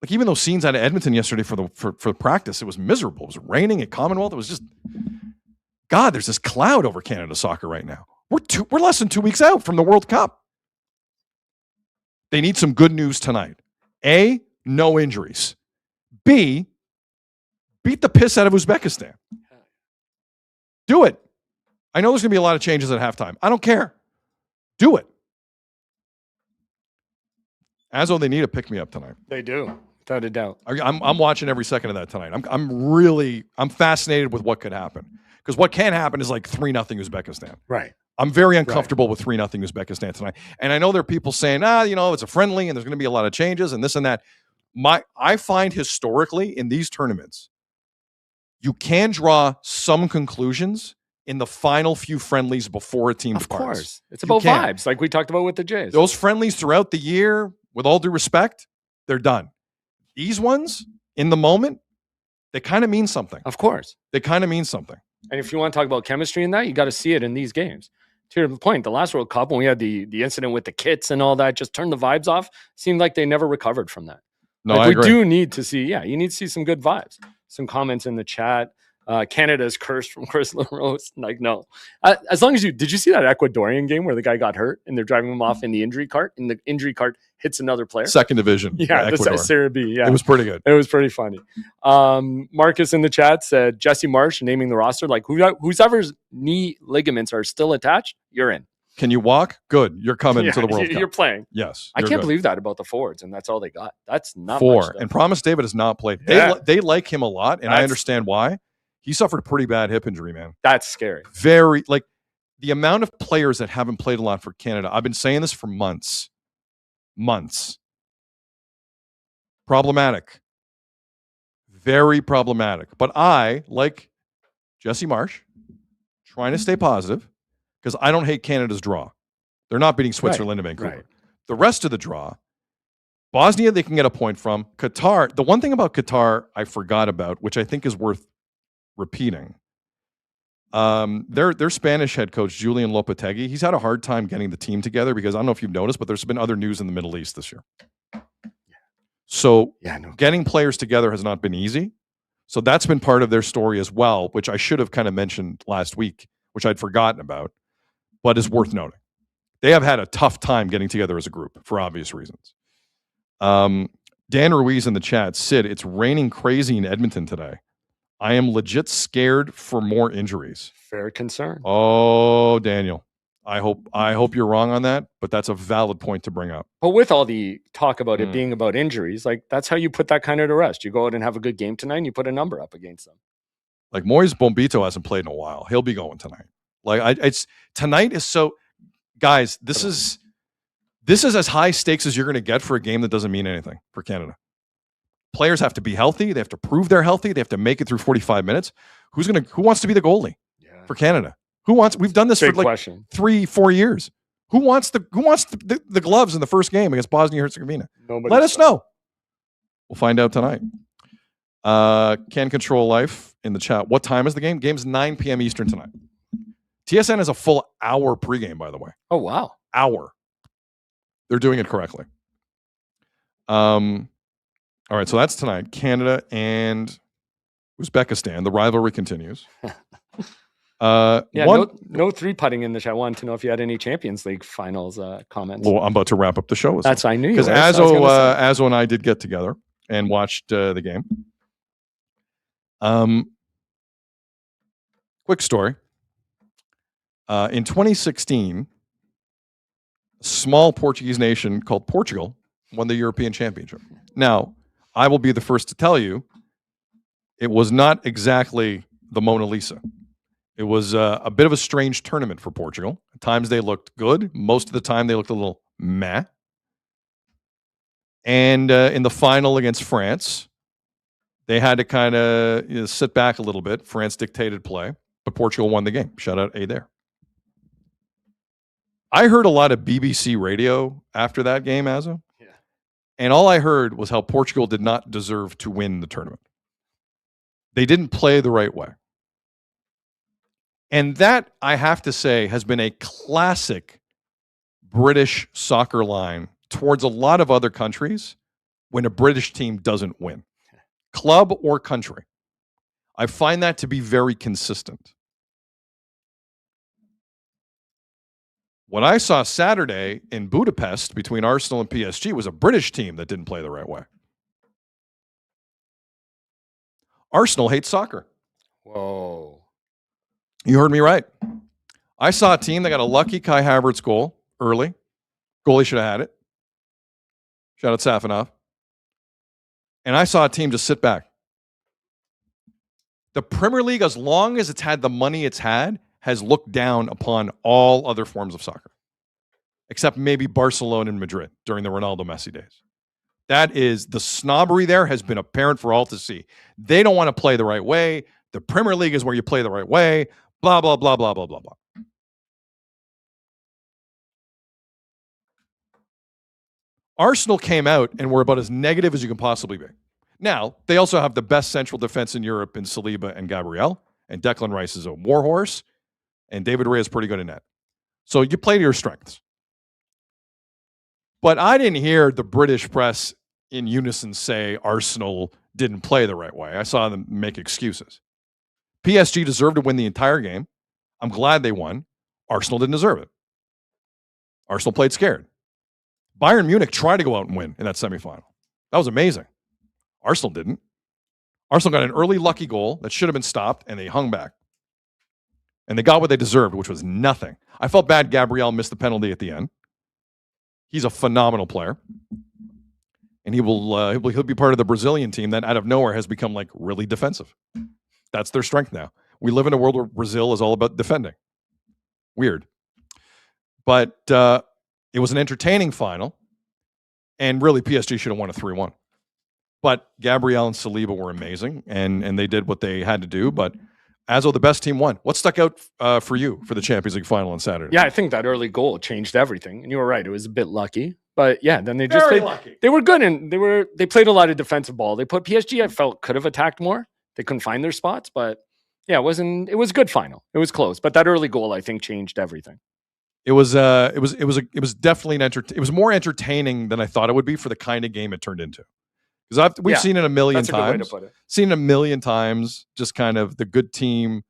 A: Like even those scenes out of Edmonton yesterday for practice, it was miserable. It was raining at Commonwealth. It was just, God, there's this cloud over Canada soccer right now. We're less than 2 weeks out from the World Cup. They need some good news tonight. A, no injuries. B, beat the piss out of Uzbekistan. Do it. I know there's going to be a lot of changes at halftime. I don't care. Do it. Azzo, they need a pick-me-up tonight.
F: They do, without a doubt.
A: I'm watching every second of that tonight. I'm fascinated with what could happen. Because what can happen is like 3-0 Uzbekistan.
F: Right.
A: I'm very uncomfortable with 3-0 Uzbekistan tonight. And I know there are people saying, it's a friendly and there's going to be a lot of changes and this and that. I find historically in these tournaments, you can draw some conclusions in the final few friendlies before a team departs.
F: Of course. It's about vibes, like we talked about with the Jays.
A: Those friendlies throughout the year, with all due respect, they're done. These ones, in the moment, they kind of mean something.
F: Of course.
A: They kind of mean something.
F: And if you want to talk about chemistry in that, you got to see it in these games. To the point, the last World Cup, when we had the incident with the kits and all that, just turned the vibes off, seemed like they never recovered from that.
A: No,
F: like
A: I agree.
F: We do need to see, you need to see some good vibes. Some comments in the chat. Canada's cursed from Chris LaRose. Like, no. As long as did you see that Ecuadorian game where the guy got hurt and they're driving him off in the injury cart and the injury cart hits another player?
A: Second division.
F: Yeah, the Serie B. Yeah.
A: It was pretty good.
F: It was pretty funny. Marcus in the chat said, Jesse Marsh naming the roster, like whoever's knee ligaments are still attached, you're in.
A: Can you walk? Good. You're coming to the World Cup.
F: You're playing.
A: Yes.
F: I can't believe that about the forwards, and that's all they got. That's not
A: 4.
F: much,
A: And Promise David has not played.
F: Yeah.
A: They like him a lot, and I understand why. He suffered a pretty bad hip injury, man.
F: That's scary.
A: Very, like, the amount of players that haven't played a lot for Canada, I've been saying this for months. Problematic. Very problematic. But I, like Jesse Marsh, trying to stay positive, because I don't hate Canada's draw. They're not beating Switzerland and Vancouver.
F: Right.
A: The rest of the draw, Bosnia, they can get a point from. Qatar, the one thing about Qatar I forgot about, which I think is worth repeating, their Spanish head coach, Julian Lopetegui, he's had a hard time getting the team together because I don't know if you've noticed, but there's been other news in the Middle East this year. So getting players together has not been easy. So that's been part of their story as well, which I should have kind of mentioned last week, which I'd forgotten about, but is worth noting. They have had a tough time getting together as a group for obvious reasons. Dan Ruiz in the chat, Sid, it's raining crazy in Edmonton today. I am legit scared for more injuries.
F: Fair concern.
A: Oh, Daniel, I hope you're wrong on that, but that's a valid point to bring up.
F: But with all the talk about it being about injuries, like that's how you put that kind of to rest. You go out and have a good game tonight and you put a number up against them.
A: Like Moise Bombito hasn't played in a while. He'll be going tonight. Like tonight is so, guys, this is as high stakes as you're going to get for a game that doesn't mean anything for Canada. Players have to be healthy. They have to prove they're healthy. They have to make it through 45 minutes. Who wants to be the goalie for Canada? We've done this for like 3-4 years. Who wants the gloves in the first game against Bosnia Herzegovina? Let us know. We'll find out tonight. Can Control Life in the chat. What time is the game? Game's 9 p.m. Eastern tonight. TSN has a full hour pregame, by the way.
F: Oh, wow.
A: Hour. They're doing it correctly. All right, so that's tonight. Canada and Uzbekistan. The rivalry continues.
F: No 3-putting in the chat. I wanted to know if you had any Champions League finals comments.
A: Well, I'm about to wrap up the show.
F: That's I knew you
A: because Azzo and I did get together and watched the game. Quick story. In 2016, a small Portuguese nation called Portugal won the European Championship. Now, I will be the first to tell you, it was not exactly the Mona Lisa. It was a bit of a strange tournament for Portugal. At times they looked good. Most of the time they looked a little meh. And in the final against France, they had to kind of sit back a little bit. France dictated play, but Portugal won the game. Shout out A there. I heard a lot of BBC radio after that game, Azzo.
F: Yeah.
A: And all I heard was how Portugal did not deserve to win the tournament. They didn't play the right way. And that, I have to say, has been a classic British soccer line towards a lot of other countries when a British team doesn't win, club or country. I find that to be very consistent. What I saw Saturday in Budapest between Arsenal and PSG was a British team that didn't play the right way. Arsenal hates soccer.
F: Whoa.
A: You heard me right. I saw a team that got a lucky Kai Havertz goal early. Goalie should have had it. Shout out Safanov. And I saw a team just sit back. The Premier League, as long as it's had the money it's had, has looked down upon all other forms of soccer, except maybe Barcelona and Madrid during the Ronaldo Messi days. That is, the snobbery there has been apparent for all to see. They don't want to play the right way. The Premier League is where you play the right way. Blah, blah, blah, blah, blah, blah, blah. Arsenal came out and were about as negative as you can possibly be. Now, they also have the best central defense in Europe in Saliba and Gabriel, and Declan Rice is a warhorse, and David Raya is pretty good in net. So you play to your strengths. But I didn't hear the British press in unison say Arsenal didn't play the right way. I saw them make excuses. PSG deserved to win the entire game. I'm glad they won. Arsenal didn't deserve it. Arsenal played scared. Bayern Munich tried to go out and win in that semifinal. That was amazing. Arsenal didn't. Arsenal got an early lucky goal that should have been stopped, and they hung back. And they got what they deserved, which was nothing. I felt bad Gabriel missed the penalty at the end. He's a phenomenal player. And he'll be part of the Brazilian team that out of nowhere has become like really defensive. That's their strength now. We live in a world where Brazil is all about defending. Weird. But it was an entertaining final. And really, PSG should have won a 3-1. But Gabriel and Saliba were amazing, and they did what they had to do. But Azzo, the best team won. What stuck out for you for the Champions League final on Saturday?
F: Yeah, I think that early goal changed everything. And you were right; it was a bit lucky. But yeah, then they
A: lucky.
F: They were good, and they played a lot of defensive ball. They put PSG. I felt could have attacked more. They couldn't find their spots, but yeah, it was a good final. It was close, but that early goal I think changed everything.
A: It was definitely it was more entertaining than I thought it would be for the kind of game it turned into. Because we've seen it a million times.
F: That's a good way to put it.
A: Seen it a million times. Just kind of the good team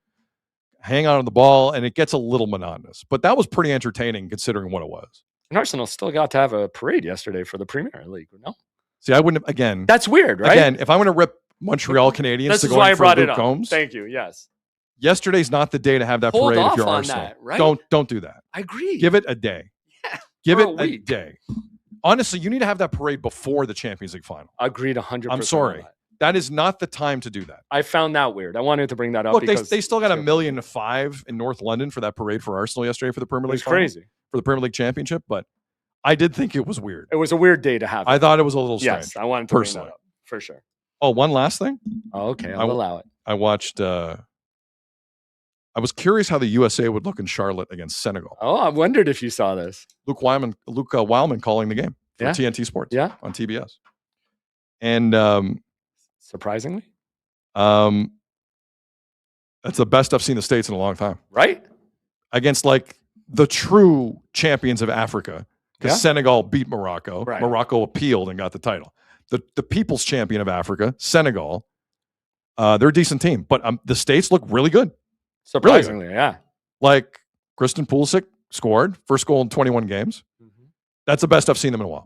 A: hang on the ball, and it gets a little monotonous. But that was pretty entertaining considering what it was.
F: And Arsenal still got to have a parade yesterday for the Premier League. No,
A: see, I wouldn't. Again,
F: that's weird, right?
A: Again, if I want to rip Montreal Canadiens,
F: this
A: to
F: is
A: go
F: why
A: in
F: I
A: for
F: brought
A: Luke
F: it up.
A: Combs,
F: Thank you. Yes.
A: Yesterday's not the day to have that
F: Hold
A: parade
F: off
A: if you're
F: on
A: Arsenal.
F: that, right?
A: Don't do that.
F: I agree.
A: Give it a day.
F: Yeah,
A: give it
F: a
A: a day. Honestly, you need to have that parade before the Champions League final.
F: Agreed 100%.
A: I'm sorry. That is not the time to do that.
F: I found that weird. I wanted to bring that up.
A: Look,
F: because
A: they still got 1.5 million in North London for that parade for Arsenal yesterday for the Premier League.
F: It's crazy.
A: For the Premier League Championship, but I did think it was weird.
F: It was a weird day to have.
A: I thought it was a little strange.
F: Yes, I wanted to
A: personally.
F: bring that up for sure.
A: Oh, one last thing.
F: Oh, okay, I'll allow it.
A: I watched. I was curious how the USA would look in Charlotte against Senegal.
F: Oh, I wondered if you saw this.
A: Luke Wildman calling the game for TNT Sports.
F: Yeah,
A: on TBS. And
F: surprisingly,
A: that's the best I've seen the States in a long time.
F: Right?
A: Against like the true champions of Africa, because Senegal beat Morocco.
F: Right.
A: Morocco appealed and got the title. The people's champion of Africa, Senegal, they're a decent team, but the States look really good.
F: Surprisingly, yeah.
A: Like Kristen Pulisic scored first goal in 21 games. Mm-hmm. That's the best I've seen them in a while.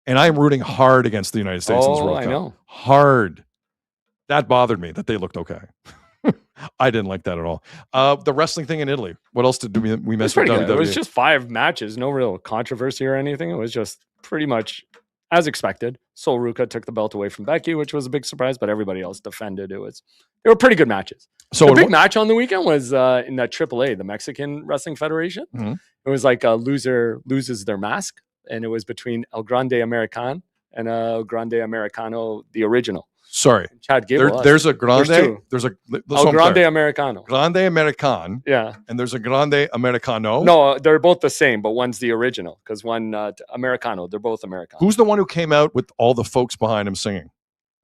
A: And I am rooting hard against the United States in this World Cup.
F: I know.
A: Hard. That bothered me that they looked okay. I didn't like that at all. The wrestling thing in Italy. What else did we miss with WWE?
F: It was just 5 matches. No real controversy or anything. It was just pretty much as expected. Sol Ruca took the belt away from Becky, which was a big surprise, but everybody else defended. They were pretty good matches. So the big match on the weekend was in that AAA, the Mexican Wrestling Federation. Mm-hmm. It was like a loser loses their mask, and it was between El Grande American and El Grande Americano, the original.
A: Sorry.
F: Chad Gable.
A: There's a grande.
F: two.
A: There's a
F: Grande Americano.
A: Grande American.
F: Yeah.
A: And there's a Grande Americano.
F: No, they're both the same, but one's the original because one Americano. They're both Americano.
A: Who's the one who came out with all the folks behind him singing?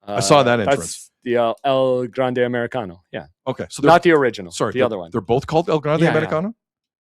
A: I saw that entrance.
F: That's the El Grande Americano. Yeah.
A: Okay, so
F: not the original.
A: Sorry,
F: the other one.
A: They're both called El Grande
F: Yeah,
A: Americano.
F: yeah.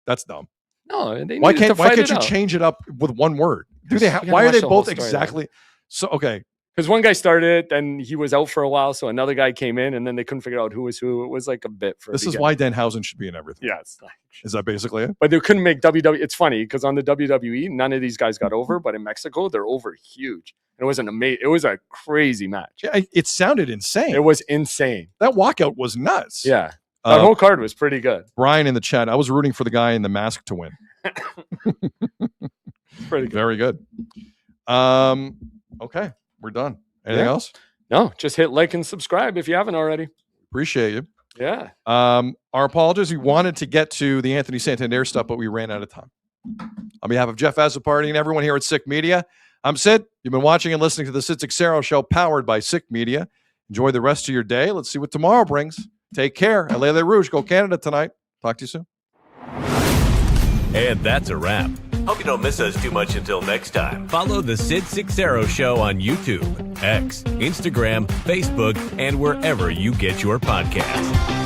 A: That's dumb.
F: No, they
A: why
F: needed to
A: can't
F: fight it
A: you
F: out.
A: change it up with one word?
F: You gotta
A: Why are
F: watch
A: they
F: the whole
A: both
F: story,
A: exactly? So okay,
F: because one guy started it, then he was out for a while, so another guy came in, and then they couldn't figure out who was who. It was like a bit for.
A: This is why Danhausen should be in everything.
F: Yeah, it's like,
A: is that basically it?
F: but they couldn't make WWE. It's funny because on the WWE, none of these guys got over, but in Mexico, they're over huge. It was an amazing. It was a crazy match.
A: Yeah, it sounded insane.
F: It was insane.
A: That walkout was nuts.
F: Yeah, that whole card was pretty good.
A: Brian in the chat, I was rooting for the guy in the mask to win.
F: Pretty good.
A: Very good. Okay, we're done. Anything else?
F: No, just hit like and subscribe if you haven't already.
A: Appreciate you.
F: Yeah.
A: Our apologies. We wanted to get to the Anthony Santander stuff, but we ran out of time. On behalf of Jeff Azzopardi and everyone here at Sick Media, I'm Sid. You've been watching and listening to the Sid Seixeiro Show, powered by Sick Media. Enjoy the rest of your day. Let's see what tomorrow brings. Take care. Allez les Rouges. Go Canada tonight. Talk to you soon.
D: And that's a wrap. Hope you don't miss us too much until next time. Follow the Sid Seixeiro Show on YouTube, X, Instagram, Facebook, and wherever you get your podcasts.